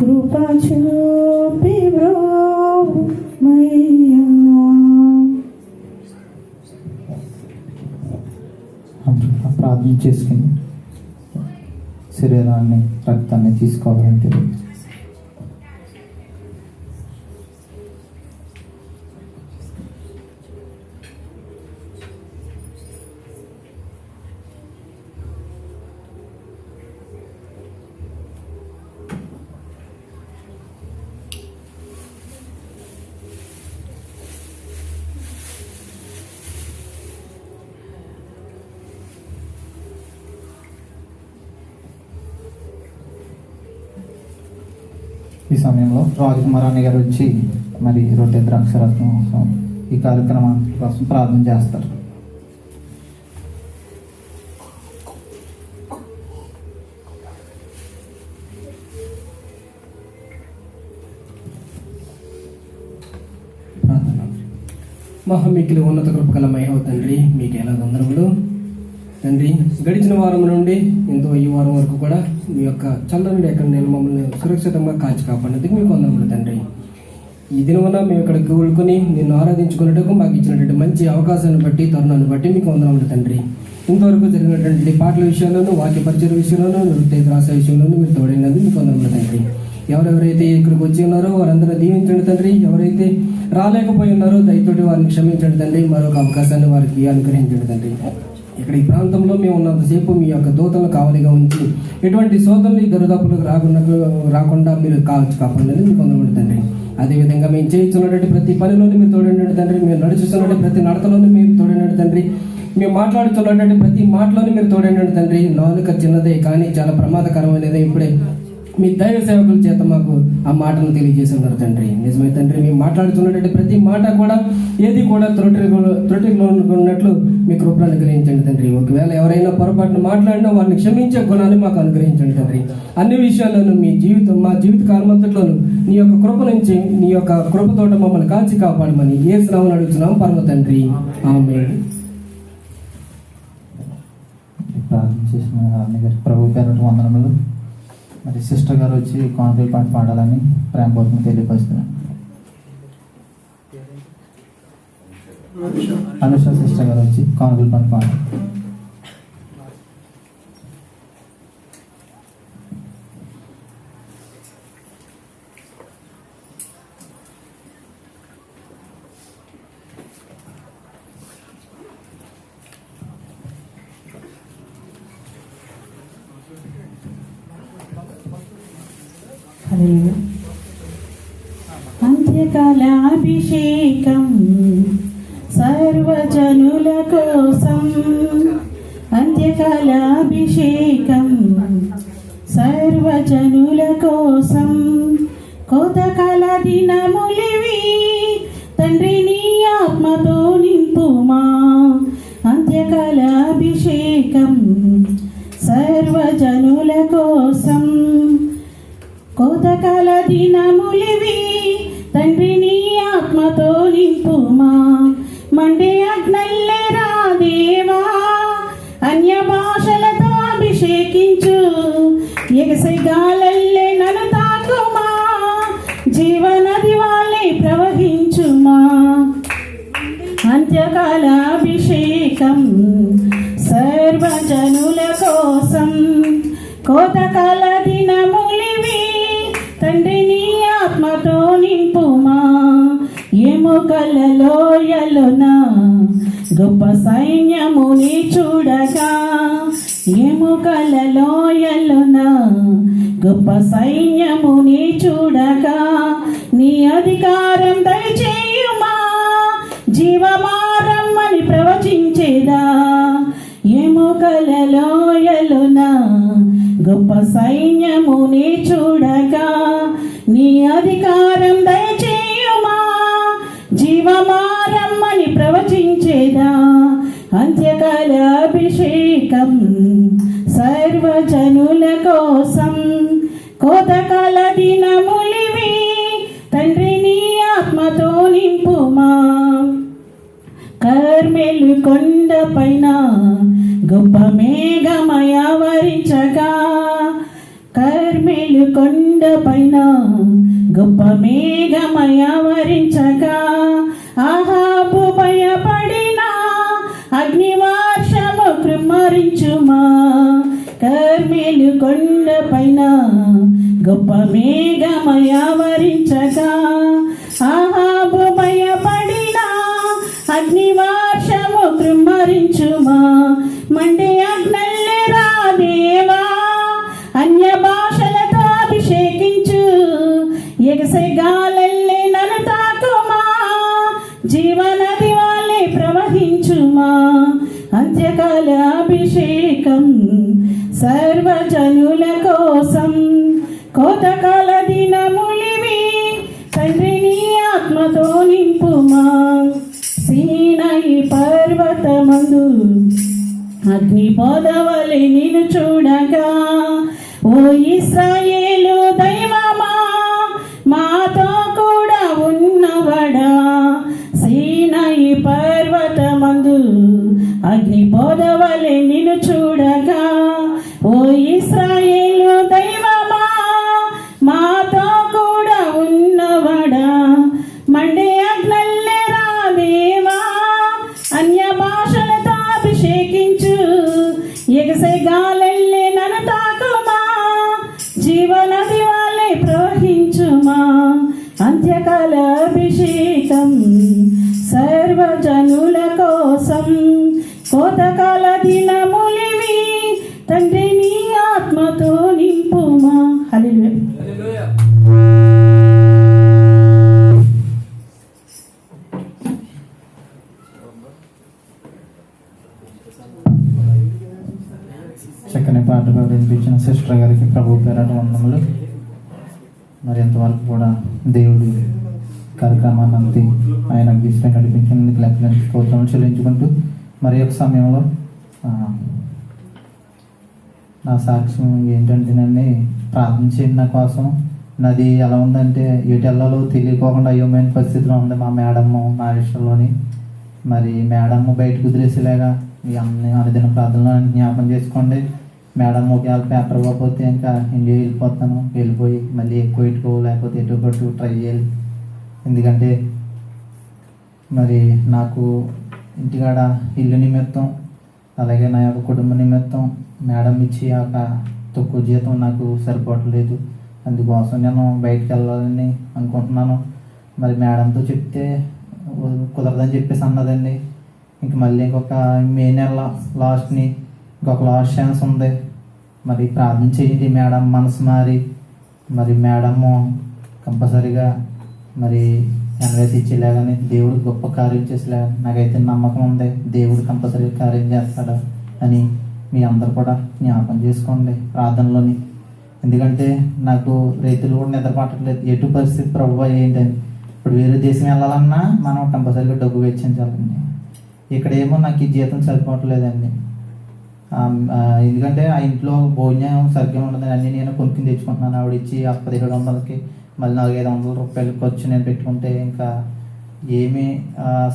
కృప చూపి బ్రోమయ్యా. ప్రార్థన చేసుకుని శరీరాన్ని రక్తాన్ని తీసుకోవాలని తెలియదు. ఈ సమయంలో రాజకుమార్ అన్న గారు వచ్చి మరి రొట్టె ద్రాక్షరసం కోసం ఈ కార్యక్రమం కోసం ప్రార్థన చేస్తారు. మహామికిలి ఉన్నత కృపగల మహిమ తండ్రి, మీకు ఎలా వందనములు తండ్రి. గడిచిన వారం నుండి ఎంతో ఈ వారం వరకు కూడా మీ యొక్క చల్లని ఎక్కడ నేను మమ్మల్ని సురక్షితంగా కాచి కాపాడినందుకు మీకు వందనములు తండ్రి. ఈ దినమున మేము ఇక్కడ కూడుకొని నిన్ను ఆరాధించుకున్నట్టుకు మాకు ఇచ్చినటువంటి మంచి అవకాశాన్ని బట్టి, తరుణాన్ని బట్టి మీకు వందనములు తండ్రి. ఇంతవరకు జరిగినటువంటి పాటల విషయంలోనూ, వాక్య పరిచయ విషయంలోనూ, నృత్య రాసే విషయంలోనూ మీరు తోడైనది మీకు వందనములు తండ్రి. ఎవరెవరైతే ఇక్కడికి వచ్చి ఉన్నారో వారందరూ దీవించండి తండ్రి. ఎవరైతే రాలేకపోయి ఉన్నారో దయతోటి వారిని క్షమించండి తండ్రి. మరొక అవకాశాన్ని వారికి అనుగ్రహించండి తండ్రి. ఇక్కడ ఈ ప్రాంతంలో మేము ఉన్నంతసేపు మీ యొక్క దూతలను కావలిగా ఉంచి ఎటువంటి శోధనలు, దరిదాపులకు రాకుండా మీరు కాపాడండి మీకు వందనములు తండ్రి. అదేవిధంగా మేము చేయించున్నటువంటి ప్రతి పనిలోని మీరు తోడండి తండ్రి. మేము నడుచుతున్నటువంటి ప్రతి నడతలోని మీరు తోడండి తండ్రి. మేము మాట్లాడుతున్నటువంటి ప్రతి మాటలోని మీరు తోడండి తండ్రి. నాలుక చిన్నదే కానీ చాలా ప్రమాదకరమైనదే. ఇప్పుడే మీ దైవ సేవకుల చేత మాకు ఆ మాటను తెలియజేసి ఉన్నారు తండ్రి. నిజమే తండ్రి, మేము మాట్లాడుతున్నటువంటి ప్రతి మాట కూడా ఏది కూడా త్రుటిలో ఉన్నట్లు మీ కృపను అనుగ్రహించండి తండ్రి. ఒకవేళ ఎవరైనా పొరపాటును మాట్లాడినా వారిని క్షమించే గుణాన్ని మాకు అనుగ్రహించండి తండ్రి. అన్ని విషయాల్లోనూ మా జీవిత కాలమంతట్లోనూ నీ యొక్క కృప నుంచి, నీ యొక్క కృపతోట మమ్మల్ని కాల్చి కాపాడమని యేసు నామమున అడుగుతున్నాం పరమ తండ్రి, ఆమేన్. ప్రార్థన చేసిన అన్నగారు ప్రభు పేరట వందనములు. మరి సిస్టర్ గారు వచ్చి కాన్ఫిల్ పాట పాడాలని ప్రేమపూర్వకంగా తెలియపరుస్తున్నారు. అనుష సిస్టర్ గారు వచ్చి కాన్ఫిల్ పాట పాడాలి. అంత్యకాలాభిషేకం సర్వజనుల కోసం, అంత్యకాలాభిషేకం సర్వజనుల కోసం. కోతకాల దినములివి తండ్రి నీ ఆత్మతో నింపుమా. అంత్యకాలాభిషేకం సర్వజనుల కోసం. కోతకాల దినములివి తండ్రి నీ ఆత్మతో నింపుమా. మండే అగ్నల్లే రా దేవా, అన్య భాషలతో అభిషేకించు. ఎగసే గాలల్లే నన్ను తాకుమా, జీవనది వాళ్ళే ప్రవహించుమా. అంత్యకాల అభిషేకం సర్వజనుల కోసం. కోతకాల దినములివి తండ్రి నీ ఆత్మతో నింపుమా. ఎముకల లోయలోన గొప్ప సైన్యముని చూడగా, ఎముకల లోయలోన గొప్ప సైన్యముని చూడగా. నీ అధికారం దయచేయుమా, జీవమారమ్మని ప్రవచించేదా. ఎముకల లోయలోన గొప్ప సైన్యముని చూడగా. నీ అధికారం దయచేయుమా, జీవమారమ్మని ప్రవచించేదా. అంత్యకాల అభిషేకం సర్వజనుల కోసం. కోతకాల దినములివి తండ్రి నీ ఆత్మతో నింపుమా. కర్మెలు కొండ పైన గొప్ప మేఘమయ వరించగా, కర్మెలు కొండ పైన గొప్ప మేఘమయ వరించగా. ఆహాబు భయపడిన అగ్నివర్షము కృమ్మరించుమా. కర్మెలు కొండ పైన గొప్ప మేఘమయ వరించగా. ఆహాబు భయపడిన అగ్నివర్షము కృమ్మరించుమా. మండే అగ్నల్లే రా దేవా, అన్య భాషలతో అభిషేకించు. ఎగసే గాలల్లే నన్ను తాకుమా, జీవనది వాళ్ళే ప్రవహించుమా. అంత్యకాల అభిషేకం సర్వజనుల కోసం. కోతకాల దినములి మందు అగ్ని పోదవలి నిన్ను చూడగా, ఓ ఇశ్రాయేలు దైవమా మాతో కూడా ఉన్నవడా, సీనాయి పర్వతమందు అగ్ని పోదవలి నిన్ను చూడగా, ఓ ఇశ్రాయేలు దైవమా మాతో కూడా ఉన్నవడా, మండే అగ్నల్లే రా దేవా అన్య భాషలతో అభిషేకించు, ఎగసే గాలెల్లే నన్ను తాకుమా, జీవనది వాళ్ళే ప్రవహించుమా, అంత్యకాల అభిషేకం సర్వజనుల కోసం, కోతకాల దినములివి తండ్రి నీ ఆత్మతో నింపుమా. హల్లెలూయా. చక్కని పాటలు వినిపించిన సిస్టర్ గారికి ప్రభు పేరట వందనములు. మరి ఎంతవరకు కూడా దేవుడి కార్యక్రమాన్ని అంతే ఆయన గీసిన నడిపించినందుకు లెక్కలని స్తోత్రం చెల్లించుకుంటూ మరి యొక్క సమయంలో నా సాక్ష్యం ఏంటంటేనండి, ప్రార్థన చేయండి నా కోసం. నాది ఎలా ఉందంటే ఎటు వెళ్ళాలో తెలియకోకుండా అయోమైన పరిస్థితిలో ఉంది మా మేడమ్మ మా ఇష్టంలోని. మరి మేడమ్మ బయటకు వదిలేసేలాగా ఈ అన్ని అనుదిన ప్రార్థనలో జ్ఞాపకం చేసుకోండి. మేడం ఒకవేళ పేపర్ ఇవ్వకపోతే ఇంకా ఇండియా వెళ్ళిపోతాను, వెళ్ళిపోయి మళ్ళీ ఎక్కువ ఇటుకో లేకపోతే ఎటు పట్టు ట్రై చేయాలి. ఎందుకంటే మరి నాకు ఇంటికాడ ఇల్లు నిమిత్తం అలాగే నా యొక్క కుటుంబ నిమిత్తం మేడం ఇచ్చి ఒక తక్కువ జీతం నాకు సరిపోవట్లేదు. అందుకోసం నేను బయటికి వెళ్ళాలని అనుకుంటున్నాను. మరి మేడంతో చెప్తే కుదరదని చెప్పేసి అన్నదండి. ఇంక మళ్ళీ ఇంకొక మే నెల లాస్ట్ని ఇంకొక లాస్ట్ ఛాన్స్ ఉంది. మరి ప్రార్థన చేయండి మేడం మనసు మారి మరి మేడము కంపల్సరిగా మరి ఎన్వైస్ ఇచ్చేలాగానే దేవుడు గొప్ప కార్యం చేసేలాగా నాకైతే నమ్మకం ఉంది. దేవుడు కంపల్సరీగా కార్యం చేస్తాడు అని మీ అందరు కూడా జ్ఞాపకం చేసుకోండి ప్రార్థనలోని. ఎందుకంటే నాకు రైతులు కూడా నిద్ర పట్టట్లేదు, ఎటు పరిస్థితి ప్రభు ఏంటని. ఇప్పుడు వేరే దేశం వెళ్ళాలన్నా మనం కంపల్సరీగా డబ్బు వెచ్చించాలండి. ఇక్కడేమో నాకు ఈ జీతం సరిపోవట్లేదండి. ఎందుకంటే ఆ ఇంట్లో భోజనం సరిగ్గా ఉండదని అన్నీ నేను కొనుక్కుని తెచ్చుకుంటున్నాను. ఆవిడ ఇచ్చి 1700కి మళ్ళీ 400-500 రూపాయలు ఖర్చు నేను పెట్టుకుంటే ఇంకా ఏమి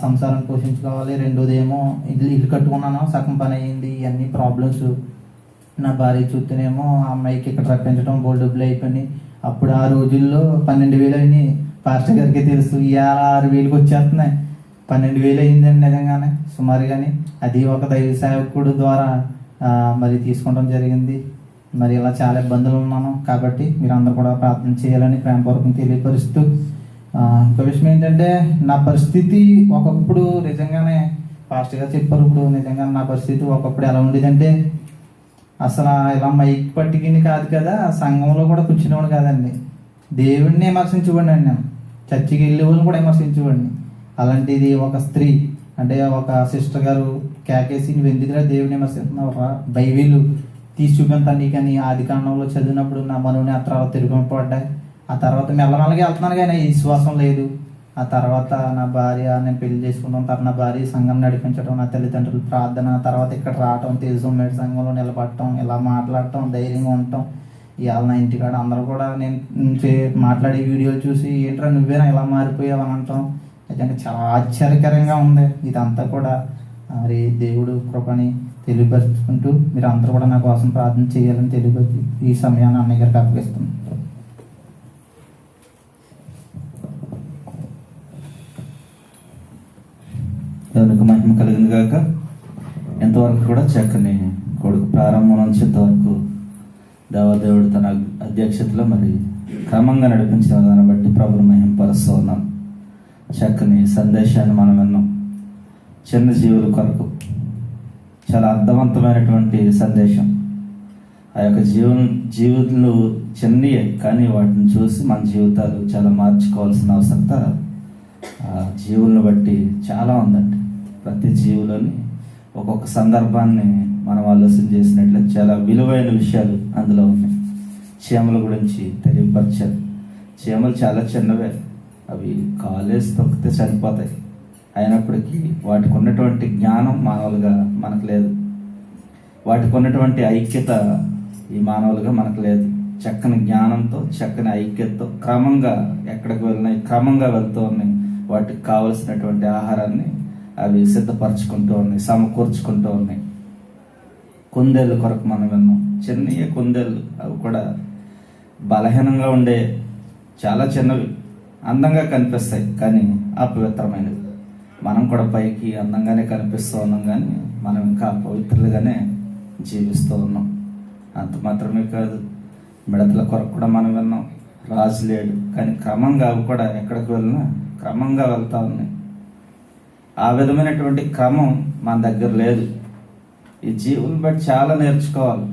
సంసారం పోషించుకోవాలి. రెండోది ఏమో ఇల్లు కట్టుకున్నాను, సగం పని అయ్యింది. ఇవన్నీ ప్రాబ్లమ్స్ నా భార్య చూస్తేనేమో ఆ అమ్మాయికి ఇక్కడ రప్పించడం బోల్ డబ్బులు అయిపోయినాయి. అప్పుడు ఆ రోజుల్లో 12,000 అయినాయి. పాస్టర్ గారికి తెలుసు. ఇవాళ 6,000కి వచ్చేస్తున్నాయి. 12,000 అయిందండి నిజంగానే సుమారుగాని. అది ఒక దైవ సేవకుడు ద్వారా మరి తీసుకోవడం జరిగింది. మరి ఇలా చాలా ఇబ్బందులు ఉన్నాను. కాబట్టి మీరు అందరూ కూడా ప్రార్థన చేయాలని ప్రేమపూర్వకం తెలియపరుస్తూ, ఇంకో విషయం ఏంటంటే నా పరిస్థితి ఒకప్పుడు నిజంగానే పాస్టర్ గారు చెప్పారు. ఇప్పుడు నిజంగా నా పరిస్థితి ఒకప్పుడు ఎలా ఉండేదంటే అసలు ఇలా మైక్ పట్టుకుని కాదు కదా, సంఘంలో కూడా కూర్చునేవాడు కాదండి. దేవుడిని విమర్శించేవాడిని అండి. నేను చర్చికి వెళ్ళే వాళ్ళని కూడా విమర్శించేవాడిని. అలాంటిది ఒక స్త్రీ అంటే ఒక సిస్టర్ గారు కేకేసి నువ్వు ఎందుకురా దేవుడిని విమర్శిస్తున్నావు, బైబిల్ తీసి చూపించాను నీకని ఆది కాండంలో చదివినప్పుడు నా మనవుని ఆ తర్వాత తిరుగుపడ్డాయి. ఆ తర్వాత మెల్లమెల్లగా వెళ్తున్నాను కానీ విశ్వాసం లేదు. ఆ తర్వాత నా భార్య నేను పెళ్లి చేసుకున్నాం. తర్వాత నా భార్య సంఘం నడిపించడం, నా తల్లిదండ్రులు ప్రార్థన, తర్వాత ఇక్కడ రావటం, తేజుమేడు సంఘంలో నిలబడటం, ఇలా మాట్లాడటం, ధైర్యంగా ఉండటం. ఇవాళ నా ఇంటికాడ అందరూ కూడా నేను మాట్లాడే వీడియోలు చూసి ఏంట్రా నువ్వేనా ఇలా మారిపోయావు అని అంటాం. నిజంగా చాలా ఆశ్చర్యకరంగా ఉంది. ఇదంతా కూడా మరి దేవుడు కృపని తెలియపరుచుకుంటూ మీరు అందరూ కూడా నా కోసం ప్రార్థన చేయాలని తెలియపరిచి ఈ సమయాన్ని అన్నయ్య గారికి అప్పగిస్తున్నాను. దేవునికి మహిమ కలిగింది కాక. ఎంతవరకు కూడా చక్కని కొడుకు ప్రారంభం నుంచి ఇంతవరకు దేవదేవుడు తన అధ్యక్షతలో మరి క్రమంగా నడిపించిన దాన్ని బట్టి ప్రభుని మహిమపరుస్తూ ఉన్నాం. చక్కని సందేశాన్ని మనం విన్నాం. చిన్న జీవుల కొరకు చాలా అర్థవంతమైనటువంటి సందేశం. ఆ యొక్క జీవితాలు చిన్నయే కానీ వాటిని చూసి మన జీవితాలు చాలా మార్చుకోవాల్సిన అవసరత జీవులను బట్టి చాలా ఉందండి. ప్రతి జీవులని ఒక్కొక్క సందర్భాన్ని మనం ఆలోచన చేసినట్లే చాలా విలువైన విషయాలు అందులో ఉన్నాయి. చీమల గురించి తెలియపరిచారు. చీమలు చాలా చిన్నవే, అవి కాలేసి తొక్కితే చనిపోతాయి. అయినప్పటికీ వాటికి ఉన్నటువంటి జ్ఞానం మానవులుగా మనకు లేదు. వాటికి ఉన్నటువంటి ఐక్యత ఈ మానవులుగా మనకు లేదు. చక్కని జ్ఞానంతో, చక్కని ఐక్యతతో క్రమంగా ఎక్కడికి వెళ్ళినాయి, క్రమంగా వెళ్తూ ఉన్నాయి. వాటికి కావలసినటువంటి ఆహారాన్ని అవి సిద్ధపరచుకుంటూ ఉన్నాయి, సమకూర్చుకుంటూ ఉన్నాయి. కుందేళ్ళు కొరకు మనం విన్నాం. చిన్న కుందేళ్ళు, అవి కూడా బలహీనంగా ఉండే, చాలా చిన్నవి, అందంగా కనిపిస్తాయి కానీ అపవిత్రమైనవి. మనం కూడా పైకి అందంగానే కనిపిస్తూ ఉన్నాం కానీ మనం ఇంకా అపవిత్రులుగానే జీవిస్తూ ఉన్నాం. అంత మాత్రమే కాదు, మిడతల కొరకు కూడా మనం విన్నాం. రాజు లేడు కానీ క్రమంగా అవి కూడా ఎక్కడికి వెళ్ళినా క్రమంగా వెళ్తూ ఉన్నాయి. ఆ విధమైనటువంటి క్రమం మన దగ్గర లేదు. ఈ జీవులు బట్టి చాలా నేర్చుకోవాలి.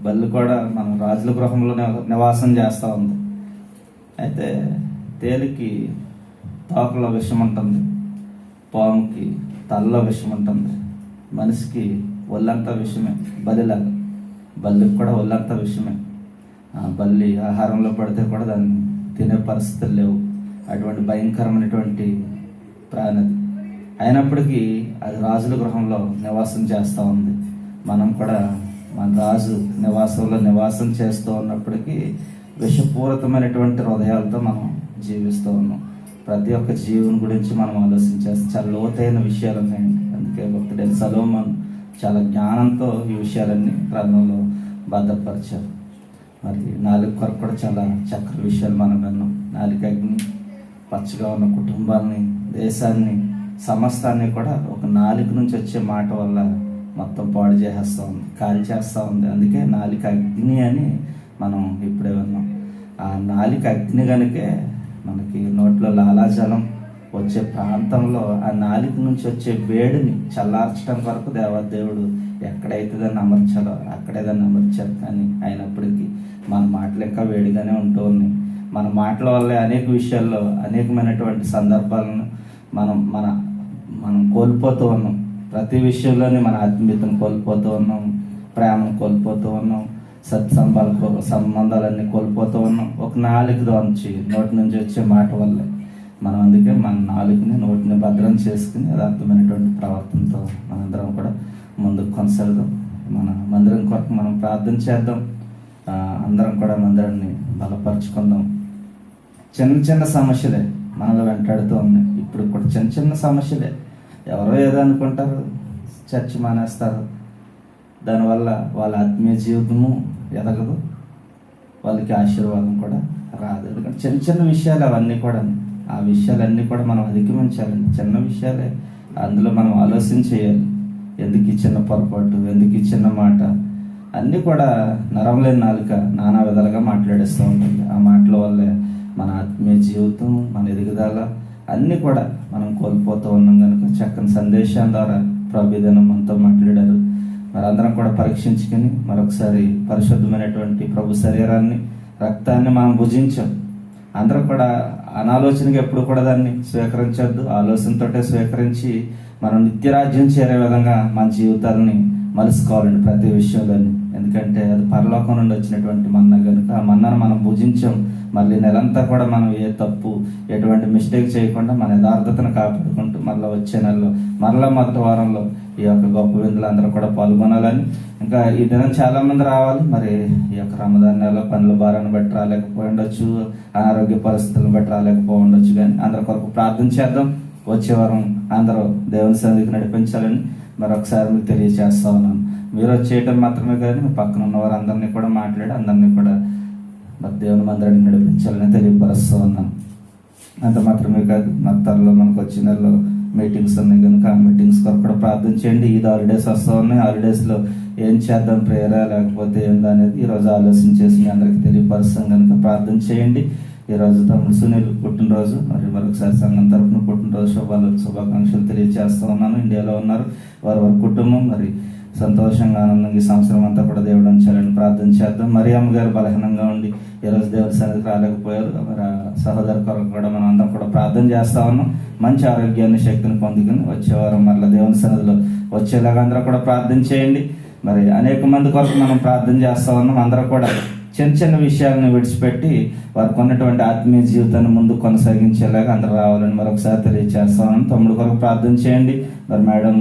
బల్లి కూడా మనం రాజుల గృహంలో నివాసం చేస్తూ ఉంది. అయితే తేలికి తోకలో విషం ఉంటుంది, పాముకి తలలో విషం ఉంటుంది, మనిషికి ఒళ్ళంతా విషమే. బల్లికి కూడా ఒళ్ళంతా విషమే. బల్లి ఆహారంలో పడితే కూడా దాన్ని తినే పరిస్థితులు లేవు. అటువంటి భయంకరమైనటువంటి ప్రాణి. అయినప్పటికీ అది రాజుల గృహంలో నివాసం చేస్తూ ఉంది. మనం కూడా మన రాజు నివాసం చేస్తూ ఉన్నప్పటికీ విషపూరితమైనటువంటి హృదయాలతో మనం జీవిస్తూ ఉన్నాం. ప్రతి ఒక్క జీవుని గురించి మనం ఆలోచించేస్తే చాలా లోతైన విషయాలు ఉన్నాయండి. అందుకే భక్తుడైన సొలొమోను చాలా జ్ఞానంతో ఈ విషయాలన్నీ గ్రంథంలో భద్రపరిచారు. మరి నాలుగు కొరకు కూడా చాలా చక్కని విషయాలు మనం విన్నాం. నాలుగు అగ్ని పచ్చగా ఉన్న కుటుంబాలని, దేశాన్ని, సమస్తాన్ని కూడా ఒక నాలుగు నుంచి వచ్చే మాట వల్ల మొత్తం పాడు చేసేస్తూ ఉంది, కాల్ చేస్తూ ఉంది. అందుకే నాలుక అగ్ని అని మనం ఇప్పుడే విన్నాం. ఆ నాలుక అగ్ని కనుకే మనకి నోట్లో లాలాజలం వచ్చే ప్రాంతంలో ఆ నాలుక నుంచి వచ్చే వేడిని చల్లార్చడం వరకు దేవుడు ఎక్కడైతే దాన్ని అమర్చాలో అక్కడే దాన్ని అమర్చారు. కానీ అయినప్పటికీ మన మాటలు ఇంకా వేడిగానే ఉంటూ ఉన్నాయి. మన మాటల వల్లే అనేక విషయాల్లో అనేకమైనటువంటి సందర్భాలను మనం కోల్పోతూ ఉన్నాం. ప్రతి విషయంలోనే మన ఆత్మీయతను కోల్పోతూ ఉన్నాం, ప్రేమను కోల్పోతూ ఉన్నాం, సంబంధాలన్నీ కోల్పోతూ ఉన్నాం. ఒక నోటి నుంచి వచ్చే మాట వల్లే మనం. అందుకే మన నోటిని భద్రం చేసుకుని యథార్థమైనటువంటి ప్రవర్తనతో మనందరం కూడా ముందుకు కొనసాగుదాం. మన మందిరం కొరకు మనం ప్రార్థన చేద్దాం. అందరం కూడా మందిరాన్ని బలపరుచుకుందాం. చిన్న సమస్యలే మనలో వెంటాడుతూ ఉన్నాయి. ఇప్పుడు కూడా చిన్న సమస్యలే. ఎవరో ఏదో అనుకుంటారు, చర్చ్ మానేస్తారు. దానివల్ల వాళ్ళ ఆత్మీయ జీవితము ఎదగదు, వాళ్ళకి ఆశీర్వాదం కూడా రాదు. ఎందుకంటే చిన్న విషయాలు అవన్నీ కూడా, ఆ విషయాలన్నీ కూడా మనం అధిగమించాలండి. చిన్న విషయాలే, అందులో మనం ఆలోచన చేయాలి. ఎందుకు ఈ చిన్న పొరపాటు, ఎందుకు ఈ చిన్న మాట, అన్నీ కూడా నరం లేని నాలుక నానా విధాలుగా మాట్లాడేస్తూ ఉంటుంది. ఆ మాటల వల్లే మన ఆత్మీయ జీవితం, మన ఎదుగుదల అన్నీ కూడా మనం కోల్పోతూ ఉన్నాం. కనుక చక్కని సందేశం ద్వారా ప్రభుదినం మనతో మాట్లాడారు. మరి అందరం కూడా పరీక్షించుకుని మరొకసారి పరిశుద్ధమైనటువంటి ప్రభు శరీరాన్ని, రక్తాన్ని మనం భుజించాం. అందరూ కూడా అనాలోచనగా ఎప్పుడు కూడా దాన్ని స్వీకరించొద్దు. ఆలోచనతోటే స్వీకరించి మనం నిత్యరాజ్యం చేరే విధంగా మన జీవితాలని మలుసుకోవాలండి ప్రతి విషయంలోని. ఎందుకంటే అది పరలోకం నుండి వచ్చినటువంటి మన్నా కనుక ఆ మన్నాను మనం భుజించాం. మళ్ళీ నెలంతా కూడా మనం ఏ తప్పు, ఎటువంటి మిస్టేక్ చేయకుండా మన యథార్థతను కాపాడుకుంటూ మళ్ళీ వచ్చే నెలలో మొదటి వారంలో ఈ యొక్క గొప్ప విందులు అందరూ కూడా పాల్గొనాలని. ఇంకా ఈ దినం చాలా మంది రావాలి. మరి ఈ యొక్క రమదాన్ నెలలో పనుల భారాన్ని బట్టి రాలేకపోయి ఉండొచ్చు, అనారోగ్య పరిస్థితులను బట్టి రాలేకపోయి ఉండొచ్చు. కానీ అందరి కొరకు ప్రార్థన చేద్దాం. వచ్చే వారం అందరూ దేవుని సన్నిధికి నడిపించాలని మరొకసారి మీకు తెలియజేస్తా ఉన్నాను. మీరు వచ్చేయటం మాత్రమే కానీ మీ పక్కన ఉన్న వారందరినీ కూడా మాట్లాడి అందరినీ కూడా మరి దేవుని మందిరానికి నడిపించాలని తెలియపరుస్తూ ఉన్నాను. అంత మాత్రమే కాదు, మన త్వరలో మనకు వచ్చే నెలలో మీటింగ్స్ ఉన్నాయి కనుక ఆ మీటింగ్స్ కొరకు కూడా ప్రార్థన చేయండి. ఈద్ హాలిడేస్ వస్తూ ఉన్నాయి. హాలిడేస్లో ఏం చేద్దాం, ప్రేయరా లేకపోతే ఏందా అనేది ఈరోజు ఆలోచన చేసి మీ అందరికీ తెలియపరుస్తాం కనుక ప్రార్థన చేయండి. ఈరోజు తమ్ముడు సునీల్ పుట్టినరోజు. మరి మరొకసారి సంఘం తరఫున పుట్టినరోజు శుభాకాంక్షలు తెలియజేస్తూ ఉన్నాను. ఇండియాలో ఉన్నారు వారి కుటుంబం. మరి సంతోషంగా, ఆనందంగా ఈ సంవత్సరం అంతా కూడా దేవుడు ఉంచాలని ప్రార్థన చేద్దాం. మరి అమ్మగారు బలహీనంగా ఉండి ఈరోజు దేవుడి సన్నిధికి రాలేకపోయారు. మరి ఆ సహోదరు కొరకు కూడా మనం అందరం కూడా ప్రార్థన చేస్తా ఉన్నాం. మంచి ఆరోగ్యాన్ని, శక్తిని పొందుకుని వచ్చేవారం మరలా దేవుని సన్నిధిలో వచ్చేలాగా అందరూ కూడా ప్రార్థన చేయండి. మరి అనేక మంది కొరకు మనం ప్రార్థన చేస్తా ఉన్నాం. అందరూ కూడా చిన్న చిన్న విషయాలను విడిచిపెట్టి వారికి ఉన్నటువంటి ఆత్మీయ జీవితాన్ని ముందు కొనసాగించేలాగా అందరూ రావాలని మరొకసారి తెలియజేస్తాను. తమ్ముడు కొరకు ప్రార్థన చేయండి. మరి మేడం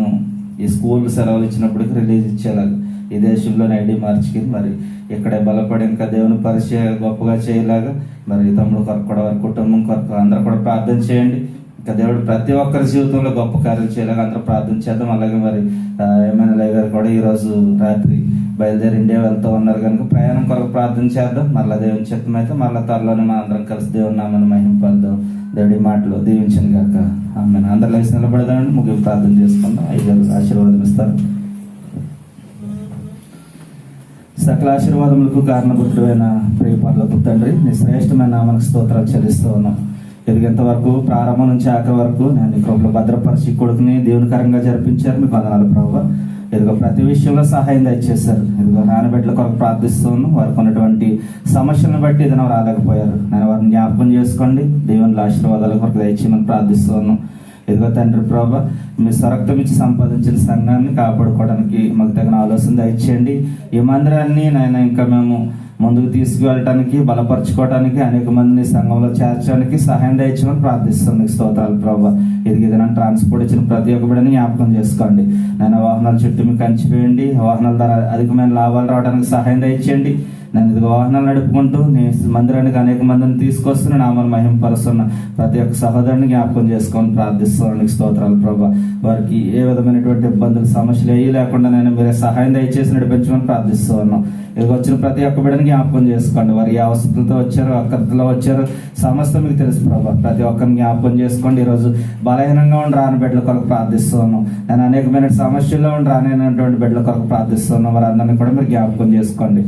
ఈ స్కూల్ సెలవులు ఇచ్చినప్పటికీ రిలీజ్ ఇచ్చేలాగా ఈ దేశంలోని ఐడి మార్చికి మరి ఇక్కడే బలపడి ఇంకా దేవుని పరిచయం గొప్పగా చేయలాగా మరి తమ్ముడు కొరకు కూడా వారి కుటుంబం కొరకు అందరూ కూడా ప్రార్థన చేయండి. ఇంకా దేవుడు ప్రతి ఒక్కరి జీవితంలో గొప్ప కార్యాలు చేయలాగా అందరూ ప్రార్థన చేద్దాం. అలాగే మరి ఎమ్మెల్యే గారు కూడా ఈరోజు రాత్రి బయలుదేరి ఇండియా వెళ్తూ ఉన్నారు కనుక ప్రయాణం కొరకు ప్రార్థన చేద్దాం. మరలా దేవుని చిత్తం అయితే మరలా త్వరలోనే మనం అందరం కలిసి దేవుని నామని మహింపడదాం. దేవుడి మాటలు దీవించను కాక ఆమెను. అందరూ లేచి నిలబడదామండి. ముగ్గురు ప్రార్థన చేసుకుందాం. అయ్యారు ఆశీర్వాదం ఇస్తారు. సకల ఆశీర్వాదములకు కారణభూతుడైన ప్రియ పరలోకపు తండ్రి, నీ శ్రేష్టమైన నామనికి స్తోత్రాలు చెల్లిస్తూ ఉన్నాం. ఎదిగేంతవరకు ప్రారంభం నుంచి ఆఖరి వరకు నేను నీ కృపలో భద్రపరిచి కొడుకుని దేవునికరంగా జరిపించారు. మీకు వందనాలు ప్రభువా. ఇదిగో ప్రతి విషయంలో సహాయం దయచేశారు. ఇదిగో నానబిడ్డల కొరకు ప్రార్థిస్తూ ఉన్నాం. వారికి ఉన్నటువంటి సమస్యలను బట్టి ఏదైనా రాలేకపోయారు. నేను వారిని జ్ఞాపకం చేసుకోండి. దేవుని ఆశీర్వాదాల కొరకు దయచేయమని ప్రార్థిస్తూ ఉన్నాం. ఇదిగో తండ్రి ప్రభా, మీ స్వరక్తం ఇచ్చి సంపాదించిన సంఘాన్ని కాపాడుకోవడానికి మాకు తగిన ఆలోచన దయచేయండి. ఈ మందిరాన్ని నాయన ఇంకా మేము ముందుకు తీసుకువెళ్ళటానికి బలపరచుకోవడానికి అనేక మందిని సంఘంలో చేర్చడానికి సహాయం దయచేయమని ప్రార్థిస్తాం. మీకు స్తోత్రాలు ప్రభా. ఏదైనా ట్రాన్స్పోర్ట్ ఇచ్చిన ప్రతి ఒక్క బిడ్డని జ్ఞాపకం చేసుకోండి. నేను వాహనాల చుట్టూ మీకు కంచివేయండి. వాహనాల ద్వారా అధికమైన లాభాలు రావడానికి సహాయం దయచేయండి. నేను ఇదిగో వాహనాలు నడుపుకుంటూ నీ మందిరానికి అనేక మందిని తీసుకొస్తున్న నామని మహింపరుస్తున్న ప్రతి ఒక్క సహోదరుని జ్ఞాపకం చేసుకొని ప్రార్థిస్తున్నాను. స్తోత్రాలు ప్రభా. వారికి ఏ విధమైనటువంటి ఇబ్బందులు సమస్యలు ఏవి లేకుండా నేను మీరే సహాయం దయచేసి నడిపించమని ప్రార్థిస్తూ ఉన్నాం. ఇదిగో వచ్చిన ప్రతి ఒక్క బిడ్డని జ్ఞాపకం చేసుకోండి. వారు ఏ అవసరంతో వచ్చారో అక్కర్తో వచ్చారో సమస్త మీకు తెలుసు ప్రభా. ప్రతి ఒక్కరిని జ్ఞాపకం చేసుకోండి. ఈరోజు బలహీనంగా ఉండి రాని బిడ్డల కొరకు ప్రార్థిస్తూ ఉన్నాం. నేను అనేకమైన సమస్యల్లో ఉండి రానైనటువంటి బిడ్డల కొరకు ప్రార్థిస్తున్నాం. వారందరినీ కూడా మీరు జ్ఞాపకం చేసుకోండి.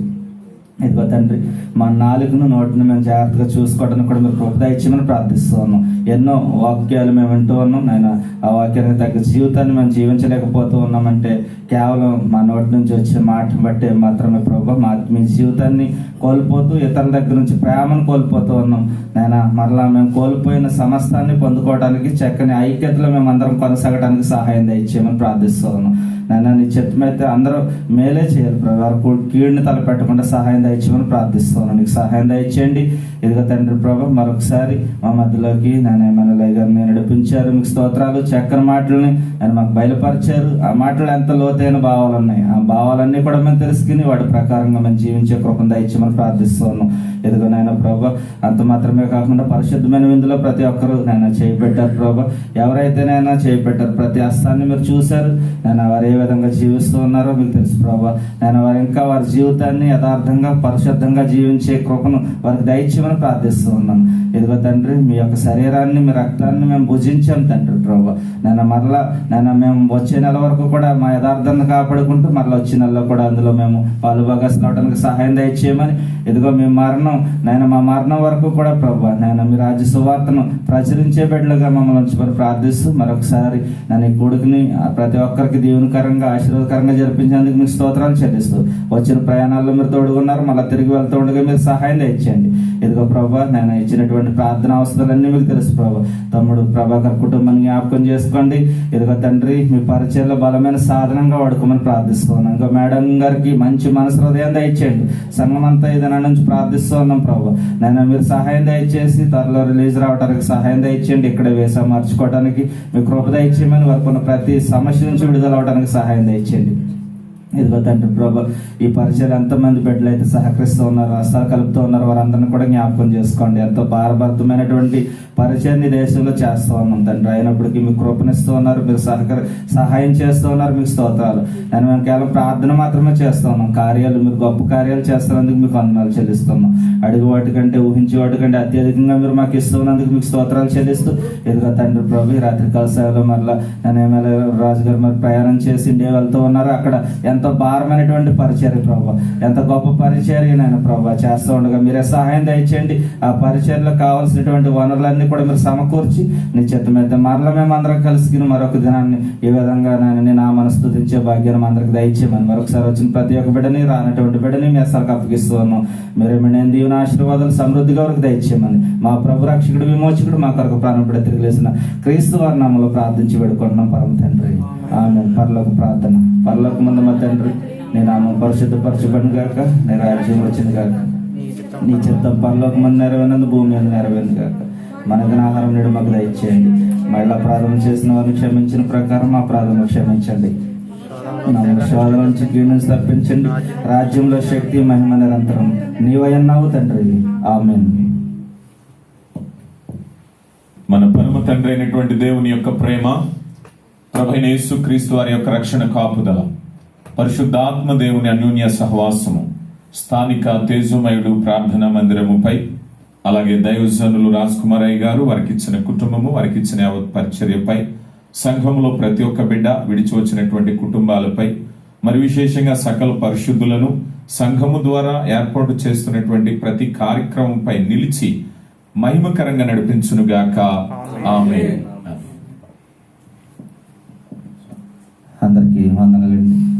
ఇదిగో తండ్రి, మా నాలుగును నోటిని మేము జాగ్రత్తగా చూసుకోవడానికి కూడా మీరు కృప దయచేయమని ప్రార్థిస్తూ ఉన్నాం. ఎన్నో వాక్యాలు మేము వింటూ ఉన్నాం. నేను ఆ వాక్యానికి తగ్గ జీవితాన్ని మేము జీవించలేకపోతూ ఉన్నామంటే కేవలం మా నోటి నుంచి వచ్చే మాటను బట్టి మాత్రమే ప్రభు. మా ఆత్మీయ జీవితాన్ని కోల్పోతూ ఇతరుల దగ్గర నుంచి ప్రేమను కోల్పోతూ ఉన్నాం. నేను మరలా మేము కోల్పోయిన సమస్తాన్ని పొందుకోవడానికి చక్కని ఐక్యతలో మేము అందరం కొనసాగడానికి సహాయం దయచేయమని ప్రార్థిస్తూ ఉన్నాం. నేను నీ చిత్తమైతే అందరూ మేలే చేయాలి ప్రభు. కీడుని తలపెట్టకుండా సహాయం దయచేయమని ప్రార్థిస్తున్నాను. నీకు సహాయం దయచేయండి. ఇదిగో తండ్రి ప్రభు, మరొకసారి మా మధ్యలోకి నేను ఎమ్మెల్యే గారిని నడిపించారు. మీకు స్తోత్రాలు. చక్కని మాటలని నేను మాకు బయలుపరిచారు. ఆ మాటలు ఎంత లోతైన భావాలు ఉన్నాయి. ఆ భావాలన్నీ కూడా మేము తెలుసుకుని వాటి ప్రకారంగా మేము జీవించే కృపను దయచేయమని ప్రార్థిస్తున్నాం. ఇదిగో నాయన ప్రభు, అంత మాత్రమే కాకుండా పరిశుద్ధమైన విందులో ప్రతి ఒక్కరు నేను చేయిపెట్టారు ప్రభు. ఎవరైతే నైనా చేయిపెట్టారు ప్రతి హస్తాన్ని మీరు చూశారు. నేను వారు ఏ విధంగా జీవిస్తూ ఉన్నారో మీకు తెలుసు ప్రభు. నేను వారు ఇంకా వారి జీవితాన్ని యథార్థంగా పరిశుద్ధంగా జీవించే కృపను వారికి దయచేయమని ప్రార్థిస్తూ ఉన్నాను. ఇదిగో తండ్రి, మీ యొక్క శరీరాన్ని మీ రక్తాన్ని మేము భుజించాం తండ్రి ప్రభు. నేను మరలా మేము వచ్చే నెల వరకు కూడా మా యథార్థాన్ని కాపాడుకుంటూ మరలా వచ్చే నెలలో కూడా అందులో మేము పాలుభాగస్తులు అవడానికి సహాయం దయచేయమని. ఇదిగో మీ మరణం మా మరణం వరకు కూడా ప్రభు మీ రాజ్య సువార్తను ప్రచురించే బిడ్డలుగా మమ్మల్ని ఉంచుకొని ప్రార్థిస్తూ మరొకసారి ఈ కొడుకుని ప్రతి ఒక్కరికి దీవెనకరంగా ఆశీర్వాదకరంగా జరిపించేందుకు మీకు స్తోత్రాలు చెల్లిస్తూ వచ్చిన ప్రయాణాల్లో మీరు తోడుగున్నారు. మళ్ళీ తిరిగి వెళ్తూ ఉండగా మీరు సహాయం దయచేయండి. ఇదిగో ప్రభు, నేను ఇచ్చినటువంటి ప్రార్థన అవసరాలన్నీ మీకు తెలుసు ప్రభు. తమ్ముడు ప్రభాకర్ కుటుంబాన్ని జ్ఞాపకం చేసుకోండి. ఇదిగో తండ్రి, మీ పరిచయంలో బలమైన సాధనంగా వాడుకోమని ప్రార్థిస్తున్నాను. ఇంకా మేడం గారికి మంచి మనసు హృదయం దయచేయండి. సంఘం అంతా ఏదైనా నుంచి ప్రార్థిస్తూ ఉన్నాం ప్రభు. నేను మీరు సహాయం దయచేసి త్వరలో రిలీజ్ రావడానికి సహాయం దయచేయండి. ఇక్కడ వేసా మార్చుకోవడానికి మీ కృప దయచేయమని వారికి ఉన్న ప్రతి సమస్య నుంచి విడుదల అవడానికి సహాయం దయచేయండి. ఇదిగో తండ్రి ప్రభు, ఈ పరిచయం ఎంతమంది బిడ్డలు అయితే సహకరిస్తూ ఉన్నారు, హస్తాలు కలుపుతూ ఉన్నారు, వారందరినీ కూడా జ్ఞాపకం చేసుకోండి. ఎంతో భారభరితమైనటువంటి పరిచయాన్ని దేశంలో చేస్తూ ఉన్నాం తండ్రి. అయినప్పటికీ మీకు కృపనిస్తూ ఉన్నారు, మీరు సహాయం చేస్తూ ఉన్నారు. మీకు స్తోత్రాలు. మేము కేవలం ప్రార్థన మాత్రమే చేస్తూ ఉన్నాం. కార్యాలు మీరు గొప్ప కార్యాలు చేస్తున్నందుకు మీకు వందనాలు చెల్లిస్తున్నాం. అడుగు వాటికంటే ఊహించే వాటికంటే అత్యధికంగా మీరు మాకు ఇస్తున్నందుకు మీకు స్తోత్రాలు చెల్లిస్తూ ఇదిగో తండ్రి ప్రభు, ఈ రాత్రికాల సేవలో మరలా నేను ఎమ్మెల్యే రాజు గారు మరి ప్రయాణం చేసి ఇండియా వెళ్తూ ఉన్నారు. అక్కడ ఎంతో భారమైనటువంటి పరిచర్య ప్రభు, ఎంత గొప్ప పరిచర్య నేను ప్రభు చేస్తూ ఉండగా మీరే సహాయం దయచేయండి. ఆ పరిచర్యలో కావాల్సినటువంటి వనరులన్నీ కూడా మీరు సమకూర్చి నీ చిత్తమైతే మరలా మేము అందరం కలిసి మరొక దినాన్ని ఈ విధంగా నేను నా మనస్తుతించే భాగ్యాన్ని అందరికి దయచేయమని మరొకసారి వచ్చిన ప్రతి ఒక్క బిడ్డని రానటువంటి బిడ్డని మీ అసలు అప్పగిస్తూ ఉన్నాం. మీరేమి నేను దీవెన ఆశీర్వాదాలు సమృద్ధిగా వరకు దయచేయమని మా ప్రభు రక్షకుడు విమోచకుడు మా కొరకు ప్రాణం బిడ్డ తిరిగి లేసిన క్రీస్తు వారి నామములో ప్రార్థించి వేడుకుంటున్నాం పరమ తండ్రి. ఆమేన్. పరలోక ప్రార్థన. పరలోక ముందు మా తండ్రి, నీ నామం పరిశుద్ధపరచబడును గాక, నీ రాజ్యం వచ్చింది గాక, నీ చిత్తం పరలోకమందు నెరవేరినందు భూమి మీద నెరవేరింది కాక మనకు ఆహారం నేడు మాకు దయచేయండి. మళ్ళీ ప్రారంభం చేసిన వారిని క్షమించిన ప్రకారం మా ప్రారంభం క్షమించండి. శోధన నుంచి కీడు నుంచి తప్పించండి. రాజ్యంలో శక్తి మహిమ నిరంతరం నీవయన్నావు తండ్రి. ఆమేన్. మన పరమ తండ్రి అయినటువంటి దేవుని యొక్క ప్రేమ, ప్రభువైన యేసుక్రీస్తు వారి యొక్క రక్షణ కాపుదల, పరిశుద్ధాత్మ దేవుని అన్యోన్య సహవాసము స్థానిక తేజోమయుడు ప్రార్థనా మందిరముపై, అలాగే దైవజనులు రాజ్ కుమారయ్య గారు వారికి ఇచ్చిన కుటుంబము, వారికి ఇచ్చిన యావత్ పరిచర్యపై, సంఘంలో ప్రతి ఒక్క బిడ్డ, విడిచి వచ్చినటువంటి కుటుంబాలపై, మరి విశేషంగా సకల పరిశుద్ధులను సంఘము ద్వారా ఏర్పాటు చేస్తున్నటువంటి ప్రతి కార్యక్రమంపై నిలిచి మహిమకరంగా నడిపించునుగాక. ఆమేన్. అందరికీ వందనాలండి.